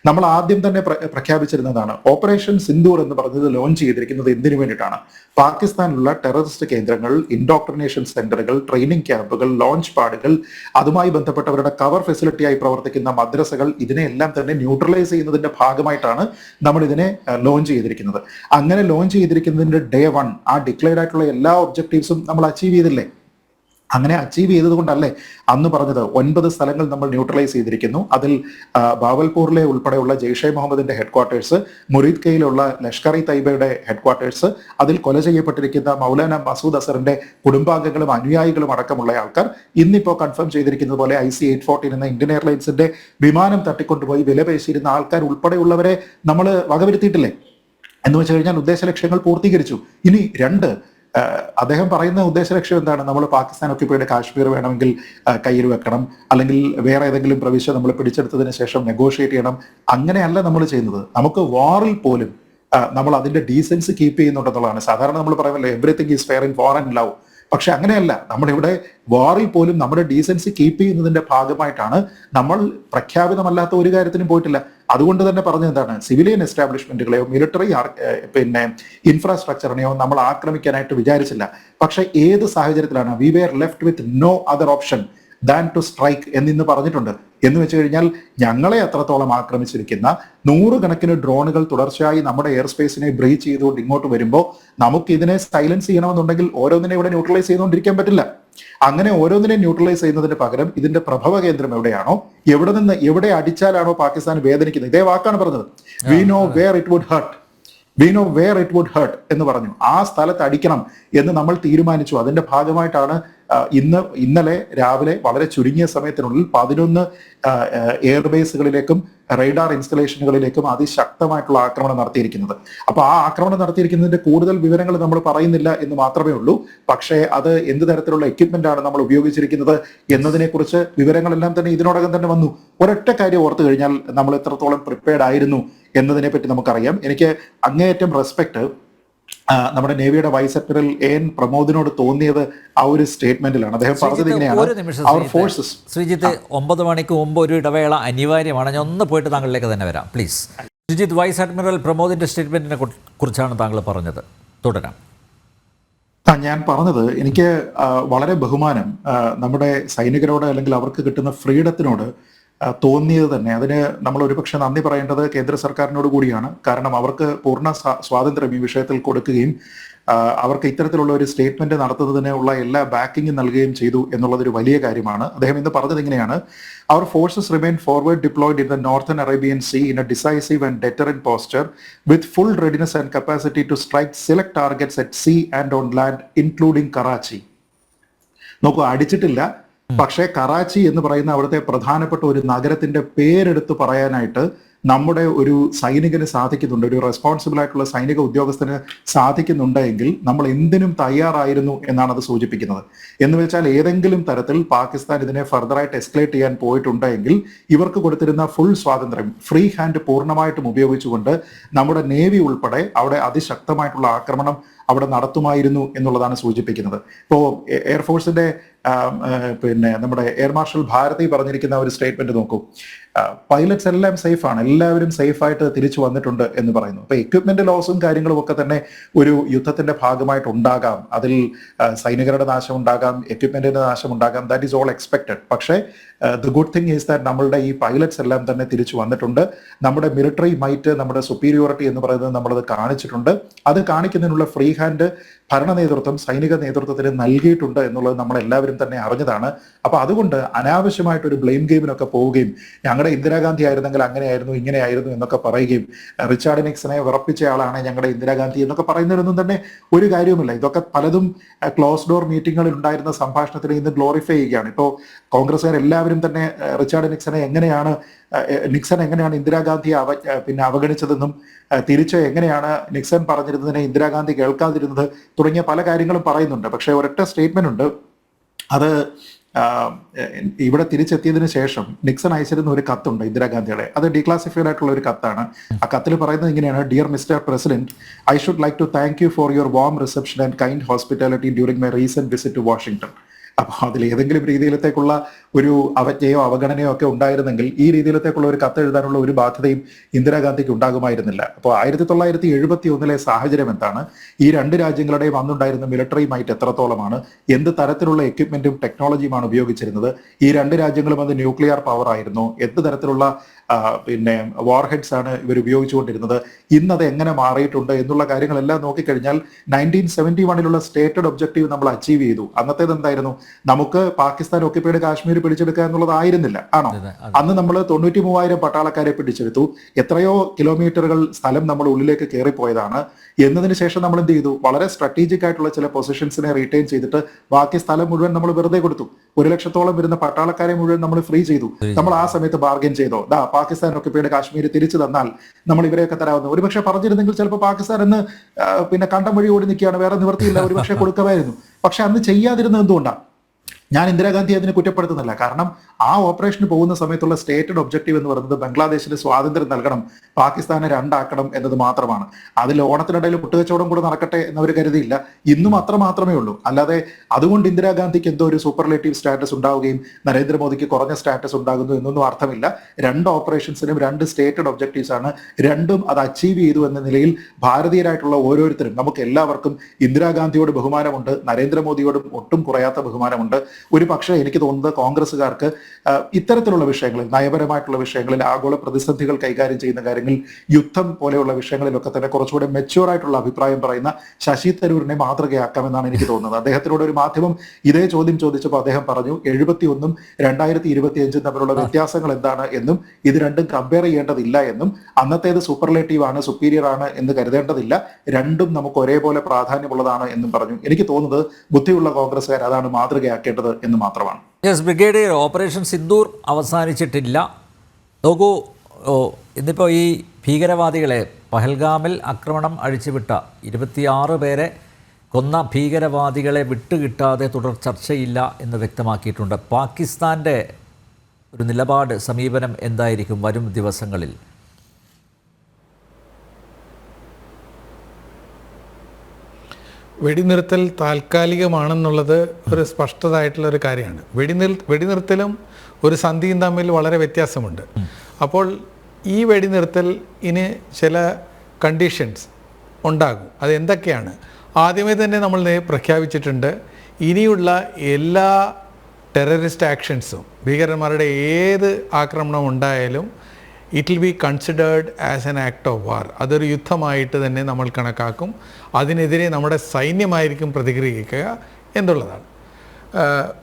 നമ്മൾ ആദ്യം തന്നെ പ്രഖ്യാപിച്ചിരുന്നതാണ് ഓപ്പറേഷൻ സിന്ദൂർ എന്ന് പറഞ്ഞത് ലോഞ്ച് ചെയ്തിരിക്കുന്നത് എന്തിനു വേണ്ടിയിട്ടാണ്? പാകിസ്ഥാനിലുള്ള ടെററിസ്റ്റ് കേന്ദ്രങ്ങൾ, ഇൻഡോക്ട്രിനേഷൻ സെന്ററുകൾ, ട്രെയിനിങ് ക്യാമ്പുകൾ, ലോഞ്ച് പാഡുകൾ, അതുമായി ബന്ധപ്പെട്ടവരുടെ കവർ ഫെസിലിറ്റിയായി പ്രവർത്തിക്കുന്ന മദ്രസകൾ, ഇതിനെല്ലാം തന്നെ ന്യൂട്രലൈസ് ചെയ്യുന്നതിന്റെ ഭാഗമായിട്ടാണ് നമ്മൾ ഇതിനെ ലോഞ്ച് ചെയ്തിരിക്കുന്നത്. അങ്ങനെ ലോഞ്ച് ചെയ്തിരിക്കുന്നതിന്റെ ഡേ 1 ആ ഡിക്ലെയർഡ് ആയിട്ടുള്ള എല്ലാ ഒബ്ജക്റ്റീവ്സും നമ്മൾ അച്ചീവ് ചെയ്തില്ലേ? അങ്ങനെ അച്ചീവ് ചെയ്തത് കൊണ്ടല്ലേ അന്ന് പറഞ്ഞത് 9 സ്ഥലങ്ങൾ നമ്മൾ ന്യൂട്രലൈസ് ചെയ്തിരിക്കുന്നു. അതിൽ ബാവൽപൂരിലെ ഉൾപ്പെടെയുള്ള ജെയ്ഷെ മുഹമ്മദിന്റെ ഹെഡ്ക്വാർട്ടേഴ്സ്, മുറീദ് കെയിലുള്ള ലഷ്കർ ഇ തൈബയുടെ ഹെഡ്ക്വാർട്ടേഴ്സ്, അതിൽ കൊല ചെയ്യപ്പെട്ടിരിക്കുന്ന മൗലാന മസൂദ് അസറിന്റെ കുടുംബാംഗങ്ങളും അനുയായികളും അടക്കമുള്ള ആൾക്കാർ, ഇന്നിപ്പോൾ കൺഫേം ചെയ്തിരിക്കുന്നത് പോലെ IC-814 എന്ന ഇന്ത്യൻ എയർലൈൻസിന്റെ വിമാനം തട്ടിക്കൊണ്ടുപോയി വില പേശിയിരുന്ന ആൾക്കാർ ഉൾപ്പെടെയുള്ളവരെ നമ്മൾ വകവരുത്തിയിട്ടില്ലേ? എന്ന് വെച്ച് കഴിഞ്ഞാൽ ഉദ്ദേശ ലക്ഷ്യങ്ങൾ പൂർത്തീകരിച്ചു. ഇനി 2, അദ്ദേഹം പറയുന്ന ഉദ്ദേശ ലക്ഷ്യം എന്താണ്? നമ്മൾ പാകിസ്ഥാൻ ഒക്യുപ്പൈഡ് കാശ്മീർ വേണമെങ്കിൽ കയ്യിൽ വെക്കണം, അല്ലെങ്കിൽ വേറെ ഏതെങ്കിലും പ്രവിശ്യ നമ്മൾ പിടിച്ചെടുത്തതിന് ശേഷം നെഗോഷിയേറ്റ് ചെയ്യണം. അങ്ങനെയല്ല നമ്മൾ ചെയ്യുന്നത്. നമുക്ക് വാറിൽ പോലും നമ്മൾ അതിന്റെ ഡീസൻസി കീപ്പ് ചെയ്യുന്നുണ്ടെന്നുള്ളതാണ്. സാധാരണ നമ്മൾ പറയുമല്ലോ everything is fair in war and love. പക്ഷെ അങ്ങനെയല്ല. നമ്മളിവിടെ വാറിൽ പോലും നമ്മുടെ ഡീസൻസി കീപ്പ് ചെയ്യുന്നതിന്റെ ഭാഗമായിട്ടാണ് നമ്മൾ പ്രഖ്യാപിതമല്ലാത്ത ഒരു കാര്യത്തിനും പോയിട്ടില്ല. അതുകൊണ്ട് തന്നെ പറഞ്ഞത് എന്താണ്? സിവിലിയൻ എസ്റ്റാബ്ലിഷ്മെന്റുകളെയോ മിലിറ്ററി ഇൻഫ്രാസ്ട്രക്ചറിനെയോ നമ്മൾ ആക്രമിക്കാനായിട്ട് വിചാരിച്ചില്ല. പക്ഷെ ഏത് സാഹചര്യത്തിലാണ് we were left with no other option than to strike എന്നിന്ന് പറഞ്ഞിട്ടുണ്ട്. എന്ന് വെച്ച് കഴിഞ്ഞാൽ ഞങ്ങളെ അത്രത്തോളം ആക്രമിച്ചിരിക്കുന്ന 100 കണക്കിന് ഡ്രോണുകൾ തുടർച്ചയായി നമ്മുടെ എയർ സ്പേസിനെ ബ്രീച്ച് ചെയ്തുകൊണ്ട് ഇങ്ങോട്ട് വരുമ്പോൾ നമുക്ക് ഇതിനെ സൈലൻസ് ചെയ്യണമെന്നുണ്ടെങ്കിൽ ഓരോന്നിനെ ഇവിടെ ന്യൂട്രലൈസ് ചെയ്തുകൊണ്ടിരിക്കാൻ പറ്റില്ല. അങ്ങനെ ഓരോന്നിനെ ന്യൂട്രലൈസ് ചെയ്യുന്നതിന് പകരം ഇതിന്റെ പ്രഭവ കേന്ദ്രം എവിടെയാണോ, എവിടെ നിന്ന് എവിടെ അടിച്ചാലാണോ പാകിസ്ഥാൻ വേദനിക്കുന്നത്, ഇതേ വാക്കാണ് പറഞ്ഞത്. We know where it would hurt, we know where it would hurt എന്ന് പറഞ്ഞു. ആ സ്ഥലത്ത് അടിക്കണം എന്ന് നമ്മൾ തീരുമാനിച്ചു. അതിന്റെ ഭാഗമായിട്ടാണ് ഇന്നലെ രാവിലെ വളരെ ചുരുങ്ങിയ സമയത്തിനുള്ളിൽ 11 എയർബേസുകളിലേക്കും റേഡാർ ഇൻസ്റ്റലേഷനുകളിലേക്കും അതിശക്തമായിട്ടുള്ള ആക്രമണം നടത്തിയിരിക്കുന്നത്. അപ്പൊ ആ ആക്രമണം നടത്തിയിരിക്കുന്നതിന്റെ കൂടുതൽ വിവരങ്ങൾ നമ്മൾ പറയുന്നില്ല എന്ന് മാത്രമേ ഉള്ളൂ. പക്ഷേ അത് എന്ത് തരത്തിലുള്ള എക്യുപ്മെന്റ് ആണ് നമ്മൾ ഉപയോഗിച്ചിരിക്കുന്നത് എന്നതിനെ കുറിച്ച് വിവരങ്ങളെല്ലാം തന്നെ ഇതിനോടകം തന്നെ വന്നു. ഒരൊറ്റ കാര്യം ഓർത്തു കഴിഞ്ഞാൽ നമ്മൾ എത്രത്തോളം പ്രിപ്പയർഡ് ആയിരുന്നു എന്നതിനെ പറ്റി നമുക്കറിയാം. എനിക്ക് അങ്ങേയറ്റം റെസ്പെക്ട് നമ്മുടെ നേവിയുടെ വൈസ് അഡ്മിറൽ AN പ്രമോദിനോട് തോന്നിയത് ആ ഒരു സ്റ്റേറ്റ്മെന്റിലാണ്. അദ്ദേഹം പറഞ്ഞത് ഇങ്ങനെയാണ്, ശ്രീജിത്ത് 9 മണിക്ക് മുമ്പ് ഒരു ഇടവേള അനിവാര്യമാണ്. ഞാൻ ഒന്ന് പോയിട്ട് താങ്കളിലേക്ക് തന്നെ വരാം പ്ലീസ്. ശ്രീജിത്ത്, വൈസ് അഡ്മിറൽ പ്രമോദിന്റെ സ്റ്റേറ്റ്മെന്റിനെ കുറിച്ചാണ് താങ്കൾ പറഞ്ഞത്. തുടരാം. ഞാൻ പറഞ്ഞത് എനിക്ക് വളരെ ബഹുമാനം നമ്മുടെ സൈനികരോട് അല്ലെങ്കിൽ അവർക്ക് കിട്ടുന്ന ഫ്രീഡത്തിനോട് തോന്നിയത് തന്നെ. അതിന് നമ്മൾ ഒരുപക്ഷെ നന്ദി പറയേണ്ടത് കേന്ദ്ര സർക്കാരിനോട് കൂടിയാണ്. കാരണം അവർക്ക് പൂർണ്ണ സ്വാതന്ത്ര്യം ഈ വിഷയത്തിൽ കൊടുക്കുകയും അവർക്ക് ഇത്തരത്തിലുള്ള ഒരു സ്റ്റേറ്റ്മെന്റ് നടത്തുന്നതിനുള്ള എല്ലാ ബാക്കിങ്ങും നൽകുകയും ചെയ്തു എന്നുള്ളതൊരു വലിയ കാര്യമാണ്. അദ്ദേഹം ഇന്ന് പറഞ്ഞത് ഇങ്ങനെയാണ്: our forces remain forward deployed in the northern Arabian sea in a decisive and deterrent posture with full readiness and capacity to strike select targets at sea and on land including Karachi. നോക്കൂ, അടിച്ചിട്ടില്ല. പക്ഷേ കറാച്ചി എന്ന് പറയുന്ന അവിടുത്തെ പ്രധാനപ്പെട്ട ഒരു നഗരത്തിന്റെ പേരെടുത്ത് പറയാനായിട്ട് നമ്മുടെ ഒരു സൈനികന് സാധിക്കുന്നുണ്ട്, ഒരു റെസ്പോൺസിബിൾ ആയിട്ടുള്ള സൈനിക ഉദ്യോഗസ്ഥന് സാധിക്കുന്നുണ്ടെങ്കിൽ നമ്മൾ എന്തിനും തയ്യാറായിരുന്നു എന്നാണ് അത് സൂചിപ്പിക്കുന്നത്. എന്ന് വെച്ചാൽ ഏതെങ്കിലും തരത്തിൽ പാകിസ്ഥാൻ ഇതിനെ ഫർദറായിട്ട് എസ്കലേറ്റ് ചെയ്യാൻ പോയിട്ടുണ്ടെങ്കിൽ ഇവർക്ക് കൊടുത്തിരുന്ന ഫുൾ സ്വാതന്ത്ര്യം ഫ്രീ ഹാൻഡ് പൂർണ്ണമായിട്ടും ഉപയോഗിച്ചുകൊണ്ട് നമ്മുടെ നേവി ഉൾപ്പെടെ അവിടെ അതിശക്തമായിട്ടുള്ള ആക്രമണം അവിടെ നടത്തുമായിരുന്നു എന്നുള്ളതാണ് സൂചിപ്പിക്കുന്നത്. ഇപ്പോൾ എയർഫോഴ്സിന്റെ നമ്മുടെ എയർ മാർഷൽ ഭാരതി പറഞ്ഞിരിക്കുന്ന ഒരു സ്റ്റേറ്റ്മെന്റ് നോക്കൂ. പൈലറ്റ്സ് എല്ലാം സേഫാണ്, എല്ലാവരും സേഫായിട്ട് തിരിച്ചു വന്നിട്ടുണ്ട് എന്ന് പറയുന്നു. അപ്പൊ എക്വിപ്മെന്റ് ലോസും കാര്യങ്ങളും ഒക്കെ തന്നെ ഒരു യുദ്ധത്തിന്റെ ഭാഗമായിട്ട് ഉണ്ടാകാം. അതിൽ സൈനികരുടെ നാശം ഉണ്ടാകാം, എക്വിപ്മെന്റിന്റെ നാശം ഉണ്ടാകാം. That is all expected. പക്ഷേ the good thing is that നമ്മളുടെ ഈ പൈലറ്റ്സ് എല്ലാം തന്നെ തിരിച്ചു വന്നിട്ടുണ്ട്. നമ്മുടെ മിലിറ്ററി മൈറ്റ്, നമ്മുടെ സുപ്പീരിയോറിറ്റി എന്ന് പറയുന്നത് നമ്മളത് കാണിച്ചിട്ടുണ്ട്. അത് കാണിക്കുന്നതിനുള്ള ഫ്രീ ഹാൻഡ് ഭരണ നേതൃത്വം സൈനിക നേതൃത്വത്തിന് നൽകിയിട്ടുണ്ട് എന്നുള്ളത് നമ്മളെല്ലാവരും തന്നെ അറിഞ്ഞതാണ്. അപ്പൊ അതുകൊണ്ട് അനാവശ്യമായിട്ടൊരു ബ്ലെയിം ഗെയിമിനൊക്കെ പോവുകയും ഞങ്ങളുടെ ഇന്ദിരാഗാന്ധി ആയിരുന്നെങ്കിൽ അങ്ങനെയായിരുന്നു ഇങ്ങനെയായിരുന്നു എന്നൊക്കെ പറയുകയും റിച്ചാർഡ് നിക്സനെ വിറപ്പിച്ച ആളാണ് ഞങ്ങളുടെ ഇന്ദിരാഗാന്ധി എന്നൊക്കെ പറയുന്നതിനൊന്നും തന്നെ ഒരു കാര്യവുമില്ല. ഇതൊക്കെ പലതും ക്ലോസ് ഡോർ മീറ്റിങ്ങുകളിൽ ഉണ്ടായിരുന്ന സംഭാഷണത്തിന് ഇന്ന് ഗ്ലോറിഫൈ ചെയ്യുകയാണ്. ഇപ്പോൾ കോൺഗ്രസ്സുകാർ എല്ലാവരും തന്നെ റിച്ചാർഡ് നിക്സൺ എങ്ങനെയാണ് ഇന്ദിരാഗാന്ധിയെ അവഗണിച്ചതെന്നും തിരിച്ച് എങ്ങനെയാണ് നിക്സൺ പറഞ്ഞിരുന്നതിനെ ഇന്ദിരാഗാന്ധി കേൾക്കാൻ കൊടുക്കാതിരുന്നത് തുടങ്ങിയ പല കാര്യങ്ങളും പറയുന്നുണ്ട്. പക്ഷേ ഒരൊറ്റ സ്റ്റേറ്റ്മെന്റ് ഉണ്ട്, അത് ഇവിടെ തിരിച്ചെത്തിയതിനു ശേഷം നിക്സൺ അയച്ചിരുന്ന ഒരു കത്തുണ്ട് ഇന്ദിരാഗാന്ധിയുടെ. അത് ഡീക്ലാസിഫൈഡ് ആയിട്ടുള്ള ഒരു കത്താണ്. ആ കത്തിൽ പറയുന്നത് ഇങ്ങനെയാണ്: dear mister president, I should like to thank you for your warm reception and kind hospitality during my recent visit to Washington. അപ്പോൾ അതിൽ ഏതെങ്കിലും രീതിയിലത്തേക്കുള്ള ഒരു അവജ്ഞയോ അവഗണനയോ ഒക്കെ ഉണ്ടായിരുന്നെങ്കിൽ ഈ രീതിയിലത്തേക്കുള്ള ഒരു കത്ത് എഴുതാനുള്ള ഒരു ബാധ്യതയും ഇന്ദിരാഗാന്ധിക്ക് ഉണ്ടാകുമായിരുന്നില്ല. അപ്പോൾ 1971 സാഹചര്യം എന്താണ്, ഈ രണ്ട് രാജ്യങ്ങളുടെയും അന്നുണ്ടായിരുന്ന മിലിറ്ററി മൈറ്റ് എത്രത്തോളമാണ്, എന്ത് തരത്തിലുള്ള എക്യുപ്മെന്റും ടെക്നോളജിയുമാണ് ഉപയോഗിച്ചിരുന്നത്, ഈ രണ്ട് രാജ്യങ്ങളും അത് ന്യൂക്ലിയർ പവർ ആയിരുന്നു, എന്ത് തരത്തിലുള്ള വാർഹെഡ്സ് ആണ് ഇവർ ഉപയോഗിച്ചുകൊണ്ടിരുന്നത്, ഇന്നത് എങ്ങനെ മാറിയിട്ടുണ്ട് എന്നുള്ള കാര്യങ്ങളെല്ലാം നോക്കിക്കഴിഞ്ഞാൽ 1971 സ്റ്റേറ്റഡ് ഒബ്ജക്റ്റീവ് നമ്മൾ അച്ചീവ് ചെയ്തു. അന്നത്തേത് എന്തായിരുന്നു, നമുക്ക് പാകിസ്ഥാൻ ഒക്യുപ്പൈഡ് കാശ്മീർ പിടിച്ചെടുക്കുക എന്നുള്ളതായിരുന്നില്ല, ആണോ? അന്ന് നമ്മൾ 93,000 പട്ടാളക്കാരെ പിടിച്ചെടുത്തു, എത്രയോ കിലോമീറ്ററുകൾ സ്ഥലം നമ്മൾ ഉള്ളിലേക്ക് കയറിപ്പോയതാണ്. എന്നതിന് ശേഷം നമ്മൾ എന്ത് ചെയ്തു, വളരെ സ്ട്രാറ്റജിക് ആയിട്ടുള്ള ചില പൊസിഷൻസിനെ റീറ്റെയിൻ ചെയ്തിട്ട് ബാക്കി സ്ഥലം മുഴുവൻ നമ്മൾ വെറുതെ കൊടുത്തു. 100,000-ഓളം വരുന്ന പട്ടാളക്കാരെ മുഴുവൻ നമ്മൾ ഫ്രീ ചെയ്തു. നമ്മൾ ആ സമയത്ത് ബാർഗൻ ചെയ്തോ, പാകിസ്ഥാൻ ഒക്യുപ്പൈഡ് കാശ്മീർ തിരിച്ചു തന്നാൽ നമ്മൾ ഇവരെയൊക്കെ തരാവുന്നു. ഒരുപക്ഷെ പറഞ്ഞിരുന്നെങ്കിൽ ചിലപ്പോൾ പാകിസ്ഥാൻ എന്ന് കണ്ടം വഴി ഓടി നിൽക്കുകയാണ്, വേറെ നിവൃത്തിയില്ല, ഒരുപക്ഷെ കൊടുക്കാമായിരുന്നു. പക്ഷെ അന്ന് ചെയ്യാതിരുന്നത് എന്തുകൊണ്ടാണ്? ഞാൻ ഇന്ദിരാഗാന്ധി അതിനെ കുറ്റപ്പെടുത്തുന്നില്ല. കാരണം ആ ഓപ്പറേഷന് പോകുന്ന സമയത്തുള്ള സ്റ്റേറ്റഡ് ഒബ്ജക്റ്റീവ് എന്ന് പറയുന്നത് ബംഗ്ലാദേശിന് സ്വാതന്ത്ര്യം നൽകണം, പാകിസ്ഥാനെ രണ്ടാക്കണം എന്നത് മാത്രമാണ്. അതിൽ ഓണത്തിനിടയിൽ കുട്ടുകച്ചവടം കൂടെ നടക്കട്ടെ എന്നവർ കരുതിയില്ല. ഇന്നും അത്ര മാത്രമേ ഉള്ളൂ. അല്ലാതെ അതുകൊണ്ട് ഇന്ദിരാഗാന്ധിക്ക് എന്തോ ഒരു സൂപ്പർലേറ്റീവ് സ്റ്റാറ്റസ് ഉണ്ടാവുകയും നരേന്ദ്രമോദിക്ക് കുറഞ്ഞ സ്റ്റാറ്റസ് ഉണ്ടാകുന്നു എന്നൊന്നും അർത്ഥമില്ല. രണ്ട് ഓപ്പറേഷൻസിനും രണ്ട് സ്റ്റേറ്റഡ് ഒബ്ജക്റ്റീവ്സ് ആണ്, രണ്ടും അത് അച്ചീവ് ചെയ്തു എന്ന നിലയിൽ ഭാരതീയരായിട്ടുള്ള ഓരോരുത്തരും, നമുക്ക് എല്ലാവർക്കും ഇന്ദിരാഗാന്ധിയോട് ബഹുമാനമുണ്ട്, നരേന്ദ്രമോദിയോടും ഒട്ടും കുറയാത്ത ബഹുമാനമുണ്ട്. ഒരു പക്ഷേ എനിക്ക് തോന്നുന്നത് കോൺഗ്രസ്സുകാർക്ക് ഇത്തരത്തിലുള്ള വിഷയങ്ങളിൽ, നയപരമായിട്ടുള്ള വിഷയങ്ങളിൽ, ആഗോള പ്രതിസന്ധികൾ കൈകാര്യം ചെയ്യുന്ന കാര്യങ്ങളിൽ, യുദ്ധം പോലെയുള്ള വിഷയങ്ങളിലൊക്കെ തന്നെ കുറച്ചുകൂടെ മെച്യൂർ ആയിട്ടുള്ള അഭിപ്രായം പറയുന്ന ശശി തരൂരിനെ മാതൃകയാക്കാമെന്നാണ് എനിക്ക് തോന്നുന്നത്. അദ്ദേഹത്തിനോട് ഒരു മാധ്യമം ഇതേ ചോദ്യം ചോദിച്ചപ്പോൾ അദ്ദേഹം പറഞ്ഞു 71 2025 തമ്മിലുള്ള വ്യത്യാസങ്ങൾ എന്താണ് എന്നും ഇത് രണ്ടും കമ്പയർ ചെയ്യേണ്ടതില്ല എന്നും, അന്നത്തേത് സൂപ്പർലേറ്റീവ് ആണ്, സുപ്പീരിയർ ആണ് എന്ന് കരുതേണ്ടതില്ല, രണ്ടും നമുക്ക് ഒരേപോലെ പ്രാധാന്യമുള്ളതാണ് എന്നും പറഞ്ഞു. എനിക്ക് തോന്നുന്നത് ബുദ്ധിയുള്ള കോൺഗ്രസ്സുകാർ അതാണ് മാതൃകയാക്കേണ്ടത് എന്ന് മാത്രമാണ്. യെസ് ബ്രിഗേഡിയർ, ഓപ്പറേഷൻ സിന്ദൂർ അവസാനിച്ചിട്ടില്ല. നോക്കൂ, ഇന്നിപ്പോൾ ഈ ഭീകരവാദികളെ, പഹൽഗാമിൽ ആക്രമണം അഴിച്ചുവിട്ട 26 പേരെ കൊന്ന ഭീകരവാദികളെ വിട്ടുകിട്ടാതെ തുടർ ചർച്ചയില്ല എന്ന് വ്യക്തമാക്കിയിട്ടുണ്ട്. പാകിസ്ഥാൻ്റെ ഒരു നിലപാട്, സമീപനം എന്തായിരിക്കും വരും ദിവസങ്ങളിൽ? വെടിനിർത്തൽ താൽക്കാലികമാണെന്നുള്ളത് ഒരു സ്പഷ്ടമായിട്ടുള്ള ഒരു കാര്യമാണ്. വെടിനിർത്തലും ഒരു സന്ധിയും തമ്മിൽ വളരെ വ്യത്യാസമുണ്ട്. അപ്പോൾ ഈ വെടിനിർത്തൽ ഇനി ചില കണ്ടീഷൻസ് ഉണ്ടാകും. അത് എന്തൊക്കെയാണ്? ആദ്യമേ തന്നെ നമ്മൾ പ്രഖ്യാപിച്ചിട്ടുണ്ട്, ഇനിയുള്ള എല്ലാ ടെററിസ്റ്റ് ആക്ഷൻസും, ഭീകരന്മാരുടെ ഏത് ആക്രമണം ഉണ്ടായാലും it will be considered as an act of വാർ. അതൊരു യുദ്ധമായിട്ട് തന്നെ നമ്മൾ കണക്കാക്കും. അതിനെതിരെ നമ്മുടെ സൈന്യമായിരിക്കും പ്രതികരിക്കുക എന്നുള്ളതാണ്.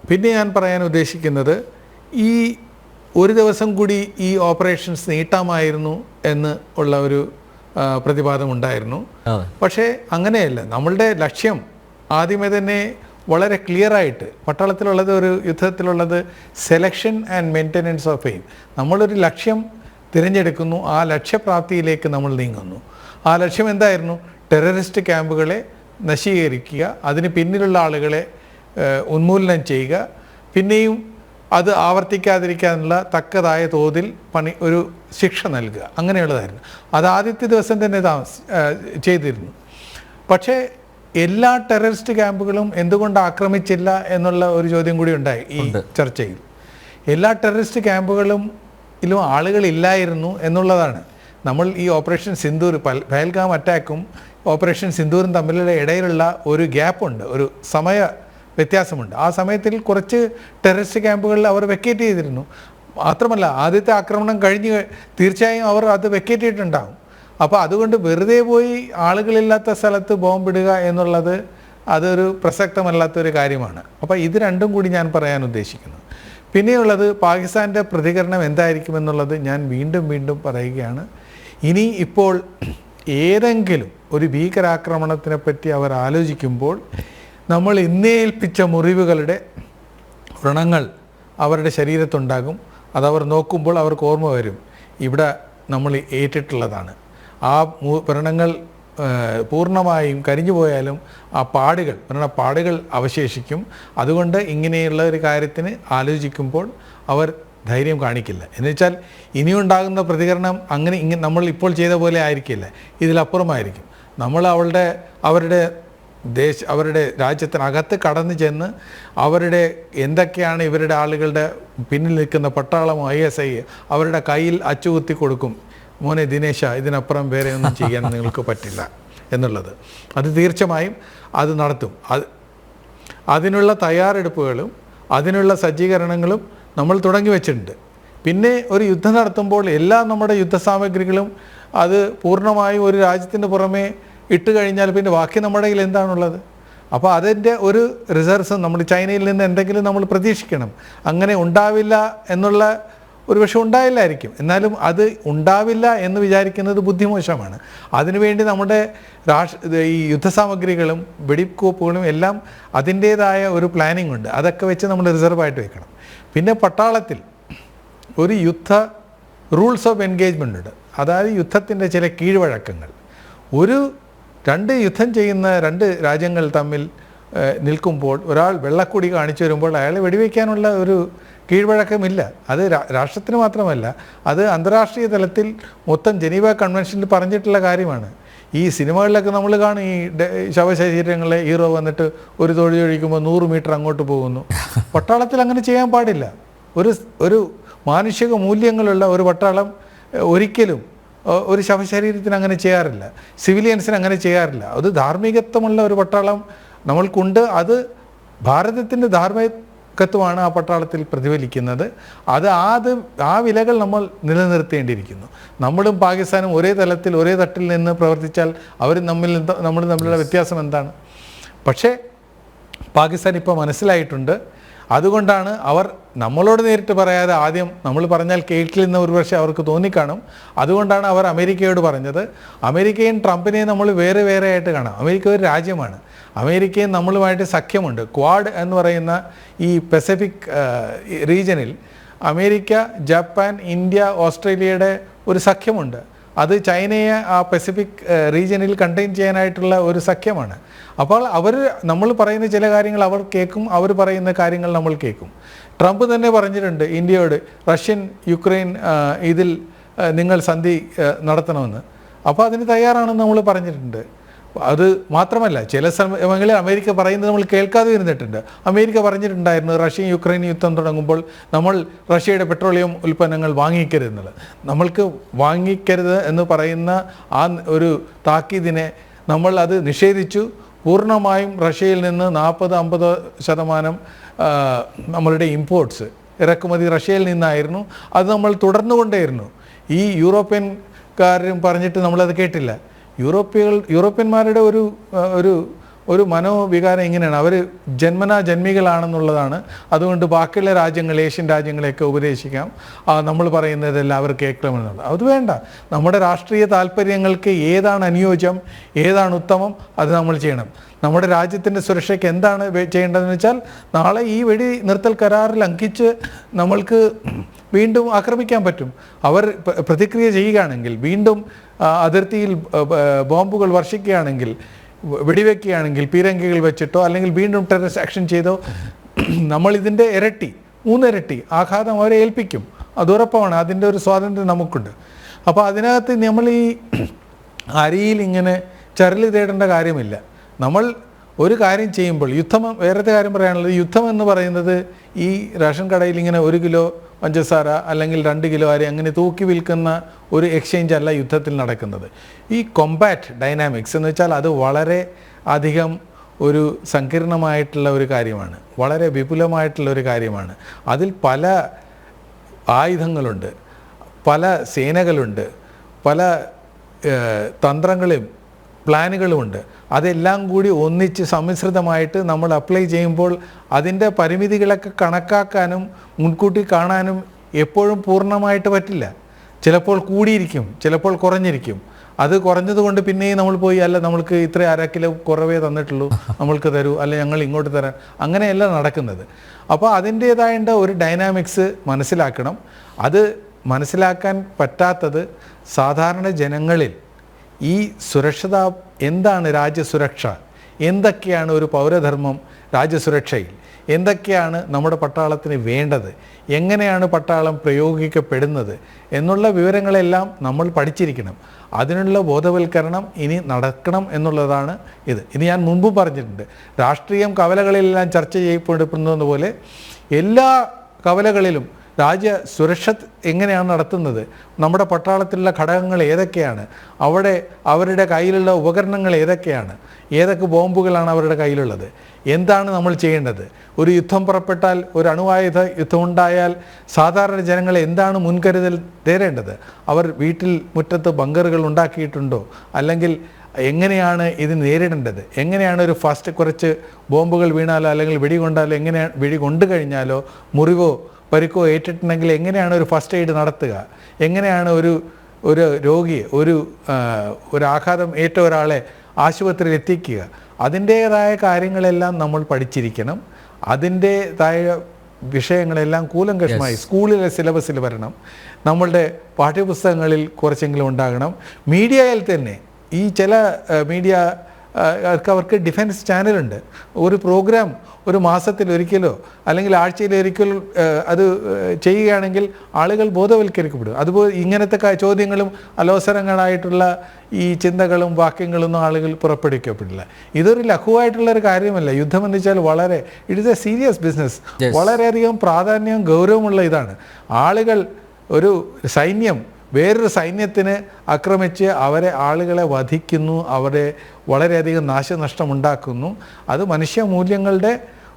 പിന്നെ ഞാൻ പറയാൻ ഉദ്ദേശിക്കുന്നത്, ഈ ഒരു ദിവസം കൂടി ഈ ഓപ്പറേഷൻസ് നീട്ടാമായിരുന്നു എന്ന് ഉള്ള ഒരു പ്രതിവാദം ഉണ്ടായിരുന്നു. പക്ഷേ അങ്ങനെയല്ല. നമ്മളുടെ ലക്ഷ്യം ആദ്യമേ തന്നെ വളരെ ക്ലിയറായിട്ട്, പട്ടാളത്തിലുള്ളത്, ഒരു യുദ്ധത്തിലുള്ളത് selection and maintenance of aim. നമ്മളൊരു ലക്ഷ്യം തിരഞ്ഞെടുക്കുന്നു, ആ ലക്ഷ്യപ്രാപ്തിയിലേക്ക് നമ്മൾ നീങ്ങുന്നു. ആ ലക്ഷ്യം എന്തായിരുന്നു? ടെററിസ്റ്റ് ക്യാമ്പുകളെ നശീകരിക്കുക, അതിന് പിന്നിലുള്ള ആളുകളെ ഉന്മൂലനം ചെയ്യുക, പിന്നെയും അത് ആവർത്തിക്കാതിരിക്കാനുള്ള തക്കതായ തോതിൽ ഒരു ശിക്ഷ നൽകുക, അങ്ങനെയുള്ളതായിരുന്നു. അത് ആദ്യത്തെ ദിവസം തന്നെ ചെയ്തിരുന്നു. പക്ഷേ എല്ലാ ടെററിസ്റ്റ് ക്യാമ്പുകളും എന്തുകൊണ്ട് ആക്രമിച്ചില്ല എന്നുള്ള ഒരു ചോദ്യം കൂടി ഉണ്ടായി ഈ ചർച്ചയിൽ. എല്ലാ ടെററിസ്റ്റ് ക്യാമ്പുകളിലും ആളുകളില്ലായിരുന്നു എന്നുള്ളതാണ്. നമ്മൾ ഈ ഓപ്പറേഷൻ സിന്ദൂർ, പഹൽഗാം അറ്റാക്കും ഓപ്പറേഷൻ സിന്ദൂറും തമ്മിലുള്ള ഇടയിലുള്ള ഒരു ഗ്യാപ്പുണ്ട്, ഒരു സമയ വ്യത്യാസമുണ്ട്. ആ സമയത്തിൽ കുറച്ച് ടെററിസ്റ്റ് ക്യാമ്പുകളിൽ അവർ വെക്കേറ്റ് ചെയ്തിരുന്നു. മാത്രമല്ല, ആദ്യത്തെ ആക്രമണം കഴിഞ്ഞ് തീർച്ചയായും അവർ അത് വെക്കേറ്റ് ചെയ്തിട്ടുണ്ടാകും. അപ്പോൾ അതുകൊണ്ട് വെറുതെ പോയി ആളുകളില്ലാത്ത സ്ഥലത്ത് ബോംബിടുക എന്നുള്ളത് അതൊരു പ്രസക്തമല്ലാത്തൊരു കാര്യമാണ്. അപ്പോൾ ഇത് രണ്ടും കൂടി ഞാൻ പറയാൻ ഉദ്ദേശിക്കുന്നു. പിന്നെയുള്ളത്, പാകിസ്ഥാൻ്റെ പ്രതികരണം എന്തായിരിക്കുമെന്നുള്ളത് ഞാൻ വീണ്ടും പറയുകയാണ്. ഇനി ഇപ്പോൾ ഏതെങ്കിലും ഒരു ഭീകരാക്രമണത്തിനെ പറ്റി അവർ ആലോചിക്കുമ്പോൾ നമ്മൾ ഇന്നേൽപ്പിച്ച മുറിവുകളുടെ വ്രണങ്ങൾ അവരുടെ ശരീരത്തുണ്ടാകും. അതവർ നോക്കുമ്പോൾ അവർക്ക് ഓർമ്മ വരും, ഇവിടെ നമ്മൾ ഏറ്റിട്ടുള്ളതാണ്. ആ വ്രണങ്ങൾ പൂർണ്ണമായും കരിഞ്ഞു പോയാലും ആ പാടുകൾ അവശേഷിക്കും. അതുകൊണ്ട് ഇങ്ങനെയുള്ള ഒരു കാര്യത്തിന് ആലോചിക്കുമ്പോൾ അവർ ധൈര്യം കാണിക്കില്ല. എന്ന് വെച്ചാൽ ഇനിയുണ്ടാകുന്ന പ്രതികരണം ഇങ്ങനെ നമ്മൾ ഇപ്പോൾ ചെയ്ത പോലെ ആയിരിക്കില്ല, ഇതിലപ്പുറമായിരിക്കും. നമ്മൾ അവരുടെ രാജ്യത്തിനകത്ത് കടന്നു ചെന്ന് അവരുടെ എന്തൊക്കെയാണ് ഇവരുടെ ആളുകളുടെ പിന്നിൽ നിൽക്കുന്ന പട്ടാളം ISI അവരുടെ കയ്യിൽ അച്ചുകുത്തി കൊടുക്കും, മോനെ ദിനേശ, ഇതിനപ്പുറം വേറെ ഒന്നും ചെയ്യാൻ നിങ്ങൾക്ക് പറ്റില്ല എന്നുള്ളത്. അത് തീർച്ചയായും അത് നടത്തും. അതിനുള്ള തയ്യാറെടുപ്പുകളും അതിനുള്ള സജ്ജീകരണങ്ങളും നമ്മൾ തുടങ്ങി വെച്ചിട്ടുണ്ട്. പിന്നെ ഒരു യുദ്ധം നടത്തുമ്പോൾ എല്ലാ നമ്മുടെ യുദ്ധസാമഗ്രികളും അത് പൂർണ്ണമായും ഒരു രാജ്യത്തിൻ്റെ പുറമെ ഇട്ട് കഴിഞ്ഞാൽ പിന്നെ ബാക്കി നമ്മുടെ കയ്യിൽ എന്താണുള്ളത്? അപ്പോൾ അതിൻ്റെ ഒരു റിസർവ്സ് നമ്മൾ ചൈനയിൽ നിന്ന് എന്തെങ്കിലും നമ്മൾ പ്രതീക്ഷിക്കണം. അങ്ങനെ ഉണ്ടാവില്ല എന്നുള്ള ഒരു പക്ഷേ ഉണ്ടായില്ലായിരിക്കും, എന്നാലും അത് ഉണ്ടാവില്ല എന്ന് വിചാരിക്കുന്നത് ബുദ്ധിമോശമാണ്. അതിനുവേണ്ടി നമ്മുടെ ഈ യുദ്ധസാമഗ്രികളും വെടിക്കോപ്പുകളും എല്ലാം അതിൻ്റേതായ ഒരു പ്ലാനിംഗ് ഉണ്ട്. അതൊക്കെ വെച്ച് നമ്മൾ റിസർവായിട്ട് വെക്കണം. പിന്നെ പട്ടാളത്തിൽ ഒരു യുദ്ധ റൂൾസ് ഓഫ് എൻഗേജ്മെൻ്റ് ഉണ്ട്. അതായത് യുദ്ധത്തിൻ്റെ ചില കീഴ്വഴക്കങ്ങൾ. യുദ്ധം ചെയ്യുന്ന രണ്ട് രാജ്യങ്ങൾ തമ്മിൽ നിൽക്കുമ്പോൾ ഒരാൾ വെള്ളക്കൊടി കാണിച്ചു വരുമ്പോൾ അയാളെ വെടിവെക്കാനുള്ള ഒരു കീഴ്വഴക്കമില്ല. അത് രാഷ്ട്രത്തിന് മാത്രമല്ല, അത് അന്താരാഷ്ട്രീയ തലത്തിൽ മൊത്തം ജനീവ കൺവെൻഷനിൽ പറഞ്ഞിട്ടുള്ള കാര്യമാണ്. ഈ സിനിമകളിലൊക്കെ നമ്മൾ കാണും, ഈ ശവശരീരങ്ങളെ ഹീറോ വന്നിട്ട് ഒരു തൊഴി ഒഴിക്കുമ്പോൾ 100 മീറ്റർ അങ്ങോട്ട് പോകുന്നു. പട്ടാളത്തിൽ അങ്ങനെ ചെയ്യാൻ പാടില്ല. ഒരു മാനുഷിക മൂല്യങ്ങളുള്ള ഒരു പട്ടാളം ഒരിക്കലും ഒരു ശവശരീരത്തിന് അങ്ങനെ ചെയ്യാറില്ല, സിവിലിയൻസിന് അങ്ങനെ ചെയ്യാറില്ല. അത് ധാർമ്മികത്വമുള്ള ഒരു പട്ടാളം നമ്മൾക്കുണ്ട്. അത് ഭാരതത്തിൻ്റെ ധാർമ്മികത്വമാണ് ആ പട്ടാളത്തിൽ പ്രതിഫലിക്കുന്നത്. ആ വിലകൾ നമ്മൾ നിലനിർത്തേണ്ടിയിരിക്കുന്നു. നമ്മളും പാകിസ്ഥാനും ഒരേ തലത്തിൽ ഒരേ തട്ടിൽ നിന്ന് പ്രവർത്തിച്ചാൽ നമ്മൾ തമ്മിലുള്ള വ്യത്യാസം എന്താണ്? പക്ഷേ പാകിസ്ഥാൻ ഇപ്പോൾ മനസ്സിലായിട്ടുണ്ട്. അതുകൊണ്ടാണ് അവർ നമ്മളോട് നേരിട്ട് പറയാതെ ആദ്യം നമ്മൾ പറഞ്ഞാൽ കേൾക്കില്ലെന്ന് ഒരുപക്ഷെ അവർക്ക് തോന്നിക്കാണും. അതുകൊണ്ടാണ് അവർ അമേരിക്കയോട് പറഞ്ഞത്. അമേരിക്കയും ട്രംപിനെയും നമ്മൾ വേറെ ആയിട്ട് കാണാം. അമേരിക്ക ഒരു രാജ്യമാണ്. അമേരിക്കയും നമ്മളുമായിട്ട് സഖ്യമുണ്ട്. ക്വാഡ് എന്ന് പറയുന്ന ഈ പസഫിക് റീജിയനിൽ അമേരിക്ക, ജപ്പാൻ, ഇന്ത്യ, ഓസ്ട്രേലിയയുടെ ഒരു സഖ്യമുണ്ട്. അത് ചൈനയെ ആ പസഫിക് റീജിയനിൽ കണ്ടെയ്ൻ ചെയ്യാനായിട്ടുള്ള ഒരു സഖ്യമാണ്. അപ്പോൾ നമ്മൾ പറയുന്ന ചില കാര്യങ്ങൾ അവർ കേൾക്കും, അവർ പറയുന്ന കാര്യങ്ങൾ നമ്മൾ കേൾക്കും. ട്രംപ് തന്നെ പറഞ്ഞിട്ടുണ്ട് ഇന്ത്യയോട്, യുക്രൈൻ ഇതിൽ നിങ്ങൾ സന്ധി നടത്തണമെന്ന്. അപ്പോൾ അതിന് തയ്യാറാണെന്ന് നമ്മൾ പറഞ്ഞിട്ടുണ്ട്. അത് മാത്രമല്ല, ചില സമയങ്ങളിൽ അമേരിക്ക പറയുന്നത് നമ്മൾ കേൾക്കാതെ ഇരുന്നിട്ടുണ്ട്. അമേരിക്ക പറഞ്ഞിട്ടുണ്ടായിരുന്നു യുക്രൈൻ യുദ്ധം തുടങ്ങുമ്പോൾ നമ്മൾ റഷ്യയുടെ പെട്രോളിയം ഉൽപ്പന്നങ്ങൾ വാങ്ങിക്കരുതെന്നുള്ളത്. നമ്മൾക്ക് വാങ്ങിക്കരുത് എന്ന് പറയുന്ന ആ ഒരു താക്കീതിനെ നമ്മൾ അത് നിഷേധിച്ചു. പൂർണ്ണമായും റഷ്യയിൽ നിന്ന് 40-50% നമ്മളുടെ ഇമ്പോർട്ട്സ് ഇറക്കുമതി റഷ്യയിൽ നിന്നായിരുന്നു. അത് നമ്മൾ തുടർന്നുകൊണ്ടേയിരുന്നു. ഈ യൂറോപ്യൻകാരും പറഞ്ഞിട്ട് നമ്മളത് കേട്ടില്ല. യൂറോപ്യന്മാരുടെ ഒരു മനോവികാരം ഇങ്ങനെയാണ്, അവർ ജന്മികളാണെന്നുള്ളതാണ്. അതുകൊണ്ട് ബാക്കിയുള്ള രാജ്യങ്ങൾ, ഏഷ്യൻ രാജ്യങ്ങളെയൊക്കെ ഉപദേശിക്കാം, നമ്മൾ പറയുന്നതെല്ലാം അവർ കേൾക്കണമെന്നുള്ളത്. അത് വേണ്ട. നമ്മുടെ രാഷ്ട്രീയ താല്പര്യങ്ങൾക്ക് ഏതാണ് അനുയോജ്യം, ഏതാണ് ഉത്തമം, അത് നമ്മൾ ചെയ്യണം. നമ്മുടെ രാജ്യത്തിൻ്റെ സുരക്ഷയ്ക്ക് എന്താണ് ചെയ്യേണ്ടതെന്ന് വെച്ചാൽ, നാളെ ഈ വെടി നിർത്തൽ കരാർ ലംഘിച്ച് നമ്മൾക്ക് വീണ്ടും ആക്രമിക്കാൻ പറ്റും. അവർ പ്രതിക്രിയ ചെയ്യുകയാണെങ്കിൽ, വീണ്ടും അതിർത്തിയിൽ ബോംബുകൾ വർഷിക്കുകയാണെങ്കിൽ, വെടിവെക്കുകയാണെങ്കിൽ, പീരങ്കികൾ വെച്ചിട്ടോ അല്ലെങ്കിൽ വീണ്ടും ടെററിസ്റ്റ് ആക്ഷൻ ചെയ്തോ നമ്മളിതിൻ്റെ 3 ഇരട്ടി ആഘാതം അവരെ ഏൽപ്പിക്കും. അത് ഉറപ്പാണ്. അതിൻ്റെ ഒരു സ്വാതന്ത്ര്യം നമുക്കുണ്ട്. അപ്പോൾ അതിനകത്ത് നമ്മൾ ഈ അരിയിൽ ഇങ്ങനെ ചരല് തേടേണ്ട കാര്യമില്ല. നമ്മൾ ഒരു കാര്യം ചെയ്യുമ്പോൾ വേറത്തെ കാര്യം പറയാനുള്ളത്, യുദ്ധം എന്ന് പറയുന്നത് ഈ റേഷൻ കടയിൽ ഇങ്ങനെ 1 കിലോ പഞ്ചസാര അല്ലെങ്കിൽ 2 കിലോ അരി അങ്ങനെ തൂക്കി വിൽക്കുന്ന ഒരു എക്സ്ചേഞ്ച് അല്ല യുദ്ധത്തിൽ നടക്കുന്നത്. ഈ കോമ്പാറ്റ് ഡൈനാമിക്സ് എന്ന് വെച്ചാൽ അത് വളരെ അധികം ഒരു സങ്കീർണമായിട്ടുള്ള ഒരു കാര്യമാണ്, വളരെ വിപുലമായിട്ടുള്ള ഒരു കാര്യമാണ്. അതിൽ പല ആയുധങ്ങളുണ്ട്, പല സേനകളുണ്ട്, പല തന്ത്രങ്ങളും പ്ലാനുകളുമുണ്ട്. അതെല്ലാം കൂടി ഒന്നിച്ച് സമ്മിശ്രിതമായിട്ട് നമ്മൾ അപ്ലൈ ചെയ്യുമ്പോൾ അതിൻ്റെ പരിമിതികളൊക്കെ കണക്കാക്കാനും മുൻകൂട്ടി കാണാനും എപ്പോഴും പൂർണ്ണമായിട്ട് പറ്റില്ല. ചിലപ്പോൾ കൂടിയിരിക്കും, ചിലപ്പോൾ കുറഞ്ഞിരിക്കും. അത് കുറഞ്ഞതുകൊണ്ട് പിന്നെയും നമ്മൾ പോയി, അല്ല നമ്മൾക്ക് ഇത്ര 1/2 കിലോ കുറവേ തന്നിട്ടുള്ളൂ, നമ്മൾക്ക് തരൂ, അല്ല ഞങ്ങൾ ഇങ്ങോട്ട് തരാം, അങ്ങനെയല്ല നടക്കുന്നത്. അപ്പോൾ അതിൻ്റേതായ ഒരു ഡൈനാമിക്സ് മനസ്സിലാക്കണം. അത് മനസ്സിലാക്കാൻ പറ്റാത്തത് സാധാരണ ജനങ്ങളിൽ ഈ സുരക്ഷിത എന്താണ് രാജ്യസുരക്ഷ, എന്തൊക്കെയാണ് ഒരു പൗരധർമ്മം രാജ്യസുരക്ഷയിൽ, എന്തൊക്കെയാണ് നമ്മുടെ പട്ടാളത്തിന് വേണ്ടത്, എങ്ങനെയാണ് പട്ടാളം പ്രയോഗിക്കപ്പെടുന്നത് എന്നുള്ള വിവരങ്ങളെല്ലാം നമ്മൾ പഠിച്ചിരിക്കണം. അതിനുള്ള ബോധവൽക്കരണം ഇനി നടക്കണം എന്നുള്ളതാണ് ഇത് ഞാൻ മുൻപ് പറഞ്ഞിട്ടുണ്ട്. രാഷ്ട്രീയം കവലകളിലെല്ലാം ചർച്ച ചെയ്യപ്പെടുന്നത് പോലെ എല്ലാ കവലകളിലും രാജ്യ സുരക്ഷ എങ്ങനെയാണ് നടത്തുന്നത്, നമ്മുടെ പട്ടാളത്തിലുള്ള ഘടകങ്ങൾ ഏതൊക്കെയാണ്, അവിടെ അവരുടെ കയ്യിലുള്ള ഉപകരണങ്ങൾ ഏതൊക്കെയാണ്, ഏതൊക്കെ ബോംബുകളാണ് അവരുടെ കയ്യിലുള്ളത്, എന്താണ് നമ്മൾ ചെയ്യേണ്ടത്, ഒരു യുദ്ധം പുറപ്പെട്ടാൽ, ഒരു അണുവായുധ യുദ്ധം ഉണ്ടായാൽ സാധാരണ ജനങ്ങൾ എന്താണ് മുൻകരുതൽ തേടേണ്ടത്, അവർ വീട്ടിൽ മുറ്റത്ത് ബങ്കറുകൾ ഉണ്ടാക്കിയിട്ടുണ്ടോ, അല്ലെങ്കിൽ എങ്ങനെയാണ് ഇത് നേരിടേണ്ടത്, എങ്ങനെയാണ് ഒരു ഫസ്റ്റ് കുറച്ച് ബോംബുകൾ വീണാലോ അല്ലെങ്കിൽ വെടികൊണ്ടാലോ എങ്ങനെയാണ്, വെടി കൊണ്ടു കഴിഞ്ഞാലോ മുറിവോ പരിക്കോ ഏറ്റിട്ടുണ്ടെങ്കിൽ എങ്ങനെയാണ് ഒരു ഫസ്റ്റ് എയ്ഡ് നടത്തുക, എങ്ങനെയാണ് ഒരു രോഗി ഒരു ആഘാതം ഏറ്റ ഒരാളെ ആശുപത്രിയിൽ എത്തിക്കുക, അതിൻ്റേതായ കാര്യങ്ങളെല്ലാം നമ്മൾ പഠിച്ചിരിക്കണം. അതിൻ്റേതായ വിഷയങ്ങളെല്ലാം കൂലങ്കഷമായി സ്കൂളിലെ സിലബസിൽ വരണം. നമ്മളുടെ പാഠ്യപുസ്തകങ്ങളിൽ കുറച്ചെങ്കിലും ഉണ്ടാകണം. മീഡിയയിൽ തന്നെ ഈ ചില മീഡിയ അവർക്ക് ഡിഫൻസ് ചാനലുണ്ട്. ഒരു പ്രോഗ്രാം ഒരു മാസത്തിലൊരിക്കലോ അല്ലെങ്കിൽ ആഴ്ചയിലൊരിക്കലോ അത് ചെയ്യുകയാണെങ്കിൽ ആളുകൾ ബോധവൽക്കരിക്കപ്പെടും. അതുപോലെ ഇങ്ങനത്തെ ചോദ്യങ്ങളും അലോസരങ്ങളായിട്ടുള്ള ഈ ചിന്തകളും വാക്യങ്ങളൊന്നും ആളുകൾ പുറപ്പെടുവിക്കപ്പെടില്ല. ഇതൊരു ലഘുവായിട്ടുള്ളൊരു കാര്യമല്ല. യുദ്ധം എന്ന് വെച്ചാൽ it is A serious business. വളരെയധികം പ്രാധാന്യവും ഗൗരവമുള്ള ഇതാണ്. ആളുകൾ ഒരു സൈന്യം വേറൊരു സൈന്യത്തിന് ആക്രമിച്ച് ആളുകളെ വധിക്കുന്നു, അവരെ വളരെയധികം നാശനഷ്ടമുണ്ടാക്കുന്നു. അത് മനുഷ്യ മൂല്യങ്ങളുടെ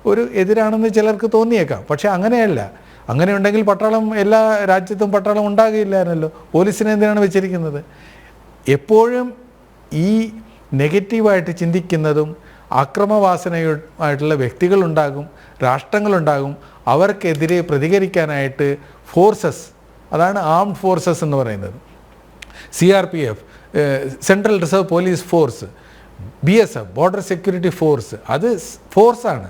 ഒരു എതിരാണെന്ന് ചിലർക്ക് തോന്നിയേക്കാം. പക്ഷേ അങ്ങനെയല്ല. അങ്ങനെ ഉണ്ടെങ്കിൽ പട്ടാളം എല്ലാ രാജ്യത്തും പട്ടാളം ഉണ്ടാകില്ലായിരുന്നല്ലോ. പോലീസിനെ എന്തിനാണ് വെച്ചിരിക്കുന്നത്? എപ്പോഴും ഈ നെഗറ്റീവായിട്ട് ചിന്തിക്കുന്നതും ആക്രമവാസനയുമായിട്ടുള്ള വ്യക്തികളുണ്ടാകും, രാഷ്ട്രങ്ങളുണ്ടാകും. അവർക്കെതിരെ പ്രതികരിക്കാനായിട്ട് ഫോഴ്സസ്, അതാണ് ആംഡ് ഫോഴ്സസ് എന്ന് പറയുന്നത്. CRPF, central reserve police force, BSF, border security force, അത് ഫോഴ്സാണ്,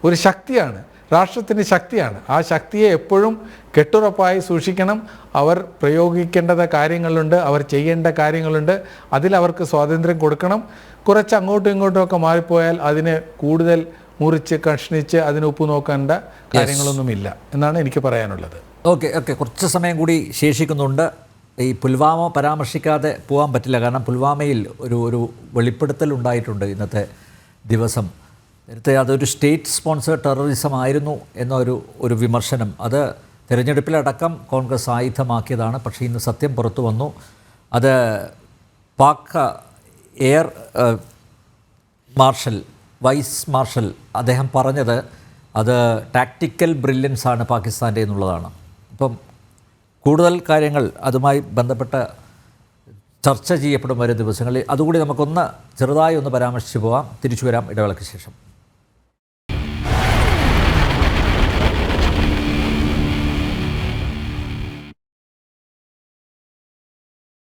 ഒരു ശക്തിയാണ്, രാഷ്ട്രത്തിൻ്റെ ശക്തിയാണ്. ആ ശക്തിയെ എപ്പോഴും കെട്ടുറപ്പായി സൂക്ഷിക്കണം. അവർ പ്രയോഗിക്കേണ്ട കാര്യങ്ങളുണ്ട്, അവർ ചെയ്യേണ്ട കാര്യങ്ങളുണ്ട്. അതിലവർക്ക് സ്വാതന്ത്ര്യം കൊടുക്കണം. കുറച്ച് അങ്ങോട്ടും ഇങ്ങോട്ടും ഒക്കെ മാറിപ്പോയാൽ അതിനെ കൂടുതൽ മുറിച്ച് കഷ്ണിച്ച് അതിന് ഉപ്പ് നോക്കേണ്ട കാര്യങ്ങളൊന്നുമില്ല എന്നാണ് എനിക്ക് പറയാനുള്ളത്. ഓക്കെ, കുറച്ച് സമയം കൂടി ശേഷിക്കുന്നുണ്ട്. ഈ പുൽവാമ പരാമർശിക്കാതെ പോകാൻ പറ്റില്ല. കാരണം പുൽവാമയിൽ ഒരു വെളിപ്പെടുത്തൽ ഉണ്ടായിട്ടുണ്ട് ഇന്നത്തെ ദിവസം. നേരത്തെ അതൊരു സ്റ്റേറ്റ് സ്പോൺസേഡ് ടെററിസം ആയിരുന്നു എന്നൊരു വിമർശനം, അത് തിരഞ്ഞെടുപ്പിലടക്കം കോൺഗ്രസ് ആയുധമാക്കിയതാണ്. പക്ഷേ ഇന്ന് സത്യം പുറത്തു വന്നു. അത് Pak air marshal, vice marshal, അദ്ദേഹം പറഞ്ഞത് അത് ടാക്റ്റിക്കൽ ബ്രില്യൻസ് ആണ് പാകിസ്ഥാൻ്റെ എന്നുള്ളതാണ്. ഇപ്പം കൂടുതൽ കാര്യങ്ങൾ അതുമായി ബന്ധപ്പെട്ട് ചർച്ച ചെയ്യപ്പെടും വരും ദിവസങ്ങളിൽ. അതുകൂടി നമുക്കൊന്ന് ചെറുതായി ഒന്ന് പരാമർശിച്ച് പോകാം. തിരിച്ചു വരാം ഇടവേളയ്ക്ക് ശേഷം.